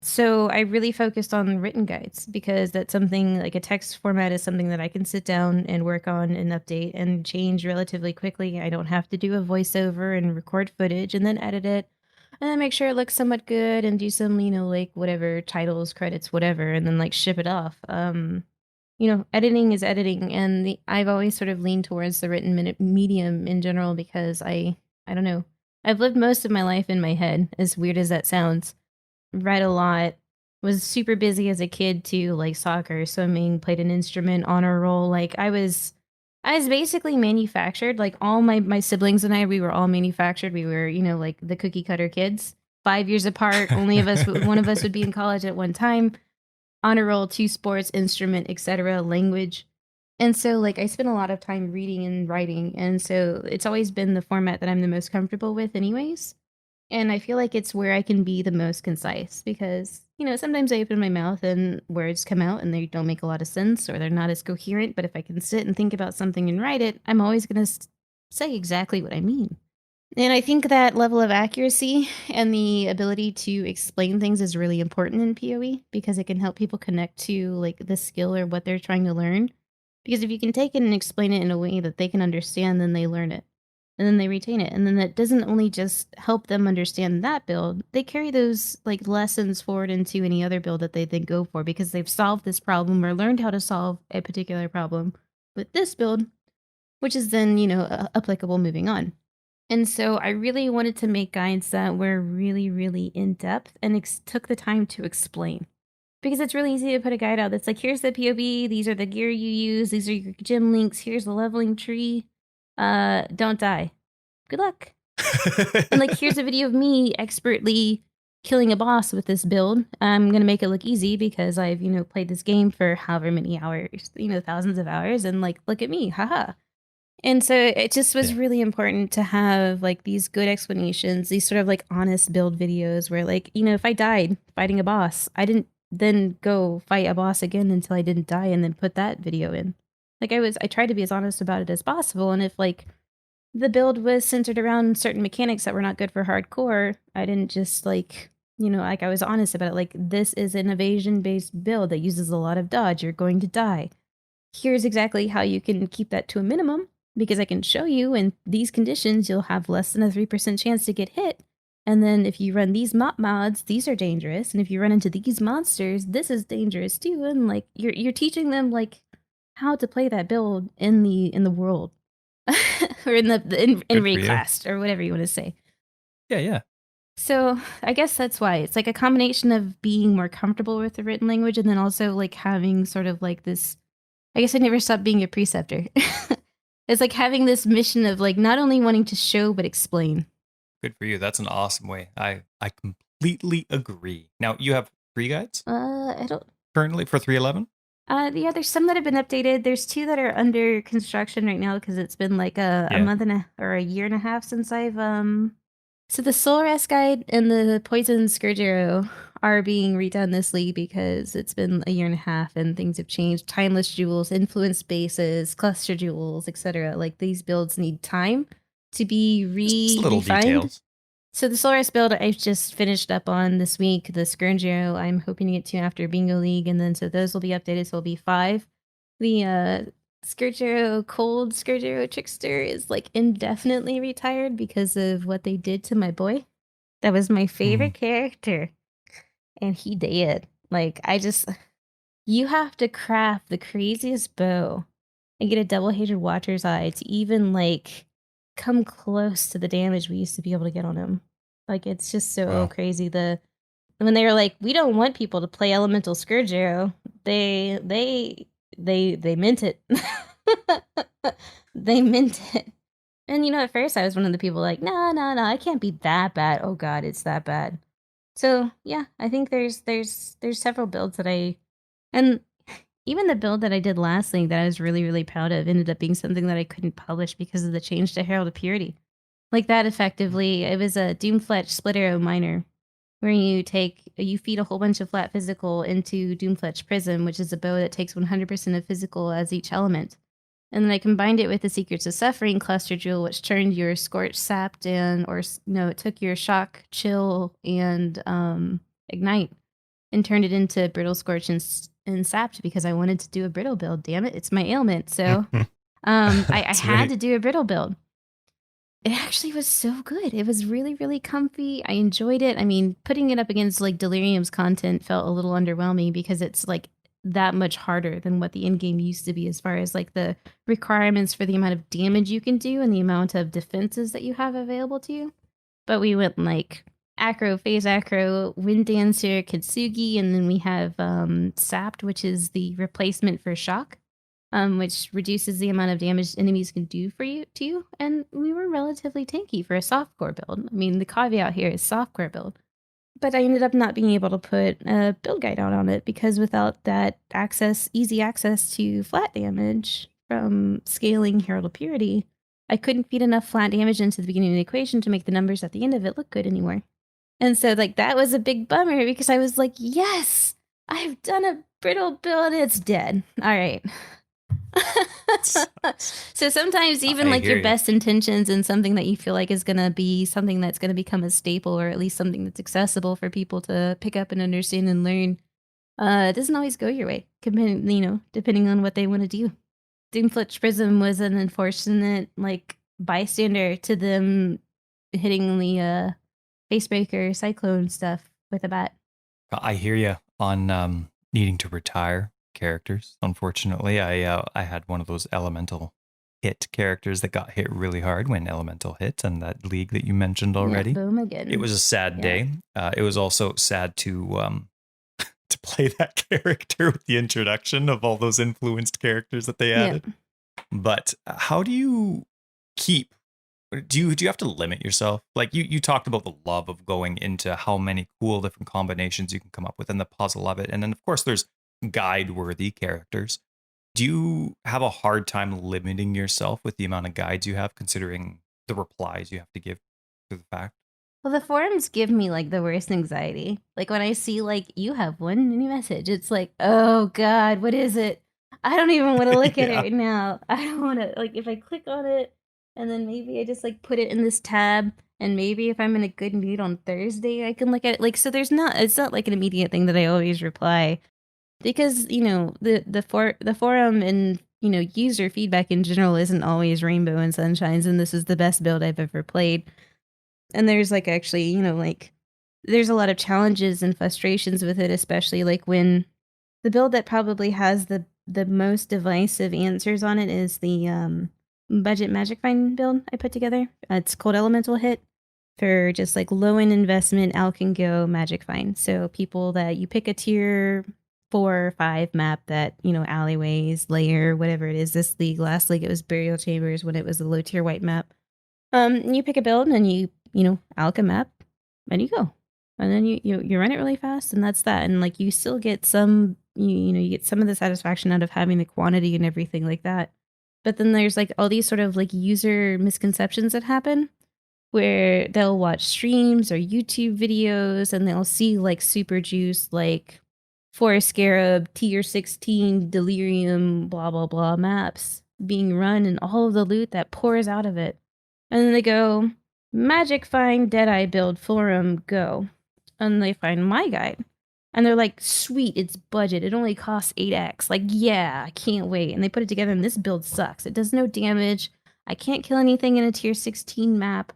So I really focused on written guides because that's something like a text format is something that I can sit down and work on and update and change relatively quickly. I don't have to do a voiceover and record footage and then edit it and then make sure it looks somewhat good and do some, like whatever titles, credits, whatever, and then like ship it off. Editing is editing, and I've always sort of leaned towards the written medium in general because I don't know. I've lived most of my life in my head, as weird as that sounds. Read a lot, was super busy as a kid too, like soccer, swimming, played an instrument, honor roll. Like I was basically manufactured. Like all my siblings and I, we were all manufactured. We were, like the cookie cutter kids. 5 years apart, only of us, one of us would be in college at one time. Honor roll, two sports, instrument, etc., language. And so like I spent a lot of time reading and writing, and so it's always been the format that I'm the most comfortable with anyways. And I feel like it's where I can be the most concise because, sometimes I open my mouth and words come out and they don't make a lot of sense or they're not as coherent. But if I can sit and think about something and write it, I'm always going to say exactly what I mean. And I think that level of accuracy and the ability to explain things is really important in PoE because it can help people connect to like the skill or what they're trying to learn. Because if you can take it and explain it in a way that they can understand, then they learn it and then they retain it. And then that doesn't only just help them understand that build, they carry those like lessons forward into any other build that they then go for because they've solved this problem or learned how to solve a particular problem with this build, which is then, applicable moving on. And so I really wanted to make guides that were really, really in depth and took the time to explain. Because it's really easy to put a guide out that's like, here's the POV, these are the gear you use, these are your gym links, here's the leveling tree. Don't die. Good luck. And like, here's a video of me expertly killing a boss with this build. I'm gonna make it look easy because I've, played this game for however many hours, thousands of hours, and like, look at me, haha. And so it just was really important to have like these good explanations, these sort of like honest build videos where like, if I died fighting a boss, I didn't then go fight a boss again until I didn't die and then put that video in. Like I tried to be as honest about it as possible. And if like the build was centered around certain mechanics that were not good for hardcore, I didn't just like, like I was honest about it. Like this is an evasion based build that uses a lot of dodge. You're going to die. Here's exactly how you can keep that to a minimum because I can show you in these conditions, you'll have less than a 3% chance to get hit. And then if you run these mods, these are dangerous. And if you run into these monsters, this is dangerous too. And like you're teaching them like how to play that build in the world. Or in raycast or whatever you want to say. Yeah. So I guess that's why it's like a combination of being more comfortable with the written language and then also like having sort of like this. I guess I never stopped being a preceptor. It's like having this mission of like not only wanting to show but explain. Good for you. That's an awesome way. I completely agree. Now you have 3 guides? I don't Currently for 311? Yeah, there's some that have been updated. There's 2 that are under construction right now because it's been like a month or a year and a half since I've So the Soul Rest guide and the Poison Scourge Arrow are being redone this league because it's been a year and a half and things have changed. Timeless jewels, influence bases, cluster jewels, etc. Like these builds need time to be Just little refined. details. So the Solaris build I've just finished up on this week. The Scourge Arrow I'm hoping to get to after Bingo League, and then so those will be updated. So it'll be 5. The Scourge Arrow, Cold Scourge Arrow Trickster is like indefinitely retired because of what they did to my boy. That was my favorite character, and he did. Like you have to craft the craziest bow and get a double-hedged Watcher's Eye to even like come close to the damage we used to be able to get on him. Like it's just so crazy. When they were like, we don't want people to play Elemental Scourge Arrow, they meant it. They meant it. And at first I was one of the people like, no, I can't be that bad. Oh god, it's that bad. So yeah, I think there's several builds that and even the build that I did last league that I was really, really proud of ended up being something that I couldn't publish because of the change to Herald of Purity. Like that effectively, it was a Doomfletch Split Arrow Miner, where you feed a whole bunch of flat physical into Doomfletch Prism, which is a bow that takes 100% of physical as each element. And then I combined it with the Secrets of Suffering Cluster Jewel, which turned your Scorch, Sapped, it took your Shock, Chill, and Ignite and turned it into Brittle Scorch and Sapped because I wanted to do a Brittle build. Damn it, it's my ailment. So I had to do a Brittle build. It actually was so good. It was really, really comfy. I enjoyed it. I mean, putting it up against like Delirium's content felt a little underwhelming because it's like that much harder than what the end game used to be as far as like the requirements for the amount of damage you can do and the amount of defenses that you have available to you. But we went like Acro, Phase Acro, Wind Dancer, Kitsugi, and then we have Sapped, which is the replacement for Shock, which reduces the amount of damage enemies can do for you to you. And we were relatively tanky for a softcore build. I mean, the caveat here is softcore build. But I ended up not being able to put a build guide out on it because without that easy access to flat damage from scaling Herald of Purity, I couldn't feed enough flat damage into the beginning of the equation to make the numbers at the end of it look good anymore. And so like that was a big bummer because I was like, yes, I've done a brittle build, it's dead. All right. So sometimes even like your best intentions and something that you feel like is going to be something that's going to become a staple or at least something that's accessible for people to pick up and understand and learn, it doesn't always go your way, depending on what they want to do. Doomfletch Prism was an unfortunate like bystander to them hitting the Facebreaker Cyclone stuff with a bat. I hear you on needing to retire characters. Unfortunately, I had one of those elemental hit characters that got hit really hard when elemental hit, and that league that you mentioned already. Yeah, boom again. It was a sad day. It was also sad to to play that character with the introduction of all those influenced characters that they added. Yeah. But how do you keep? Do you have to limit yourself? Like you talked about the love of going into how many cool different combinations you can come up with and the puzzle of it. And then of course there's guide-worthy characters. Do you have a hard time limiting yourself with the amount of guides you have, considering the replies you have to give to the fact? Well, the forums give me like the worst anxiety. Like when I see like you have one new message, it's like, oh God, what is it? I don't even want to look at it right now. I don't want to, like, if I click on it and then maybe I just like put it in this tab and maybe if I'm in a good mood on Thursday, I can look at it. Like, so it's not like an immediate thing that I always reply because, the forum and, user feedback in general isn't always rainbow and sunshines. And this is the best build I've ever played. And there's like actually, there's a lot of challenges and frustrations with it, especially like when the build that probably has the most divisive answers on it is the budget Magic Find build I put together. It's called Elemental Hit for just like low in investment, out can go Magic Find. So people that you pick a tier 4 or 5 map that, alleyways, layer, whatever it is. This league, last league, it was Burial Chambers when it was a low tier white map. You pick a build and you alch a map and you go. And then you run it really fast and that's that. And like you still get some, you get some of the satisfaction out of having the quantity and everything like that. But then there's like all these sort of like user misconceptions that happen where they'll watch streams or YouTube videos and they'll see like Super Juice, like Forest Scarab, Tier 16, Delirium, blah, blah, blah maps being run and all of the loot that pours out of it. And then they go, Magic Find, Deadeye build, forum, go. And they find my guide. And they're like, sweet, it's budget. It only costs 8x. Like, yeah, I can't wait. And they put it together and this build sucks. It does no damage. I can't kill anything in a tier 16 map.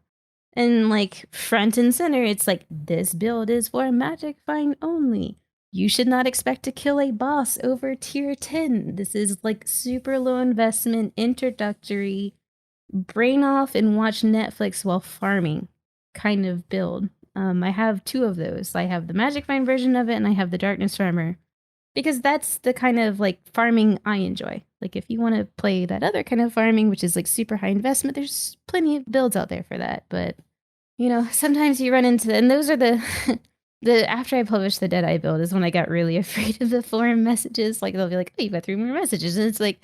And like front and center, it's like, this build is for Magic Find only. You should not expect to kill a boss over tier 10. This is like super low investment, introductory, brain off and watch Netflix while farming kind of build. I have 2 of those. I have the Magic Find version of it and I have the Darkness Farmer because that's the kind of like farming I enjoy. Like if you want to play that other kind of farming, which is like super high investment, there's plenty of builds out there for that. But, sometimes you run into, and those are the after I published the Deadeye build is when I got really afraid of the forum messages. Like they'll be like, oh, you got 3 more messages. And it's like,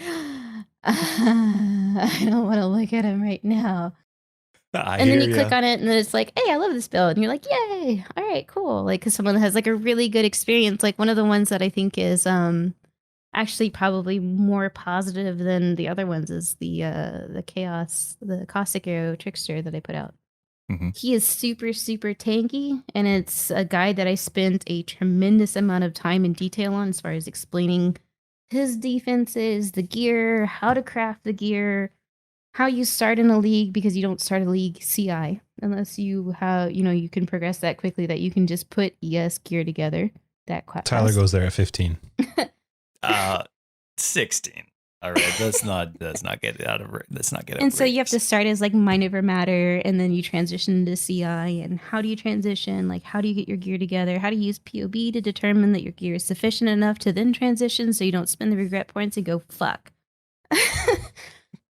I don't want to look at them right now. And then you click on it and then it's like, hey, I love this build. And you're like, yay. All right, cool. Like, because someone has like a really good experience. Like one of the ones that I think is actually probably more positive than the other ones is the Chaos, the Caustic Arrow Trickster that I put out. He is super, super tanky, and it's a guide that I spent a tremendous amount of time and detail on as far as explaining his defenses, the gear, how to craft the gear, how you start in a league, because you don't start a league CI unless you have, you can progress that quickly that you can just put ES gear together that quite Tyler fast. goes there at 15. 16. All right, let's not get it out of it. Let's not get it. And so you have to start as like mind over matter, and then you transition to CI. And how do you transition? Like, how do you get your gear together? How do you use PoB to determine that your gear is sufficient enough to then transition, so you don't spend the regret points and go fuck.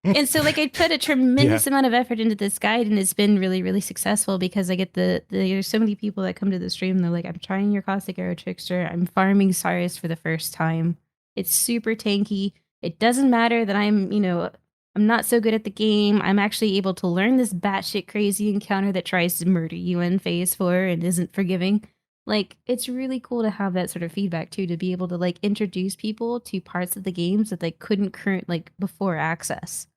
And so like I put a tremendous amount of effort into this guide, and it's been really, really successful because I get there's so many people that come to the stream. They're like, I'm trying your Caustic Arrow Trickster. I'm farming Cyrus for the first time. It's super tanky. It doesn't matter that I'm not so good at the game. I'm actually able to learn this batshit crazy encounter that tries to murder you in phase 4 and isn't forgiving. Like, it's really cool to have that sort of feedback too, to be able to like introduce people to parts of the games that they couldn't before access.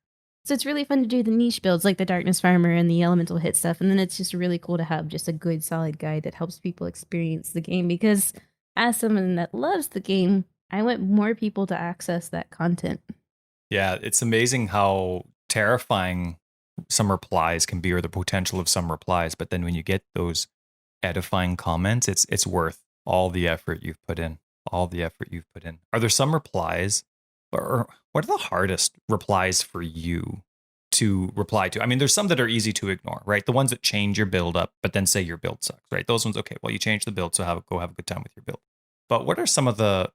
So it's really fun to do the niche builds like the Darkness Farmer and the Elemental Hit stuff. And then it's just really cool to have just a good solid guide that helps people experience the game, because as someone that loves the game, I want more people to access that content. Yeah, it's amazing how terrifying some replies can be, or the potential of some replies. But then when you get those edifying comments, it's worth all the effort you've put in. All the effort you've put in. Are there some replies, or what are the hardest replies for you to reply to? I mean, there's some that are easy to ignore, right? The ones that change your build up, but then say your build sucks, right? Those ones, okay, well, you changed the build, so go have a good time with your build. But what are some of the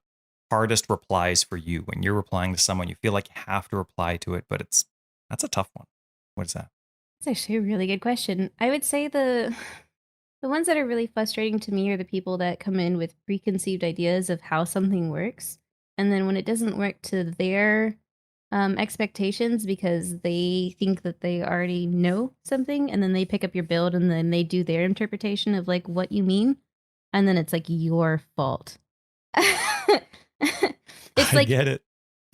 hardest replies for you when you're replying to someone? You feel like you have to reply to it, but that's a tough one. What is that? That's actually a really good question. I would say the ones that are really frustrating to me are the people that come in with preconceived ideas of how something works, and then when it doesn't work to their expectations because they think that they already know something, and then they pick up your build and then they do their interpretation of like what you mean, and then it's like your fault. It's I like, get it.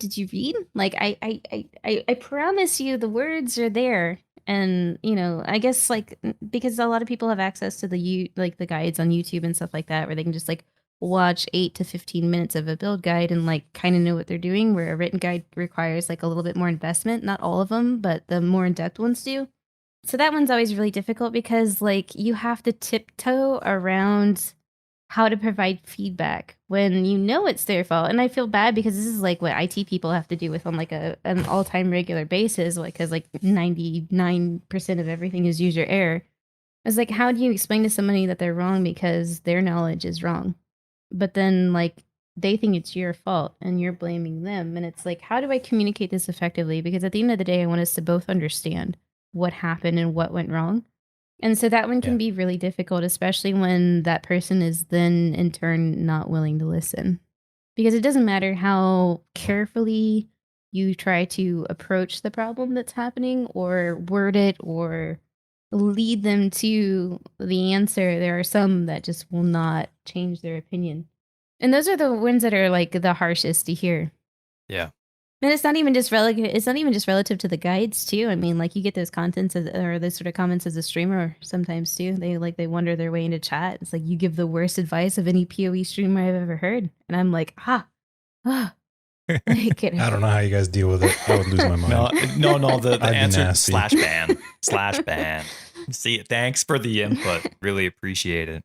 did you read? Like, I promise you the words are there. And, I guess like, because a lot of people have access to the guides on YouTube and stuff like that, where they can just like watch 8 to 15 minutes of a build guide and like kind of know what they're doing, where a written guide requires like a little bit more investment. Not all of them, but the more in-depth ones do. So that one's always really difficult because like you have to tiptoe around how to provide feedback when you know it's their fault. And I feel bad because this is like what IT people have to do with on like an all-time regular basis, like, because like 99% of everything is user error. It's like, how do you explain to somebody that they're wrong because their knowledge is wrong, but then like they think it's your fault and you're blaming them? And it's like, how do I communicate this effectively? Because at the end of the day, I want us to both understand what happened and what went wrong. And so that one can be really difficult, especially when that person is then in turn not willing to listen. Because it doesn't matter how carefully you try to approach the problem that's happening or word it or lead them to the answer. There are some that just will not change their opinion. And those are the ones that are like the harshest to hear. Yeah. And it's not even just relative to the guides too. I mean, like you get those contents or those sort of comments as a streamer sometimes too. They wander their way into chat. It's like you give the worst advice of any PoE streamer I've ever heard, and I'm like, like, I don't know how you guys deal with it. I would lose my mind. No. The answer /ban. See, thanks for the input. Really appreciate it.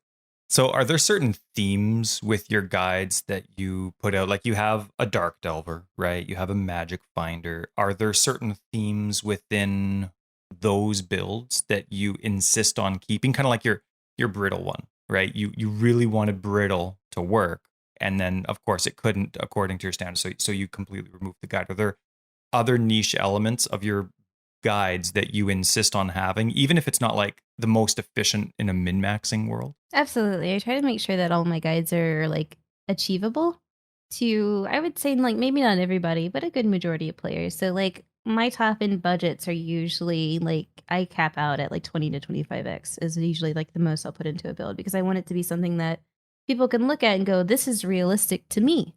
So are there certain themes with your guides that you put out? Like you have a Dark Delver, right? You have a Magic Finder. Are there certain themes within those builds that you insist on keeping? Kind of like your Brittle one, right? You really wanted Brittle to work. And then, of course, it couldn't according to your standards. So you completely removed the guide. Are there other niche elements of your guides that you insist on having, even if it's not like the most efficient in a min-maxing world? Absolutely. I try to make sure that all my guides are like achievable to, I would say, like maybe not everybody, but a good majority of players. So like my top end budgets are usually like I cap out at like 20 to 25x is usually like the most I'll put into a build, because I want it to be something that people can look at and go, this is realistic to me.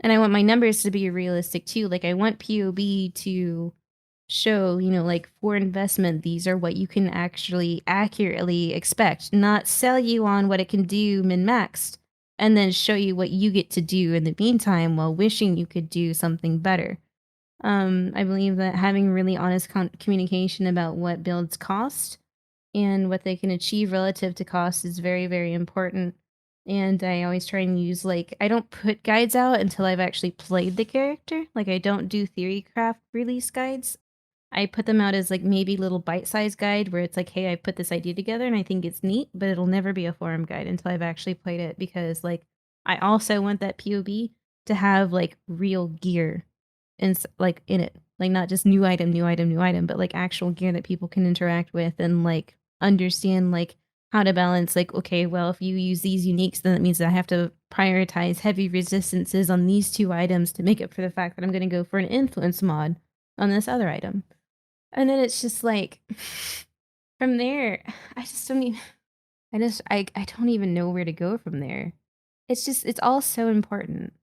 And I want my numbers to be realistic too. Like I want PoB to show, like for investment, these are what you can actually accurately expect, not sell you on what it can do min-maxed and then show you what you get to do in the meantime while wishing you could do something better. I believe that having really honest communication about what builds cost and what they can achieve relative to cost is very, very important. And I always try and use, like, I don't put guides out until I've actually played the character. Like, I don't do theory craft release guides. I put them out as like maybe little bite-sized guide where it's like, hey, I put this idea together and I think it's neat, but it'll never be a forum guide until I've actually played it, because like I also want that POB to have like real gear and like in it, like not just new item, new item, new item, but like actual gear that people can interact with and like understand like how to balance. Like, okay, well, if you use these uniques, then that means that I have to prioritize heavy resistances on these two items to make up for the fact that I'm going to go for an influence mod on this other item. And then it's just like from there, I just don't even I don't even know where to go from there. It's all so important.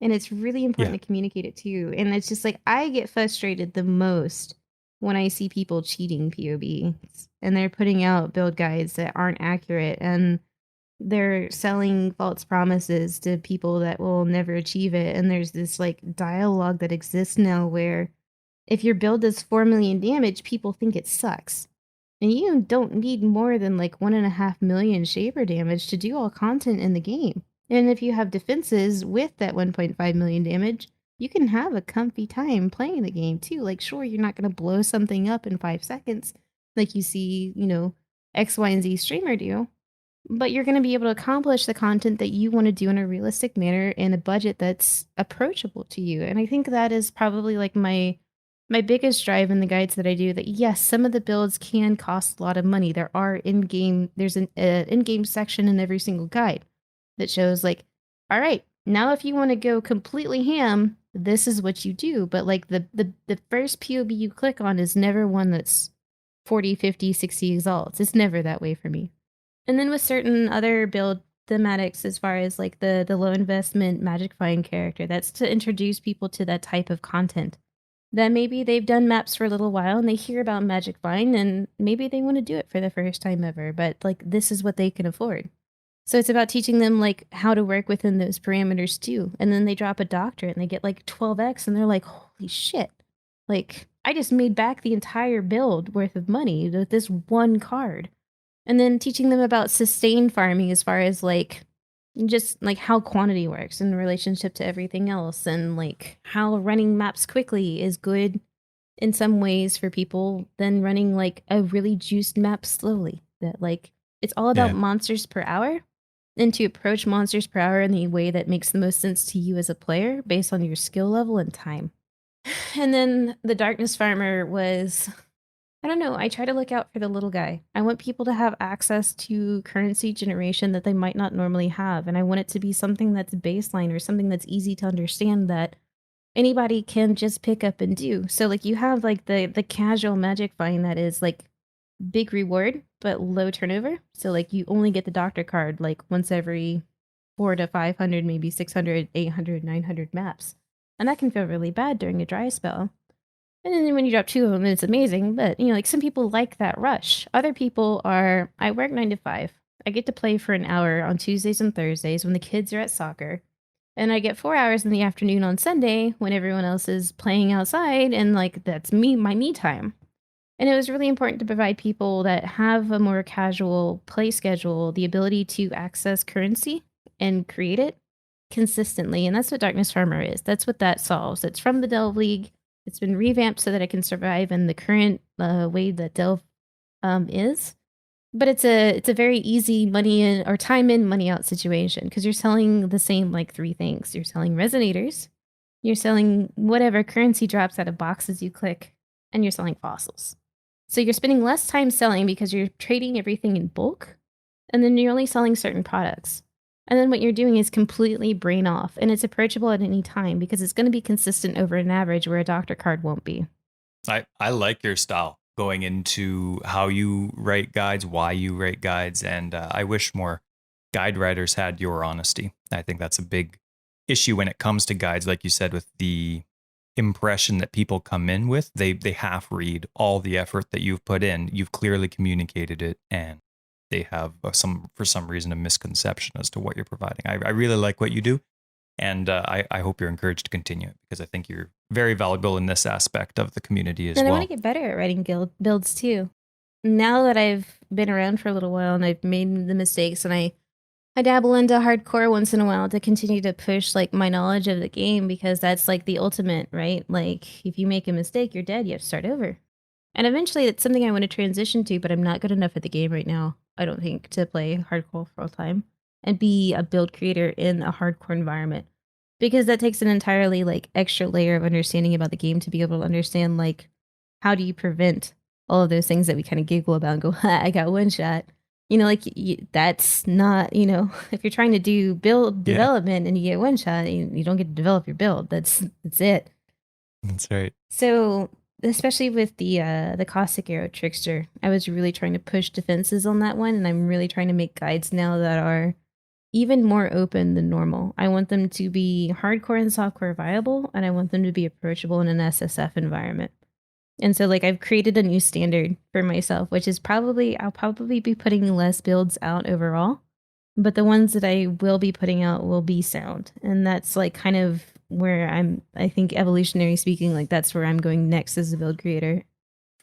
And it's really Yeah. important to communicate it too. And it's just like I get frustrated the most when I see people cheating POBs and they're putting out build guides that aren't accurate and they're selling false promises to people that will never achieve it. And there's this like dialogue that exists now where if your build does 4 million damage, people think it sucks. And you don't need more than like 1.5 million shaper damage to do all content in the game. And if you have defenses with that 1.5 million damage, you can have a comfy time playing the game too. Like, sure, you're not going to blow something up in 5 seconds like you see, X, Y, and Z streamer do, but you're going to be able to accomplish the content that you want to do in a realistic manner in a budget that's approachable to you. And I think that is probably like my biggest drive in the guides that I do, that yes, some of the builds can cost a lot of money. There's an in-game section in every single guide that shows like, all right, now if you want to go completely ham, this is what you do. But like the first POB you click on is never one that's 40, 50, 60 exalts. It's never that way for me. And then with certain other build thematics, as far as like the low investment magic find character, that's to introduce people to that type of content. That maybe they've done maps for a little while and they hear about Magic Vine and maybe they want to do it for the first time ever, but like this is what they can afford. So it's about teaching them like how to work within those parameters too. And then they drop a doctor and they get like 12x and they're like, holy shit. Like I just made back the entire build worth of money with this one card. And then teaching them about sustained farming as far as like just like how quantity works in relationship to everything else, and like how running maps quickly is good in some ways for people than running like a really juiced map slowly. That like it's all about monsters per hour, and to approach monsters per hour in the way that makes the most sense to you as a player based on your skill level and time. And then the Darkness Farmer was, I don't know, I try to look out for the little guy. I want people to have access to currency generation that they might not normally have. And I want it to be something that's baseline or something that's easy to understand that anybody can just pick up and do. So like you have like the casual magic find that is like big reward, but low turnover. So like you only get the doctor card like once every 4 to 500, maybe 600, 800, 900 maps. And that can feel really bad during a dry spell. And then when you drop 2 of them, it's amazing. But, like some people like that rush. Other people are, I work 9 to 5. I get to play for an hour on Tuesdays and Thursdays when the kids are at soccer. And I get 4 hours in the afternoon on Sunday when everyone else is playing outside. And like, that's my me time. And it was really important to provide people that have a more casual play schedule the ability to access currency and create it consistently. And that's what Darkness Farmer is. That's what that solves. It's from the Delve League. It's been revamped so that it can survive in the current way that Delve is. But it's a very easy money in or time in, money out situation because you're selling the same like 3 things. You're selling resonators, you're selling whatever currency drops out of boxes you click, and you're selling fossils. So you're spending less time selling because you're trading everything in bulk, and then you're only selling certain products. And then what you're doing is completely brain off, and it's approachable at any time because it's going to be consistent over an average where a doctor card won't be. I like your style going into how you write guides, why you write guides, and I wish more guide writers had your honesty. I think that's a big issue when it comes to guides, like you said, with the impression that people come in with, they half read all the effort that you've put in. You've clearly communicated it, and they have for some reason a misconception as to what you're providing. I really like what you do, and I hope you're encouraged to continue it, because I think you're very valuable in this aspect of the community as And I well. want to get better at writing builds too. Now that I've been around for a little while and I've made the mistakes, and I dabble into hardcore once in a while to continue to push like my knowledge of the game, because that's like the ultimate, right? Like if you make a mistake, you're dead. You have to start over. And eventually it's something I want to transition to, but I'm not good enough at the game right now, I don't think, to play hardcore full time and be a build creator in a hardcore environment. Because that takes an entirely like extra layer of understanding about the game to be able to understand like how do you prevent all of those things that we kind of giggle about and go, ha, I got one shot. You know, like that's not, you know, if you're trying to do build development and you get one shot, you don't get to develop your build. That's it. That's right. So especially with the caustic arrow trickster, I was really trying to push defenses on that one, and I'm really trying to make guides now that are even more open than normal. I want them to be hardcore and softcore viable, and I want them to be approachable in an SSF environment. And so like I've created a new standard for myself, which is I'll probably be putting less builds out overall, but the ones that I will be putting out will be sound. And that's like kind of where I think evolutionary speaking, like that's where I'm going next as a build creator.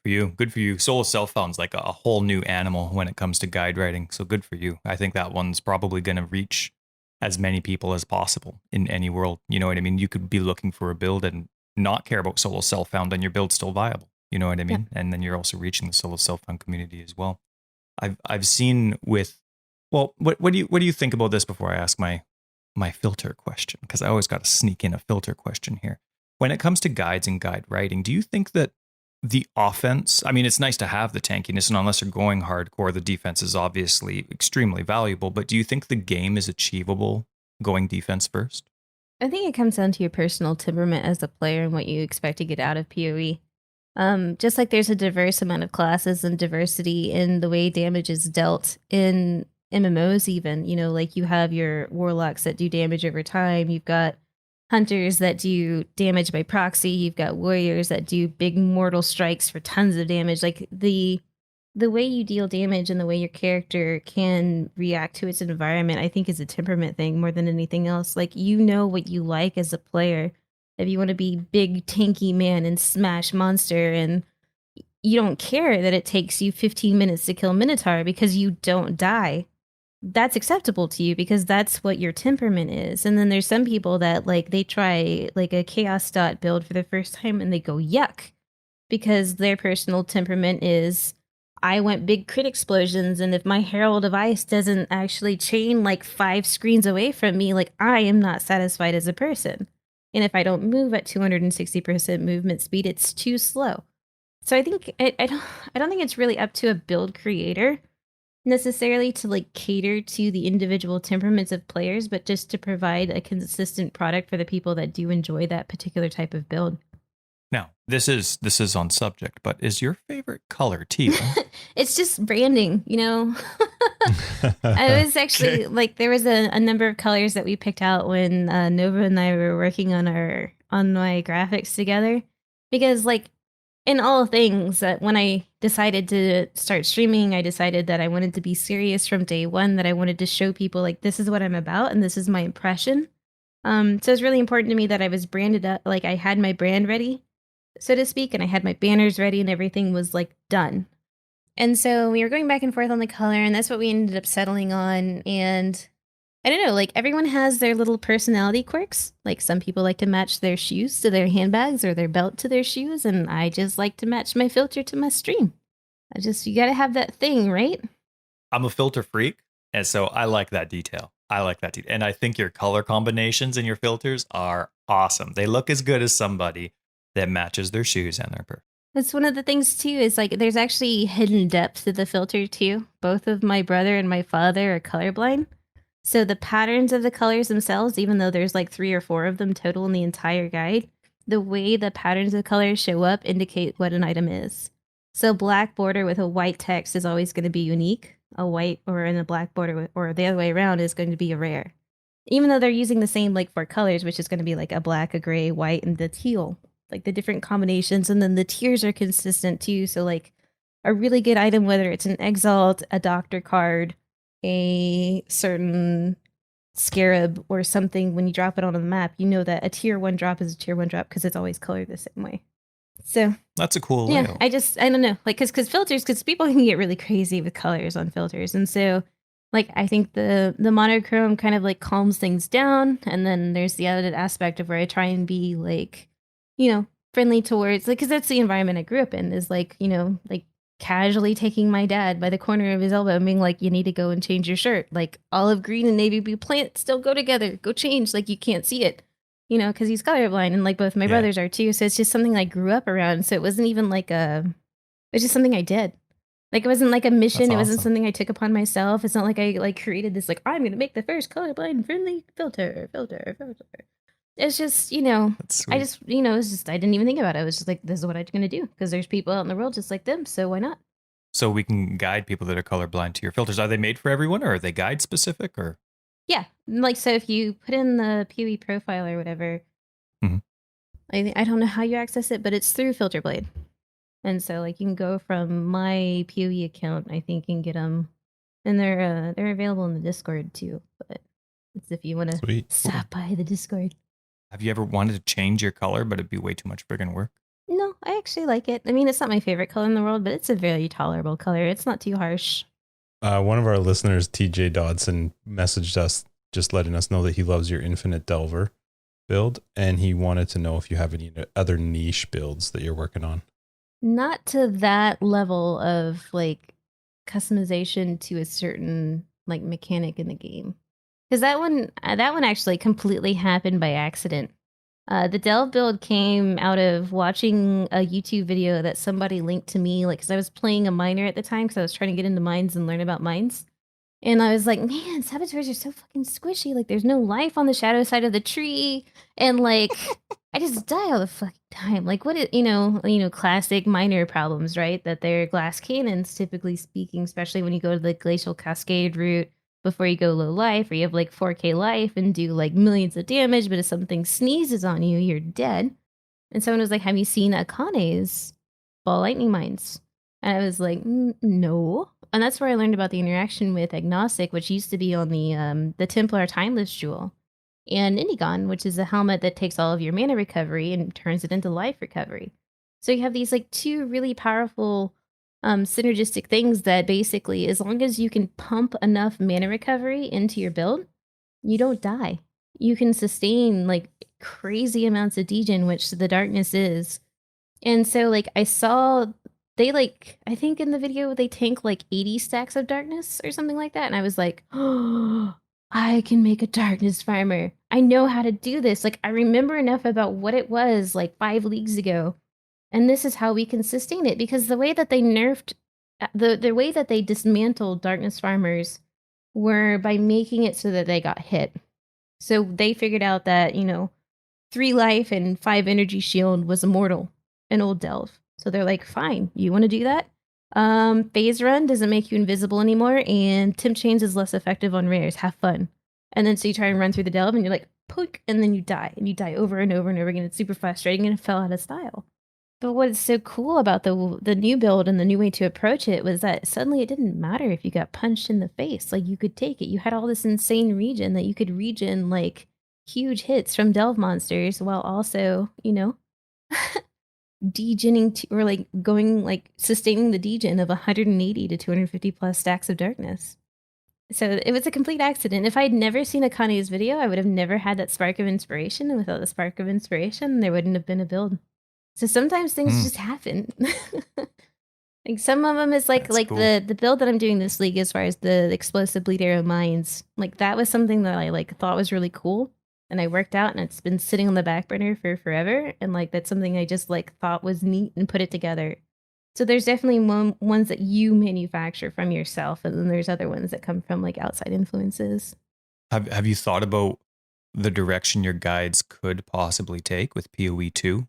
For you, good for you. Soul Self-Found's like a whole new animal when it comes to guide writing. So good for you. I think that one's probably going to reach as many people as possible in any world. You know what I mean? You could be looking for a build and not care about Solo Self-Found, and your build's still viable. You know what I mean? Yeah. And then you're also reaching the Solo Self-Found community as well. I've seen with, well, what do you think about this before I ask my filter question? Because I always got to sneak in a filter question here. When it comes to guides and guide writing, do you think that the offense, I mean, it's nice to have the tankiness, and unless you're going hardcore, the defense is obviously extremely valuable, but do you think the game is achievable going defense first? I think it comes down to your personal temperament as a player and what you expect to get out of PoE. Just like there's a diverse amount of classes and diversity in the way damage is dealt in MMOs even, you know, like you have your warlocks that do damage over time, you've got hunters that do damage by proxy, you've got warriors that do big mortal strikes for tons of damage. Like the way you deal damage and the way your character can react to its environment, I think is a temperament thing more than anything else. Like, you know what you like as a player. If you want to be big tanky man and smash monster, and you don't care that it takes you 15 minutes to kill Minotaur because you don't die, that's acceptable to you because that's what your temperament is. And then there's some people that like they try like a chaos dot build for the first time and they go yuck because their personal temperament is, I want big crit explosions, and if my Herald of Ice doesn't actually chain like 5 screens away from me, like I am not satisfied as a person. And if I don't move at 260% movement speed, it's too slow. So I think I don't think it's really up to a build creator necessarily to like cater to the individual temperaments of players, but just to provide a consistent product for the people that do enjoy that particular type of build. Now, this is on subject, but is your favorite color teal? It's just branding, you know. I was actually like, there was a number of colors that we picked out when Nova and I were working on my graphics together, because like in all things, that when I decided to start streaming, I decided that I wanted to be serious from day one, that I wanted to show people like this is what I'm about and this is my impression. So it's really important to me that I was branded up, like I had my brand ready, so to speak, and I had my banners ready and everything was like done. And so we were going back and forth on the color, and that's what we ended up settling on. And I don't know, like everyone has their little personality quirks. Like some people like to match their shoes to their handbags or their belt to their shoes, and I just like to match my filter to my stream. You gotta have that thing, right? I'm a filter freak, and so I like that detail. And I think your color combinations and your filters are awesome. They look as good as somebody that matches their shoes and their purse. That's one of the things too, is like there's actually hidden depth to the filter too. Both of my brother and my father are colorblind. So the patterns of the colors themselves, even though there's like 3 or 4 of them total in the entire guide, the way the patterns of colors show up indicate what an item is. So black border with a white text is always going to be unique. A white or in a black border or the other way around is going to be a rare. Even though they're using the same like 4 colors, which is going to be like a black, a gray, white, and the teal. like the different combinations, and then the tiers are consistent too. So like a really good item, whether it's an Exiled, a Doctor card, a certain Scarab or something, when you drop it onto the map, you know that a tier 1 drop is a tier 1 drop because it's always colored the same way. So That's a cool yeah, layout. I don't know, like because filters, because people can get really crazy with colors on filters, and so like I think the monochrome kind of like calms things down, and then there's the added aspect of where I try and be like, friendly towards, like, because that's the environment I grew up in, is like, like casually taking my dad by the corner of his elbow and being like, you need to go and change your shirt, like olive green and navy blue plants still go together, go change, like you can't see it, because he's colorblind, and like both my brothers are too. So it's just something I grew up around. So it wasn't even like it's just something I did. Like it wasn't like a mission. That's It wasn't awesome. something I took upon myself. It's not like I like created this, like, I'm going to make the first colorblind friendly filter. It's just, That's I sweet. just, it's just, I didn't even think about it. I was just like, this is what I'm going to do because there's people out in the world just like them. So why not? So we can guide people that are colorblind to your filters. Are they made for everyone, or are they guide specific? Or Yeah. Like, so if you put in the PoE profile or whatever, Mhm. I don't know how you access it, but it's through Filterblade. And so like you can go from my PoE account, I think, and get them, and they're available in the Discord too. But it's if you want to Sweet. stop by the Discord. Have you ever wanted to change your color, but it'd be way too much friggin' work? No, I actually like it. I mean, it's not my favorite color in the world, but it's a very tolerable color. It's not too harsh. One of our listeners, TJ Dodson, messaged us just letting us know that he loves your Infinite Delver build, and he wanted to know if you have any other niche builds that you're working on. Not to that level of like customization to a certain like mechanic in the game, because that one actually completely happened by accident. The Delve build came out of watching a YouTube video that somebody linked to me, like, because I was playing a miner at the time, because I was trying to get into mines and learn about mines. And I was like, man, saboteurs are so fucking squishy. Like, there's no life on the shadow side of the tree. And like, I just die all the fucking time. Like, what is, classic miner problems, right? That they're glass cannons, typically speaking, especially when you go to the glacial cascade route before you go low life, or you have like 4K life and do like millions of damage. But if something sneezes on you, you're dead. And someone was like, have you seen Akane's ball lightning mines? And I was like, no. And that's where I learned about the interaction with Agnostic, which used to be on the Templar Timeless Jewel, and Indigon, which is a helmet that takes all of your mana recovery and turns it into life recovery. So you have these like two really powerful synergistic things that basically, as long as you can pump enough mana recovery into your build, you don't die. You can sustain like crazy amounts of degen, which the darkness is. And so like I saw they like, I think in the video they tank like 80 stacks of darkness or something like that. And I was like, oh, I can make a darkness farmer. I know how to do this. Like I remember enough about what it was like 5 leagues ago. And this is how we can sustain it, because the way that they nerfed the way that they dismantled darkness farmers were by making it so that they got hit. So they figured out that, 3 life and 5 energy shield was immortal in old Delve. So they're like, fine, you want to do that? Phase run doesn't make you invisible anymore, and Temp Chains is less effective on rares. Have fun. And then so you try and run through the Delve, and you're like, poke, and then you die over and over and over again. It's super frustrating, and it fell out of style. But what is so cool about the new build and the new way to approach it was that suddenly it didn't matter if you got punched in the face. Like you could take it. You had all this insane regen that you could regen like huge hits from Delve monsters while also, degening or like going like sustaining the degen of 180 to 250 plus stacks of darkness. So it was a complete accident. If I had never seen Akane's video, I would have never had that spark of inspiration. And without the spark of inspiration, there wouldn't have been a build. So sometimes things just happen. Like some of them is like That's cool. the build that I'm doing this league, as far as the explosive bleed arrow mines, like that was something that I like thought was really cool, and I worked out, and it's been sitting on the back burner for forever, and like that's something I just like thought was neat and put it together. So there's definitely ones that you manufacture from yourself, and then there's other ones that come from like outside influences. Have you thought about the direction your guides could possibly take with PoE 2?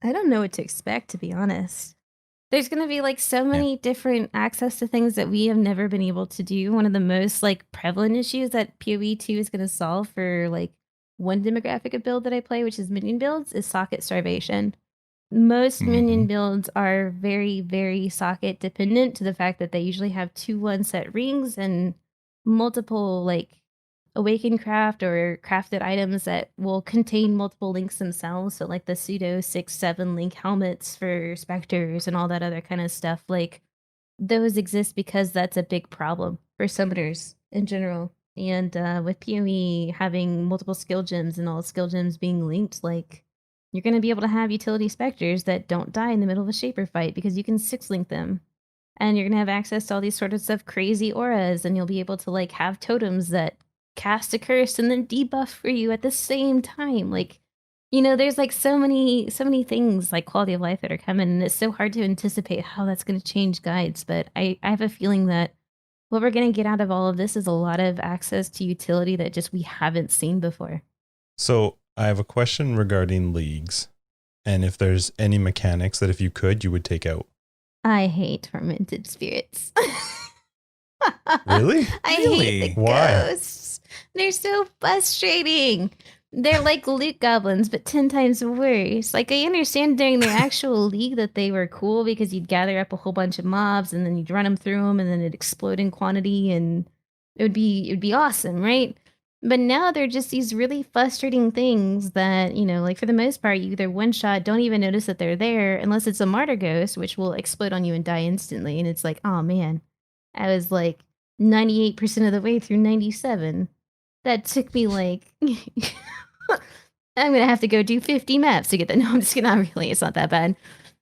I don't know what to expect, to be honest. There's going to be like so many different access to things that we have never been able to do. One of the most like prevalent issues that PoE 2 is going to solve for like one demographic of build that I play, which is minion builds, is socket starvation. Most minion Mhm. builds are very, very socket dependent to the fact that they usually have 2 one-set rings and multiple, like, awakened craft or crafted items that will contain multiple links themselves, so, like, the pseudo 6, 7 link helmets for specters and all that other kinda stuff, like, those exist because that's a big problem for summoners in general, and, with PoE having multiple skill gems and all skill gems being linked, like, you're gonna be able to have utility specters that don't die in the middle of a shaper fight because you can 6-link them, and you're gonna have access to all these sorts of crazy auras, and you'll be able to, like, have totems that cast a curse and then debuff for you at the same time, like, there's, like, so many things, like quality of life that are coming, and it's so hard to anticipate how that's gonna change guides, but I have a feeling that what we're gonna get out of all of this is a lot of access to utility that just we haven't seen before. So I have a question regarding leagues, and if there's any mechanics that if you could, you would take out. I hate tormented spirits. Really? I hate Really? the Why? ghosts. They're so frustrating. They're like loot goblins, but 10 times worse. Like, I understand during their actual league that they were cool because you'd gather up a whole bunch of mobs and then you'd run them through them and then it'd explode in quantity and it would be awesome, right? But now they're just these really frustrating things that, like for the most part, you either one shot, don't even notice that they're there unless it's a martyr ghost, which will explode on you and die instantly. And it's like, oh man, I was like 98% of the way through 97. That took me like I'm gonna have to go do 50 maps to get that. No, I'm just kidding. Not really. It's not that bad.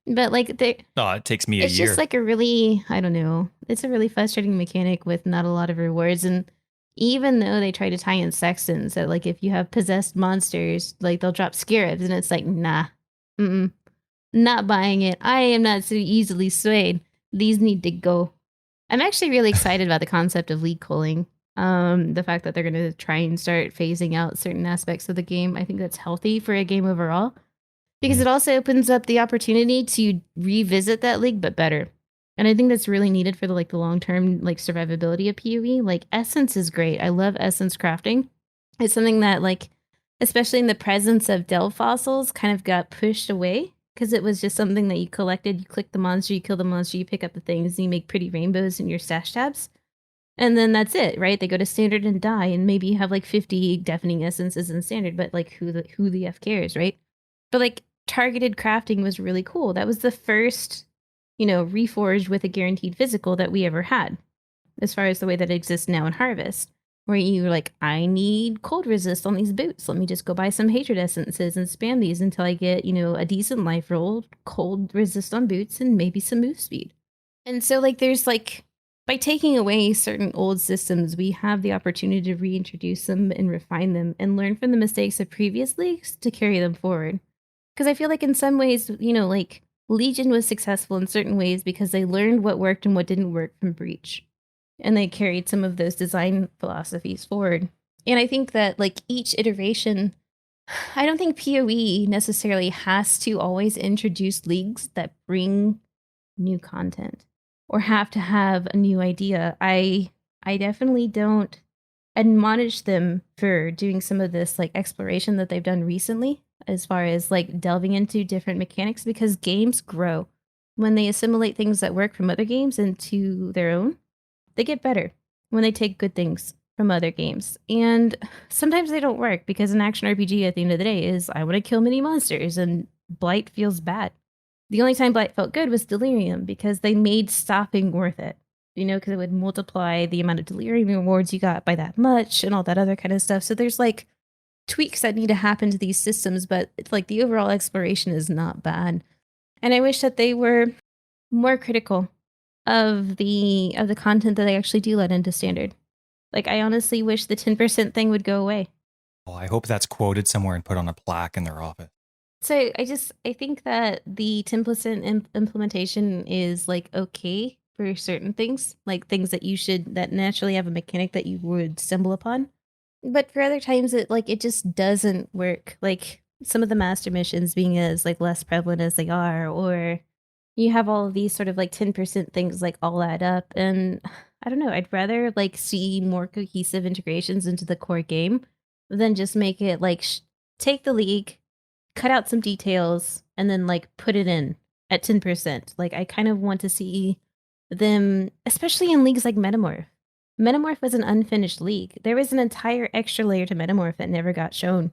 But like, Oh, it takes me a it's year. just like a really, I don't know. It's a really frustrating mechanic with not a lot of rewards. And even though they try to tie in sextons, that like if you have possessed monsters, like they'll drop scarabs, and it's like, nah, not buying it. I am not so easily swayed. These need to go. I'm actually really excited about the concept of league culling. The fact that they're going to try and start phasing out certain aspects of the game, I think that's healthy for a game overall because Mhm. it also opens up the opportunity to revisit that league, but better. And I think that's really needed for the long term like survivability of PoE. Like essence is great. I love essence crafting. It's something that like, especially in the presence of delve fossils, kind of got pushed away because it was just something that you collected. You click the monster, you kill the monster, you pick up the things, and you make pretty rainbows in your stash tabs. And then that's it, right? They go to standard and die, and maybe you have like 50 deafening essences in standard, but like who the F cares, right? But like targeted crafting was really cool. That was the first, reforged with a guaranteed physical that we ever had, as far as the way that it exists now in Harvest. Where you're like, I need cold resist on these boots. Let me just go buy some hatred essences and spam these until I get, a decent life roll, cold resist on boots, and maybe some move speed. And so, like, there's like, by taking away certain old systems, we have the opportunity to reintroduce them and refine them and learn from the mistakes of previous leagues to carry them forward. Because I feel like in some ways, like Legion was successful in certain ways because they learned what worked and what didn't work from Breach. And they carried some of those design philosophies forward. And I think that like each iteration, I don't think PoE necessarily has to always introduce leagues that bring new content or have to have a new idea. I definitely don't admonish them for doing some of this like exploration that they've done recently as far as like delving into different mechanics because games grow when they assimilate things that work from other games into their own. They get better when they take good things from other games. And sometimes they don't work because an action RPG at the end of the day is I want to kill many monsters and Blight feels bad. The only time Blight felt good was Delirium because they made stopping worth it. Because it would multiply the amount of Delirium rewards you got by that much and all that other kind of stuff. So there's like tweaks that need to happen to these systems, but it's like the overall exploration is not bad. And I wish that they were more critical of the content that they actually do let into standard. Like I honestly wish the 10% thing would go away. Oh, I hope that's quoted somewhere and put on a plaque in their office. So I think that the 10% implementation is like okay for certain things, like things that naturally have a mechanic that you would stumble upon. But for other times it just doesn't work. Like some of the master missions being as like less prevalent as they are, or you have all of these sort of like 10% things like all add up. And I don't know, I'd rather like see more cohesive integrations into the core game than just make it like take the league, cut out some details and then like put it in at 10%. Like I kind of want to see them, especially in leagues like Metamorph. Metamorph was an unfinished league. There was an entire extra layer to Metamorph that never got shown.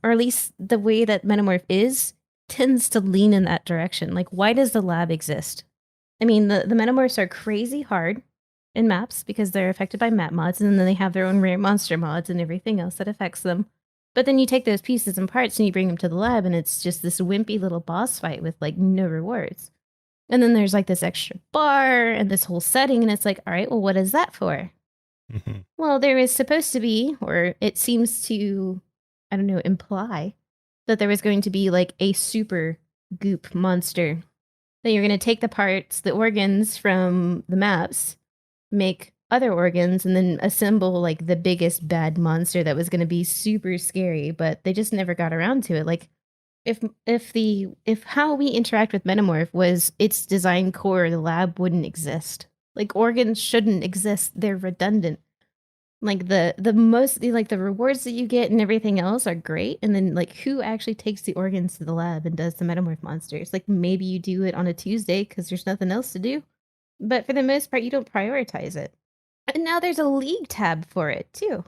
Or at least the way that Metamorph is tends to lean in that direction. Like, why does the lab exist? I mean, the Metamorphs are crazy hard in maps because they're affected by map mods, and then they have their own rare monster mods and everything else that affects them. But then you take those pieces and parts and you bring them to the lab, and it's just this wimpy little boss fight with like no rewards. And then there's like this extra bar and this whole setting, and it's like, all right, well, what is that for? Mm-hmm. Well, there is supposed to be, or it seems to, I don't know, imply that there was going to be like a super goop monster. That you're going to take the parts, the organs from the maps, make other organs, and then assemble like the biggest bad monster that was going to be super scary, but they just never got around to it. Like if how we interact with Metamorph was its design core, the lab wouldn't exist. Like organs shouldn't exist. They're redundant. Like the most like the rewards that you get and everything else are great, and then like who actually takes the organs to the lab and does the Metamorph monsters? Like maybe you do it on a Tuesday because there's nothing else to do, but for the most part you don't prioritize it. And now there's a league tab for it too.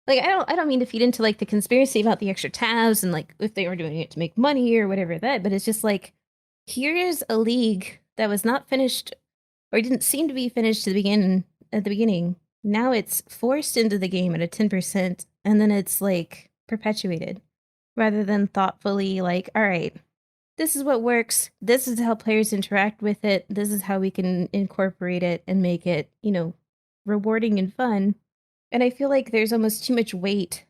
Like I don't mean to feed into like the conspiracy about the extra tabs and like if they were doing it to make money or whatever that, but it's just like here's a league that was not finished or didn't seem to be finished at the beginning. Now it's forced into the game at a 10%, and then it's like perpetuated rather than thoughtfully like, all right, this is what works. This is how players interact with it. This is how we can incorporate it and make it, you know, rewarding and fun. And I feel like there's almost too much weight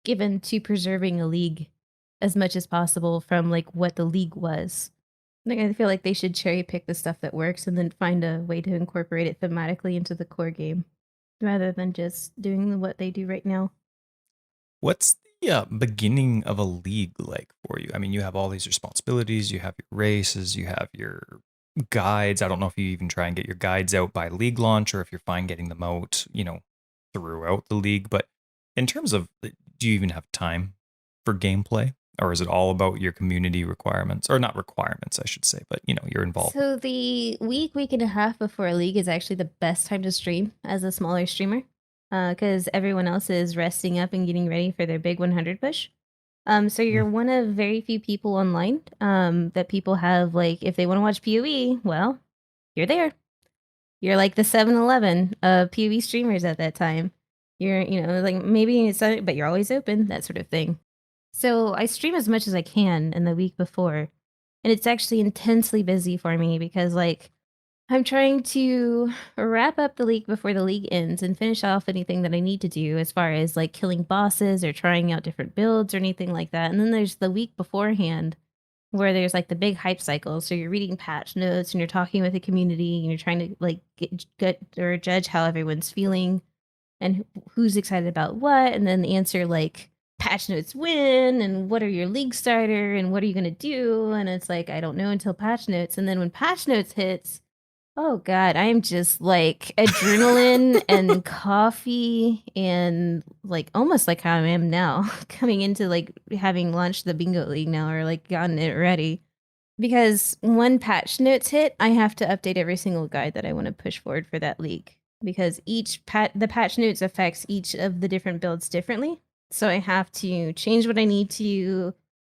given to preserving a league as much as possible from like what the league was. Like, I feel like they should cherry pick the stuff that works and then find a way to incorporate it thematically into the core game rather than just doing what they do right now. What's the beginning of a league like for you? I mean, you have all these responsibilities, you have your races, you have your guides. I don't know if you even try and get your guides out by league launch or if you're fine getting them out, you know, throughout the league. But in terms of, do you even have time for gameplay? Or is it all about your community requirements? Or not requirements, I should say, but, you know, you're involved. So the week and a half before a league is actually the best time to stream as a smaller streamer. Because everyone else is resting up and getting ready for their big 100 push. So you're one of very few people online that people have, like, if they want to watch PoE, well, you're there. You're like the 7-Eleven of PoE streamers at that time. You're, you know, like maybe it's, but you're always open, that sort of thing. So I stream as much as I can in the week before. And it's actually intensely busy for me because, like, I'm trying to wrap up the league before the league ends and finish off anything that I need to do as far as like killing bosses or trying out different builds or anything like that. And then there's the week beforehand where there's like the big hype cycle. So you're reading patch notes and you're talking with the community and you're trying to like get or judge how everyone's feeling and who's excited about what. And then answer like patch notes when and what are your league starter and what are you going to do? And it's like, I don't know until patch notes. And then when patch notes hits, oh God, I'm just like adrenaline and coffee and like almost like how I am now, coming into like having launched the bingo league now or like gotten it ready. Because when patch notes hit, I have to update every single guide that I want to push forward for that league. Because the patch notes affects each of the different builds differently. So I have to change what I need to,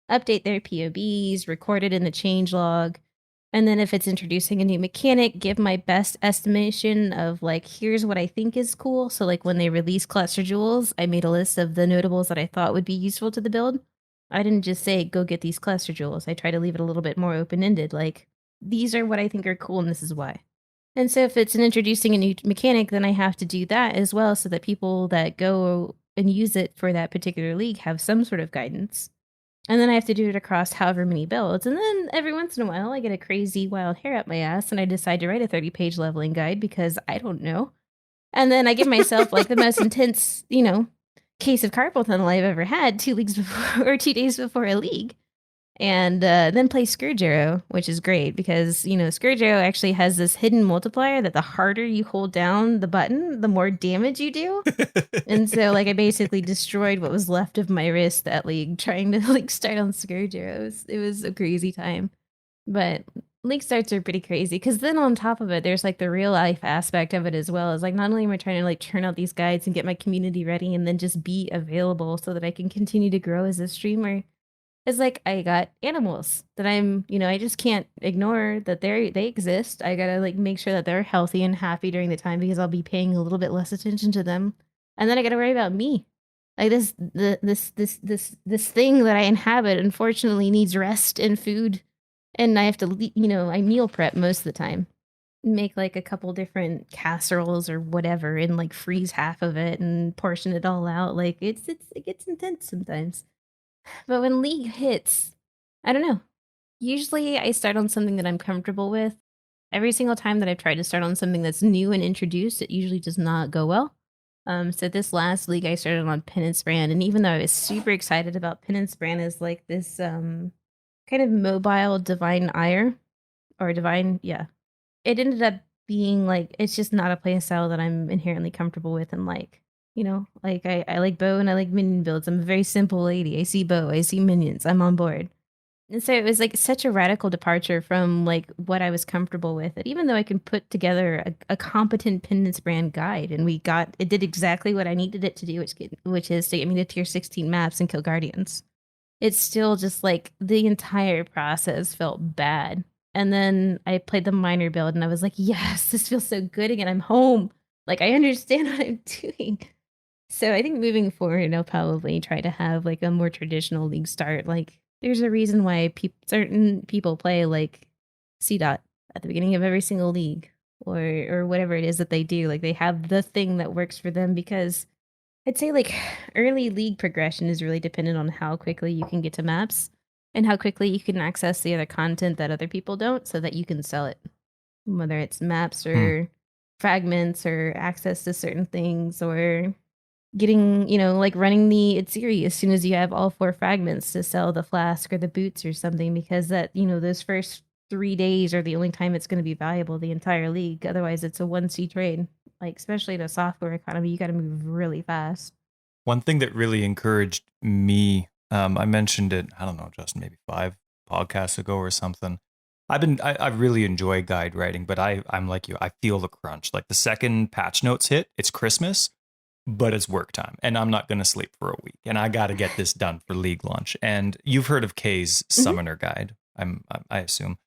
update their POBs, record it in the change log. And then if it's introducing a new mechanic, give my best estimation of like, here's what I think is cool. So like when they release cluster jewels, I made a list of the notables that I thought would be useful to the build. I didn't just say, go get these cluster jewels. I try to leave it a little bit more open-ended. Like, these are what I think are cool and this is why. And so if it's introducing a new mechanic, then I have to do that as well so that people that go and use it for that particular league have some sort of guidance. And then I have to do it across however many builds. And then every once in a while, I get a crazy wild hair up my ass and I decide to write a 30-page leveling guide because I don't know. And then I give myself like the most intense, you know, case of carpal tunnel I've ever had 2 leagues before or 2 days before a league. and then play Scourge Arrow, which is great because, Scourge Arrow actually has this hidden multiplier that the harder you hold down the button, the more damage you do. And so, like, I basically destroyed what was left of my wrist that league trying to, like, start on Scourge Arrows. It was a crazy time. But league starts are pretty crazy because then on top of it, there's, like, the real life aspect of it as well. Is like, not only am I trying to, like, churn out these guides and get my community ready and then just be available so that I can continue to grow as a streamer, it's like I got animals that I just can't ignore that they exist. I gotta like make sure that they're healthy and happy during the time because I'll be paying a little bit less attention to them. And then I gotta worry about me. Like this thing that I inhabit unfortunately needs rest and food. And I have to I meal prep most of the time. Make like a couple different casseroles or whatever and like freeze half of it and portion it all out. Like it gets intense sometimes. But when League hits, I don't know. Usually I start on something that I'm comfortable with. Every single time that I've tried to start on something that's new and introduced, it usually does not go well. So this last league I started on Penance Brand, and even though I was super excited about Penance Brand as like this kind of mobile divine ire or divine, yeah. It ended up being like it's just not a play style that I'm inherently comfortable with and like. Like I like bow and I like minion builds. I'm a very simple lady. I see bow, I see minions, I'm on board. And so it was like such a radical departure from like what I was comfortable with. That even though I can put together a competent Penance Brand guide, and it did exactly what I needed it to do, which is to get me to tier 16 maps and kill guardians. It's still just like the entire process felt bad. And then I played the minor build and I was like, yes, this feels so good again. I'm home. Like I understand what I'm doing. So I think moving forward, I'll probably try to have like a more traditional league start. Like there's a reason why certain people play like C dot at the beginning of every single league or whatever it is that they do. Like they have the thing that works for them because I'd say like early league progression is really dependent on how quickly you can get to maps and how quickly you can access the other content that other people don't so that you can sell it. Whether it's maps or fragments or access to certain things or getting, like running the Itziri as soon as you have all 4 fragments to sell the flask or the boots or something because that, those first 3 days are the only time it's going to be valuable the entire league. Otherwise, it's a 1C trade. Like, especially in a software economy, you got to move really fast. One thing that really encouraged me, I mentioned it, I don't know, Justin, maybe 5 podcasts ago or something. I really enjoy guide writing, but I'm like you, I feel the crunch. Like the second patch notes hit, it's Christmas, but it's work time and I'm not going to sleep for a week and I got to get this done for league launch. And you've heard of Kay's summoner guide, I assume.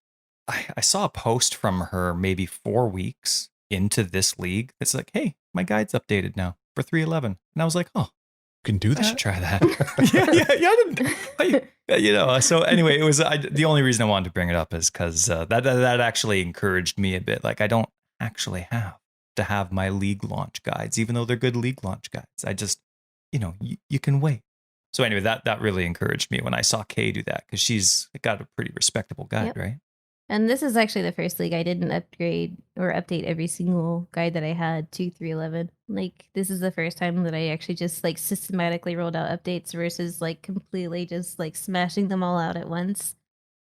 I saw a post from her maybe 4 weeks into this league. It's like, hey, my guide's updated now for 311. And I was like, oh, You can do I should that. try that. I didn't, so anyway, it was the only reason I wanted to bring it up is because that actually encouraged me a bit. Like I don't actually have to have my league launch guides, even though they're good league launch guides. I just, you can wait. So anyway, that really encouraged me when I saw Kay do that because she's got a pretty respectable guide, Yep. right? And this is actually the first league I didn't upgrade or update every single guide that I had to 311. Like, this is the first time that I actually just, like, systematically rolled out updates versus, like, completely just, like, smashing them all out at once.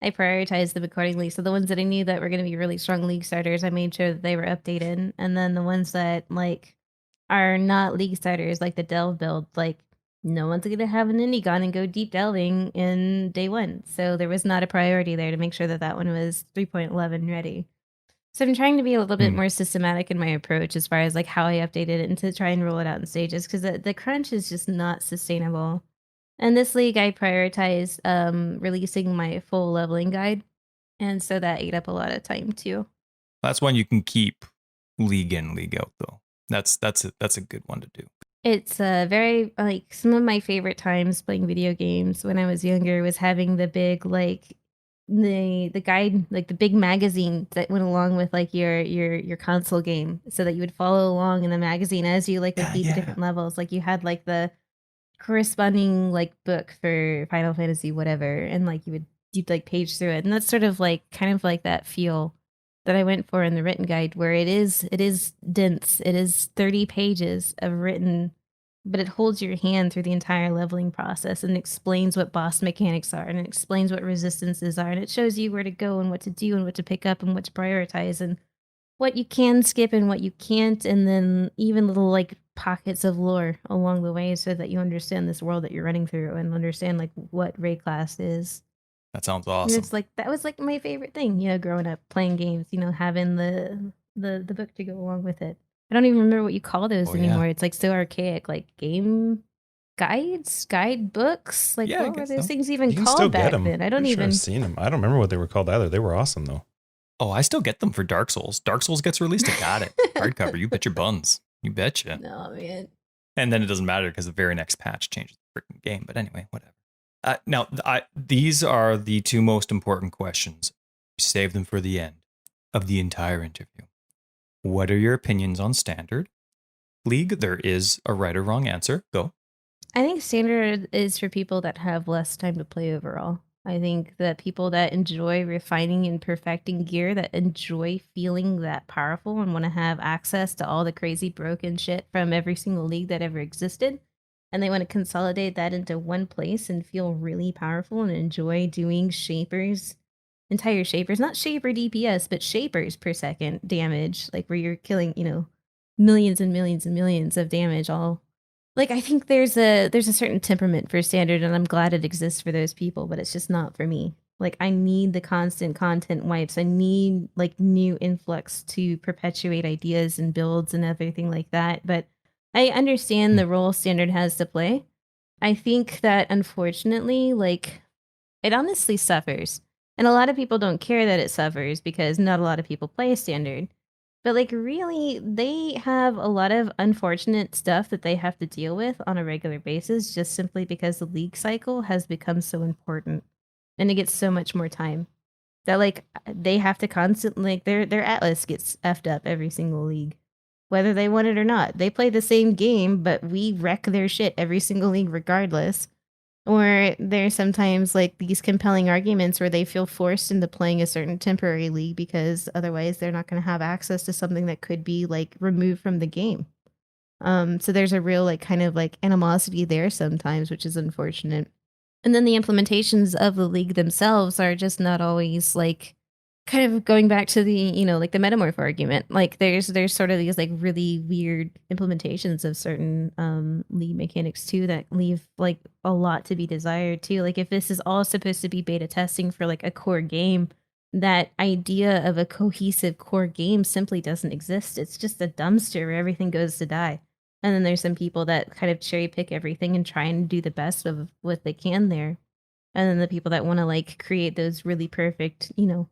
I prioritized them accordingly. So the ones that I knew that were going to be really strong league starters, I made sure that they were updated. And then the ones that, like, are not league starters, like the Delve build, like, no one's going to have an indie gun and go deep delving in day 1. So there was not a priority there to make sure that that one was 3.11 ready. So I'm trying to be a little bit more systematic in my approach as far as like how I updated it and to try and roll it out in stages because the crunch is just not sustainable. And this league, I prioritize releasing my full leveling guide. And so that ate up a lot of time too. That's one you can keep league in, league out though. That's a good one to do. It's very like some of my favorite times playing video games when I was younger was having the big like the guide, like the big magazine that went along with like your console game so that you would follow along in the magazine as you like would beat the different levels. Like you had like the corresponding like book for Final Fantasy whatever and like you'd like page through it. And that's sort of like kind of like that feel that I went for in the written guide where it is dense. It is 30 pages of written but it holds your hand through the entire leveling process and explains what boss mechanics are and it explains what resistances are and it shows you where to go and what to do and what to pick up and what to prioritize and what you can skip and what you can't, and then even little like pockets of lore along the way so that you understand this world that you're running through and understand like what raid class is. That sounds And awesome. it's like that was like my favorite thing, growing up playing games, having the book to go along with it. I don't even remember what you call those Oh, yeah. anymore. It's like so archaic, like game guides, guidebooks. Like Yeah, I what were guess those so. things even You can still called get back them. then? I don't Pretty sure even. I've seen them. I don't remember what they were called either. They were awesome though. Oh, I still get them for Dark Souls. Dark Souls gets released. I got it. Hardcover. You bet your buns. You betcha. No, man. And then it doesn't matter because the very next patch changes the freaking game. But anyway, whatever. Now, these are the two most important questions. Save them for the end of the entire interview. What are your opinions on Standard? League, there is a right or wrong answer. Go. I think standard is for people that have less time to play overall. I think that people that enjoy refining and perfecting gear, that enjoy feeling that powerful and want to have access to all the crazy broken shit from every single league that ever existed, and they want to consolidate that into one place and feel really powerful and enjoy doing shapers, entire shapers, not shaper DPS, but shapers per second damage, like where you're killing, millions and millions and millions of damage all. Like, I think there's a certain temperament for standard, and I'm glad it exists for those people, but it's just not for me. Like, I need the constant content wipes. I need like new influx to perpetuate ideas and builds and everything like that. But I understand the role standard has to play. I think that unfortunately, like, it honestly suffers. And a lot of people don't care that it suffers because not a lot of people play standard. But, like, really, they have a lot of unfortunate stuff that they have to deal with on a regular basis just simply because the league cycle has become so important and it gets so much more time. That, like, they have to constantly, like, their Atlas gets effed up every single league, whether they want it or not. They play the same game, but we wreck their shit every single league regardless. Or there's sometimes like these compelling arguments where they feel forced into playing a certain temporary league because otherwise they're not going to have access to something that could be like removed from the game. So there's a real like kind of like animosity there sometimes, which is unfortunate. And then the implementations of the league themselves are just not always like kind of going back to the like the metamorph argument, like there's sort of these like really weird implementations of certain league mechanics too that leave like a lot to be desired too. Like if this is all supposed to be beta testing for like a core game, that idea of a cohesive core game simply doesn't exist. It's just a dumpster where everything goes to die. And then there's some people that kind of cherry pick everything and try and do the best of what they can there. And then the people that want to like create those really perfect,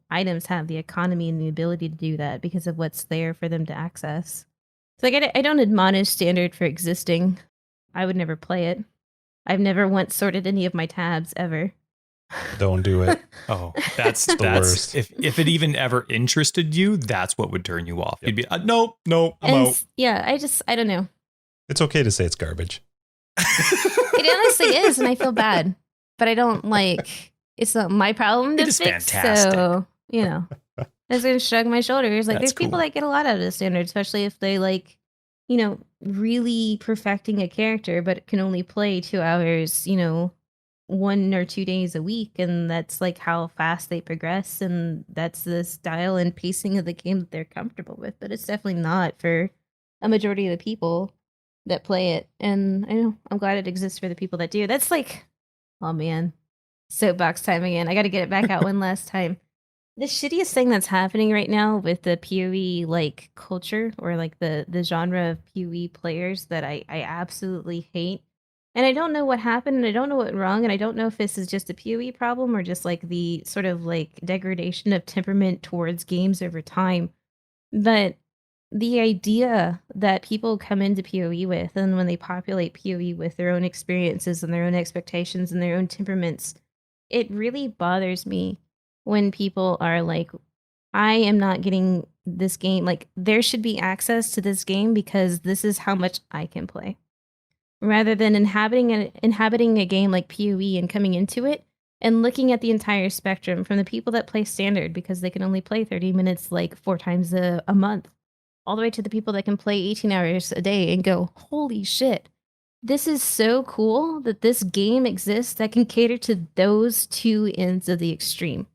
items have the economy and the ability to do that because of what's there for them to access. So like I don't admonish standard for existing. I would never play it. I've never once sorted any of my tabs ever. Don't do it. Oh, that's the worst. If it even ever interested you, that's what would turn you off. You'd be nope, I'm out. Yeah, I don't know. It's okay to say it's garbage. It honestly is, and I feel bad. But I don't like, it's not my problem to It is fix. fantastic. So, I was going to shrug my shoulders. Like, That's there's people cool. that get a lot out of the standard, especially if they like, really perfecting a character, but can only play 2 hours, 1 or 2 days a week. And that's like how fast they progress. And that's the style and pacing of the game that they're comfortable with. But it's definitely not for a majority of the people that play it. And I know I'm glad it exists for the people that do. That's like, oh man, soapbox time again. I got to get it back out one last time. The shittiest thing that's happening right now with the PoE like culture or like the genre of PoE players that I absolutely hate. And I don't know what happened and I don't know what went wrong and I don't know if this is just a PoE problem or just like the sort of like degradation of temperament towards games over time. But the idea that people come into PoE with, and when they populate PoE with their own experiences and their own expectations and their own temperaments, it really bothers me when people are like, I am not getting this game. Like, there should be access to this game because this is how much I can play. Rather than inhabiting a game like PoE and coming into it and looking at the entire spectrum from the people that play standard because they can only play 30 minutes like 4 times a month, all the way to the people that can play 18 hours a day and go, holy shit, this is so cool that this game exists that can cater to those two ends of the extreme.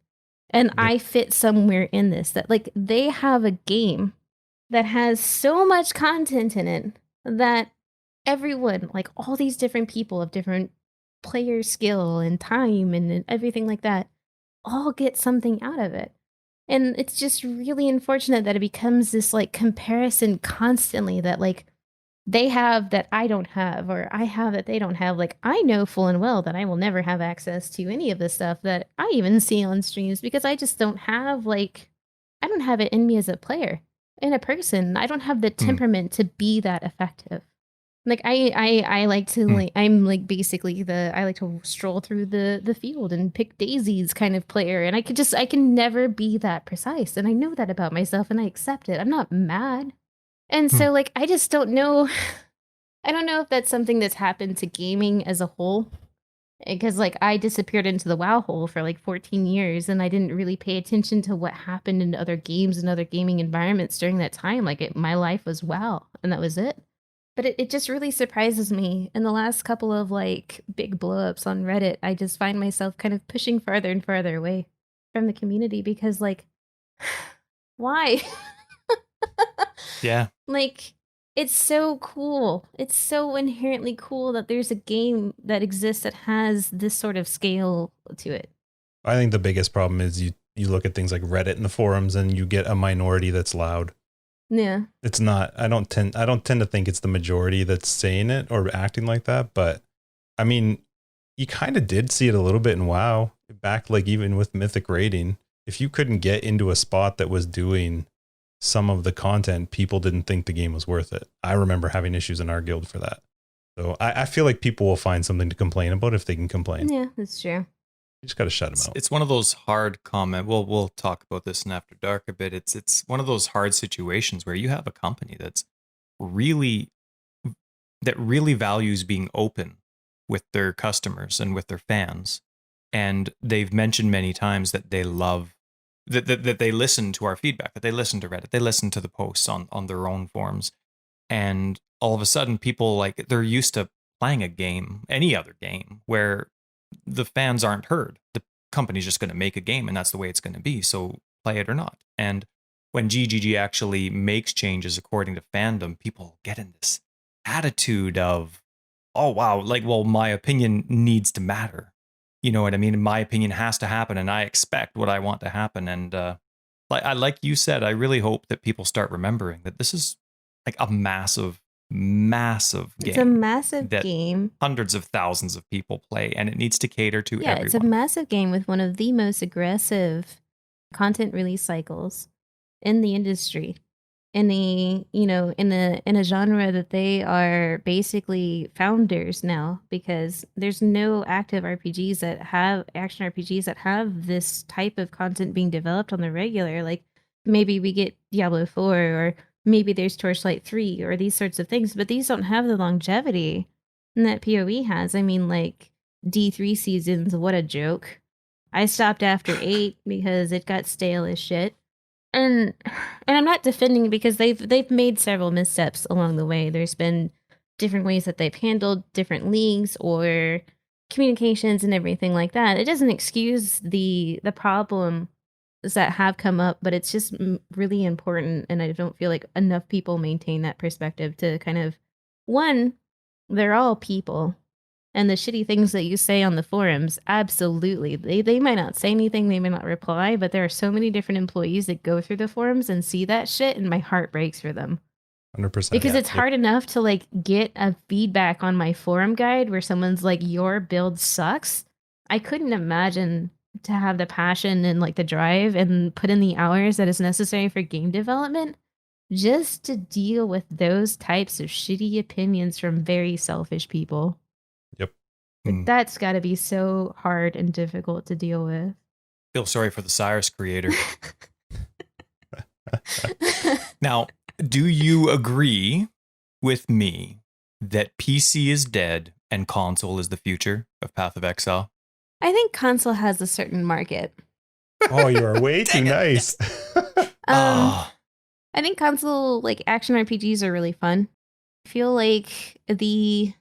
And Yep. I fit somewhere in this, that like they have a game that has so much content in it that everyone, like all these different people of different player skill and time and everything like that, all get something out of it. And it's just really unfortunate that it becomes this like comparison constantly, that like they have that I don't have, or I have that they don't have. Like, I know full and well that I will never have access to any of the stuff that I even see on streams, because I just don't have, like, I don't have it in me as a player, in a person. I don't have the temperament to be that effective. Like, I like to, like, I'm like basically I like to stroll through the field and pick daisies kind of player. And I can never be that precise. And I know that about myself and I accept it. I'm not mad. And so, like, I just don't know. I don't know if that's something that's happened to gaming as a whole. Because, like, I disappeared into the WoW hole for like 14 years and I didn't really pay attention to what happened in other games and other gaming environments during that time. Like, my life was WoW and that was it. But it just really surprises me. In the last couple of like big blowups on Reddit, I just find myself kind of pushing farther and farther away from the community because, like, why? Yeah. Like, it's so cool. It's so inherently cool that there's a game that exists that has this sort of scale to it. I think the biggest problem is you look at things like Reddit and the forums and you get a minority that's loud. Yeah. It's not, I don't tend to think it's the majority that's saying it or acting like that, but I mean, you kind of did see it a little bit in WoW back, like even with Mythic raiding. If you couldn't get into a spot that was doing some of the content, people didn't think the game was worth it. I remember having issues in our guild for that. So I feel like people will find something to complain about if they can complain. Yeah, that's true. You just got to shut them out. It's one of those hard we'll talk about this in After Dark a bit. It's one of those hard situations where you have a company that really values being open with their customers and with their fans. And they've mentioned many times that they love that they listen to our feedback, that they listen to Reddit, they listen to the posts on their own forums. And all of a sudden people, like, they're used to playing a game, any other game, where the fans aren't heard. The company's just going to make a game and that's the way it's going to be. So play it or not. And when GGG actually makes changes according to fandom, people get in this attitude of, oh, wow, like, well, my opinion needs to matter. You know what I mean? My opinion has to happen and I expect what I want to happen. And like you said, I really hope that people start remembering that this is like a massive game. It's a massive that game. Hundreds of thousands of people play, and it needs to cater to everyone. Yeah, it's a massive game with one of the most aggressive content release cycles in the industry. In the, you know, in a genre that they are basically founders now, because there's no active RPGs that have action RPGs that have this type of content being developed on the regular. Like, maybe we get Diablo 4, or maybe there's Torchlight 3, or these sorts of things, but these don't have the longevity that PoE has. I mean, like, D3 seasons, what a joke. I stopped after 8 because it got stale as shit. And I'm not defending, because they've made several missteps along the way. There's been different ways that they've handled different leagues or communications and everything like that. It doesn't excuse the problems that have come up, but it's just really important, and I don't feel like enough people maintain that perspective to kind of, one, they're all people. And the shitty things that you say on the forums, absolutely. They might not say anything, they may not reply, but there are so many different employees that go through the forums and see that shit, and my heart breaks for them. 100%. Because it's hard enough to, like, get a feedback on my forum guide where someone's like, your build sucks. I couldn't imagine to have the passion and, like, the drive and put in the hours that is necessary for game development just to deal with those types of shitty opinions from very selfish people. That's got to be so hard and difficult to deal with. Feel sorry for the Cyrus creator. Now, do you agree with me that PC is dead and console is the future of Path of Exile? I think console has a certain market. Oh, you are way too nice. I think console, like, action RPGs are really fun. I feel like the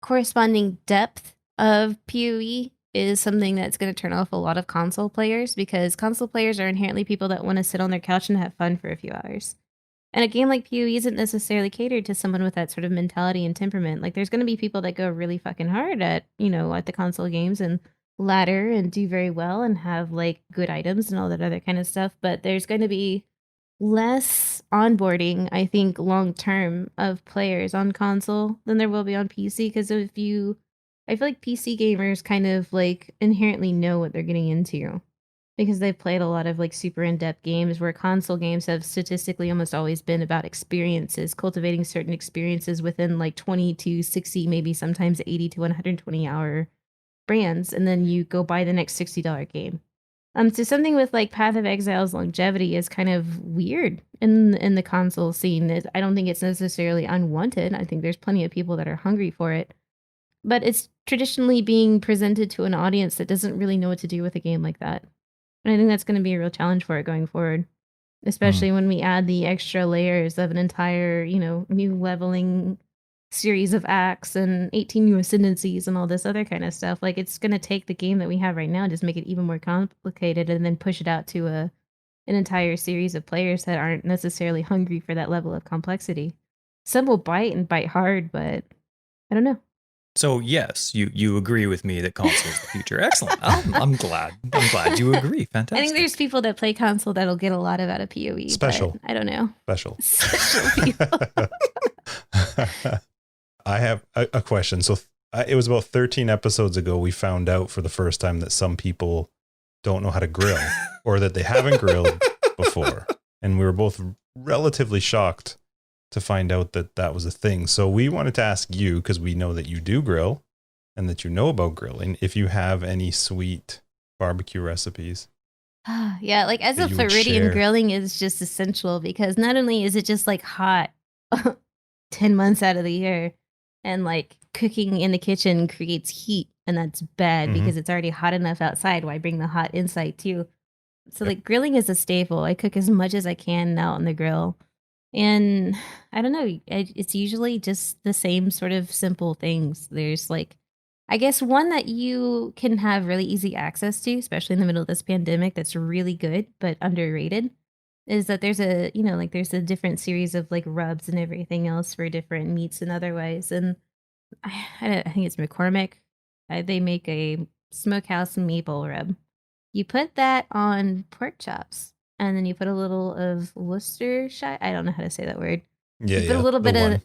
corresponding depth of PoE is something that's going to turn off a lot of console players, because console players are inherently people that want to sit on their couch and have fun for a few hours. And a game like PoE isn't necessarily catered to someone with that sort of mentality and temperament. Like, there's going to be people that go really fucking hard at, at the console games and ladder and do very well and have like good items and all that other kind of stuff. But there's going to be less onboarding, I think, long term of players on console than there will be on PC. Because I feel like PC gamers kind of like inherently know what they're getting into, because they've played a lot of like super in-depth games, where console games have statistically almost always been about experiences, cultivating certain experiences within like 20 to 60, maybe sometimes 80 to 120 hour brands, and then you go buy the next $60 game. So something with like Path of Exile's longevity is kind of weird in the console scene. I don't think it's necessarily unwanted. I think there's plenty of people that are hungry for it, but it's traditionally being presented to an audience that doesn't really know what to do with a game like that. And I think that's going to be a real challenge for it going forward, especially when we add the extra layers of an entire, new leveling series of acts and 18 new ascendancies and all this other kind of stuff. Like, it's going to take the game that we have right now and just make it even more complicated, and then push it out to an entire series of players that aren't necessarily hungry for that level of complexity. Some will bite and bite hard, but I don't know. So yes, you agree with me that console is the future. Excellent. I'm glad. I'm glad you agree. Fantastic. I think there's people that play console that'll get a lot out of PoE. Special. I don't know. Special. Special people. I have a question. So it was about 13 episodes ago we found out for the first time that some people don't know how to grill, or that they haven't grilled before. And we were both relatively shocked to find out that that was a thing. So we wanted to ask you, because we know that you do grill and that you know about grilling, if you have any sweet barbecue recipes. Yeah, like as a Floridian, grilling is just essential, because not only is it just like hot 10 months out of the year, and like cooking in the kitchen creates heat, and that's bad because it's already hot enough outside. Why bring the hot inside too? So like grilling is a staple. I cook as much as I can out on the grill. And I don't know, it's usually just the same sort of simple things. There's like, I guess one that you can have really easy access to, especially in the middle of this pandemic, that's really good but underrated, is that there's there's a different series of like rubs and everything else for different meats and otherwise. And I think it's McCormick. They make a smokehouse maple rub. You put that on pork chops, and then you put a little of Worcestershire. I don't know how to say that word. Yeah, you put a little bit of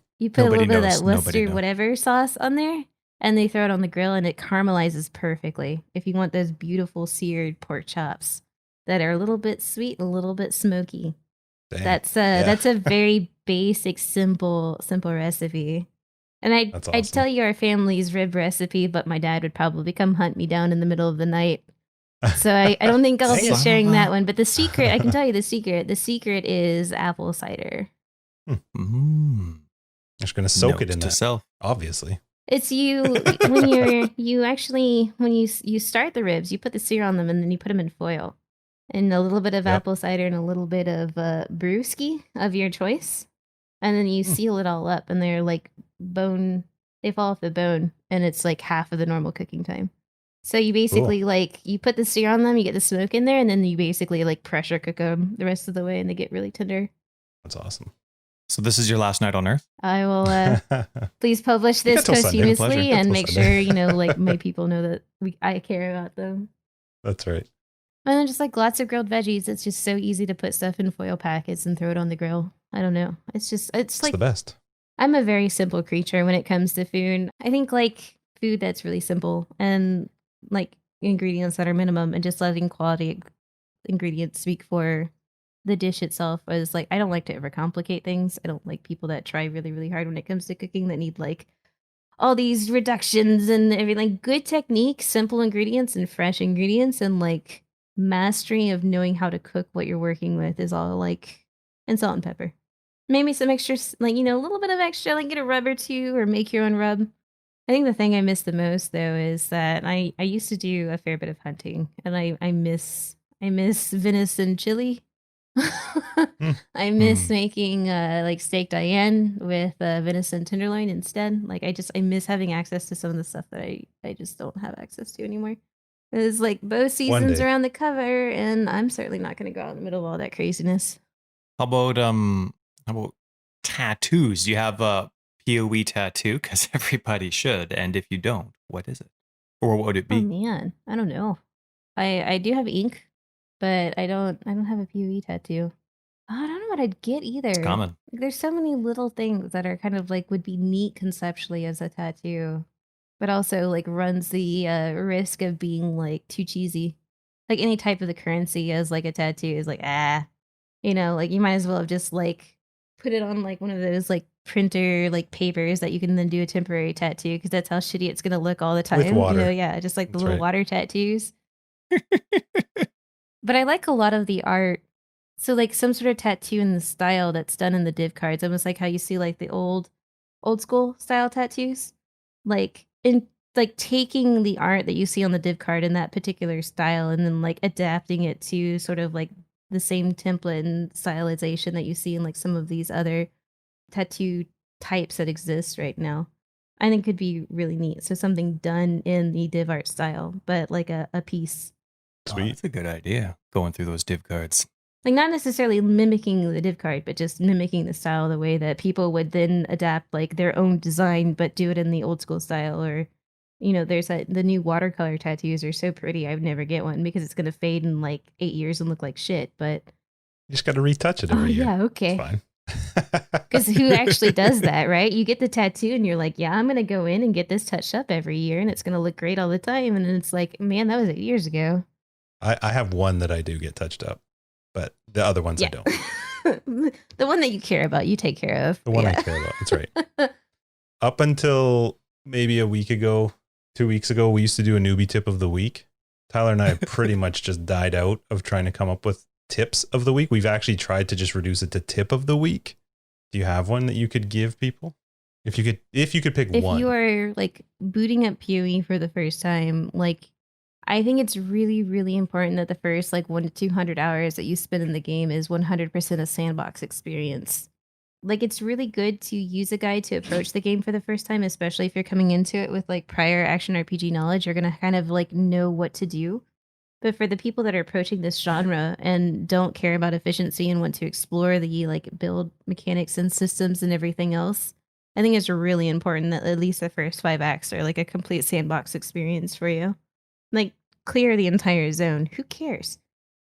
that Worcester knows. whatever sauce on there, and they throw it on the grill, and it caramelizes perfectly. If you want those beautiful seared pork chops that are a little bit sweet and a little bit smoky, Dang. that's a very basic, simple recipe. And I'd tell you our family's rib recipe, but my dad would probably come hunt me down in the middle of the night. So I don't think I'll be sharing that one. But the secret, I can tell you the secret. The secret is apple cider. I'm just going to soak it in that. Self. Obviously. It's when you start the ribs, you put the sear on them, and then you put them in foil. And a little bit of apple cider and a little bit of brewski of your choice. And then you seal it all up, and they're like bone, they fall off the bone, and it's like half of the normal cooking time. So you basically like, you put the sear on them, you get the smoke in there, and then you basically like pressure cook them the rest of the way, and they get really tender. That's awesome. So this is your last night on Earth? I will please publish this posthumously and make sure, like my people know that I care about them. That's right. And then just like lots of grilled veggies. It's just so easy to put stuff in foil packets and throw it on the grill. I don't know. It's like the best. I'm a very simple creature when it comes to food. I think like food that's really simple and like ingredients that are minimum, and just letting quality ingredients speak for the dish itself. Was like, I don't like to overcomplicate things. I don't like people that try really, really hard when it comes to cooking, that need like all these reductions and everything. Good technique, simple ingredients and fresh ingredients, and like mastery of knowing how to cook what you're working with is all like, and salt and pepper. Maybe some extra, like, a little bit of extra, like get a rub or two or make your own rub. I think the thing I miss the most though is that I used to do a fair bit of hunting, and I miss venison chili. I miss making like steak Diane with venison tenderloin instead. Like I miss having access to some of the stuff that I just don't have access to anymore. It's like both seasons day. around the cover, and I'm certainly not going to go out in the middle of all that craziness. How about tattoos? Do you have a PoE tattoo? Because everybody should. And if you don't, what is it? Or what would it Oh be? man, I don't know. I do have ink, but I don't have a PoE tattoo. I don't know what I'd get either. It's common. There's so many little things that are kind of like would be neat conceptually as a tattoo, but also like runs the risk of being like too cheesy. Like any type of the currency as like a tattoo is like like you might as well have just like put it on like one of those like printer like papers that you can then do a temporary tattoo because that's how shitty it's gonna look all the time. With water. Yeah, just like the That's little right. water tattoos. But I like a lot of the art. So like some sort of tattoo in the style that's done in the div cards, almost like how you see like the old school style tattoos. Like in like taking the art that you see on the div card in that particular style and then like adapting it to sort of like the same template and stylization that you see in like some of these other tattoo types that exist right now. I think could be really neat. So something done in the div art style, but like a piece. Sweet. Oh, that's a good idea. Going through those div cards. Like not necessarily mimicking the div card, but just mimicking the style the way that people would then adapt like their own design, but do it in the old school style. Or, there's the new watercolor tattoos are so pretty. I would never get one because it's gonna fade in like 8 years and look like shit. But You just got to retouch it every year. yeah, okay. It's fine. Because who actually does that, right? You get the tattoo and you're like, yeah, I'm gonna go in and get this touched up every year, and it's gonna look great all the time. And then it's like, man, that was 8 years ago. I have one that I do get touched up, but the other ones I don't. The one that you care about, you take care of. The one I care about. That's right. Up until maybe a week ago, 2 weeks ago, we used to do a newbie tip of the week. Tyler and I have pretty much just died out of trying to come up with tips of the week. We've actually tried to just reduce it to tip of the week. Do you have one that you could give people? If you could pick one. If you are like booting up PoE for the first time, like I think it's really, really important that the first like 1 to 200 hours that you spend in the game is 100% a sandbox experience. Like it's really good to use a guide to approach the game for the first time, especially if you're coming into it with like prior action RPG knowledge. You're gonna kind of like know what to do. But for the people that are approaching this genre and don't care about efficiency and want to explore the like build mechanics and systems and everything else, I think it's really important that at least the first 5 acts are like a complete sandbox experience for you. Like clear the entire zone. Who cares?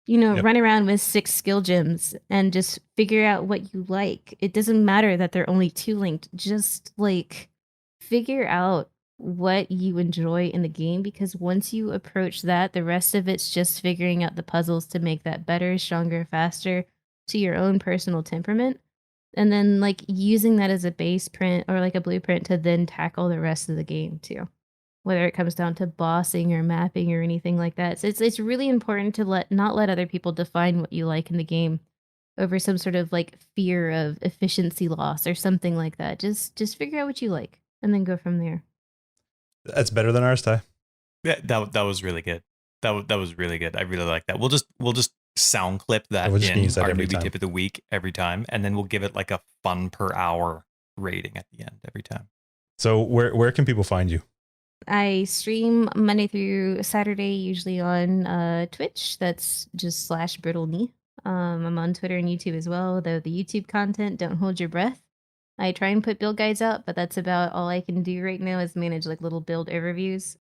Yep. Run around with 6 skill gems and just figure out what you like. It doesn't matter that they're only 2 linked. Just like figure out what you enjoy in the game, because once you approach that, the rest of it's just figuring out the puzzles to make that better, stronger, faster to your own personal temperament. And then like using that as a base print or like a blueprint to then tackle the rest of the game too. Whether it comes down to bossing or mapping or anything like that. So it's really important to not let other people define what you like in the game over some sort of like fear of efficiency loss or something like that. Just figure out what you like and then go from there. That's better than ours, Ty. Yeah, that was really good. That was really good. I really like that. We'll just sound clip that We'll just in use that our every newbie time. tip of the week every time, and then we'll give it like a fun per hour rating at the end every time. So where can people find you? I stream Monday through Saturday, usually on Twitch. That's just /BrittleKnee. I'm on Twitter and YouTube as well, though the YouTube content, don't hold your breath. I try and put build guides out, but that's about all I can do right now is manage like little build overviews.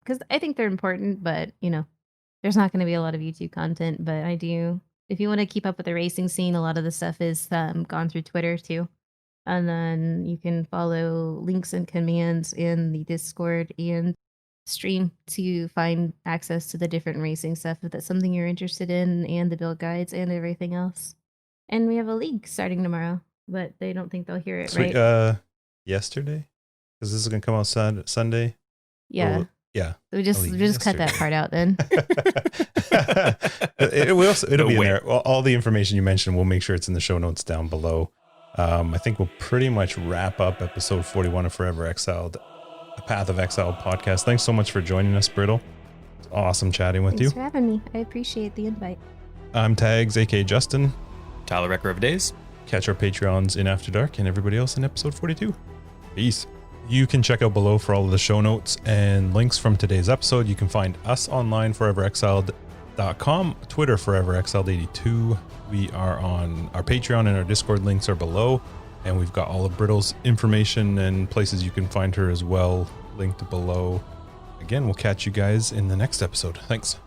Because I think they're important, but there's not going to be a lot of YouTube content. But I do, if you want to keep up with the racing scene, a lot of the stuff is gone through Twitter too. And then you can follow links and commands in the Discord and stream to find access to the different racing stuff if that's something you're interested in, and the build guides and everything else. And we have a league starting tomorrow, but they don't think they'll hear it, Sweet. right? Yesterday? Because this is going to come out Sunday. Yeah. Oh, yeah. We just cut that part out then. It'll be in there. All the information you mentioned, we'll make sure it's in the show notes down below. I think we'll pretty much wrap up episode 41 of Forever Exiled, a Path of Exile podcast. Thanks so much for joining us, Brittle. It's awesome chatting with you. Thanks for having me. I appreciate the invite. I'm Tags, aka Justin. Tyler, Wrecker of Days. Catch our Patreons in After Dark and everybody else in episode 42. Peace. You can check out below for all of the show notes and links from today's episode. You can find us online, foreverexiled.com, Twitter, foreverexiled82. We are on our Patreon, and our Discord links are below. And we've got all of Brittle's information and places you can find her as well linked below. Again, we'll catch you guys in the next episode. Thanks.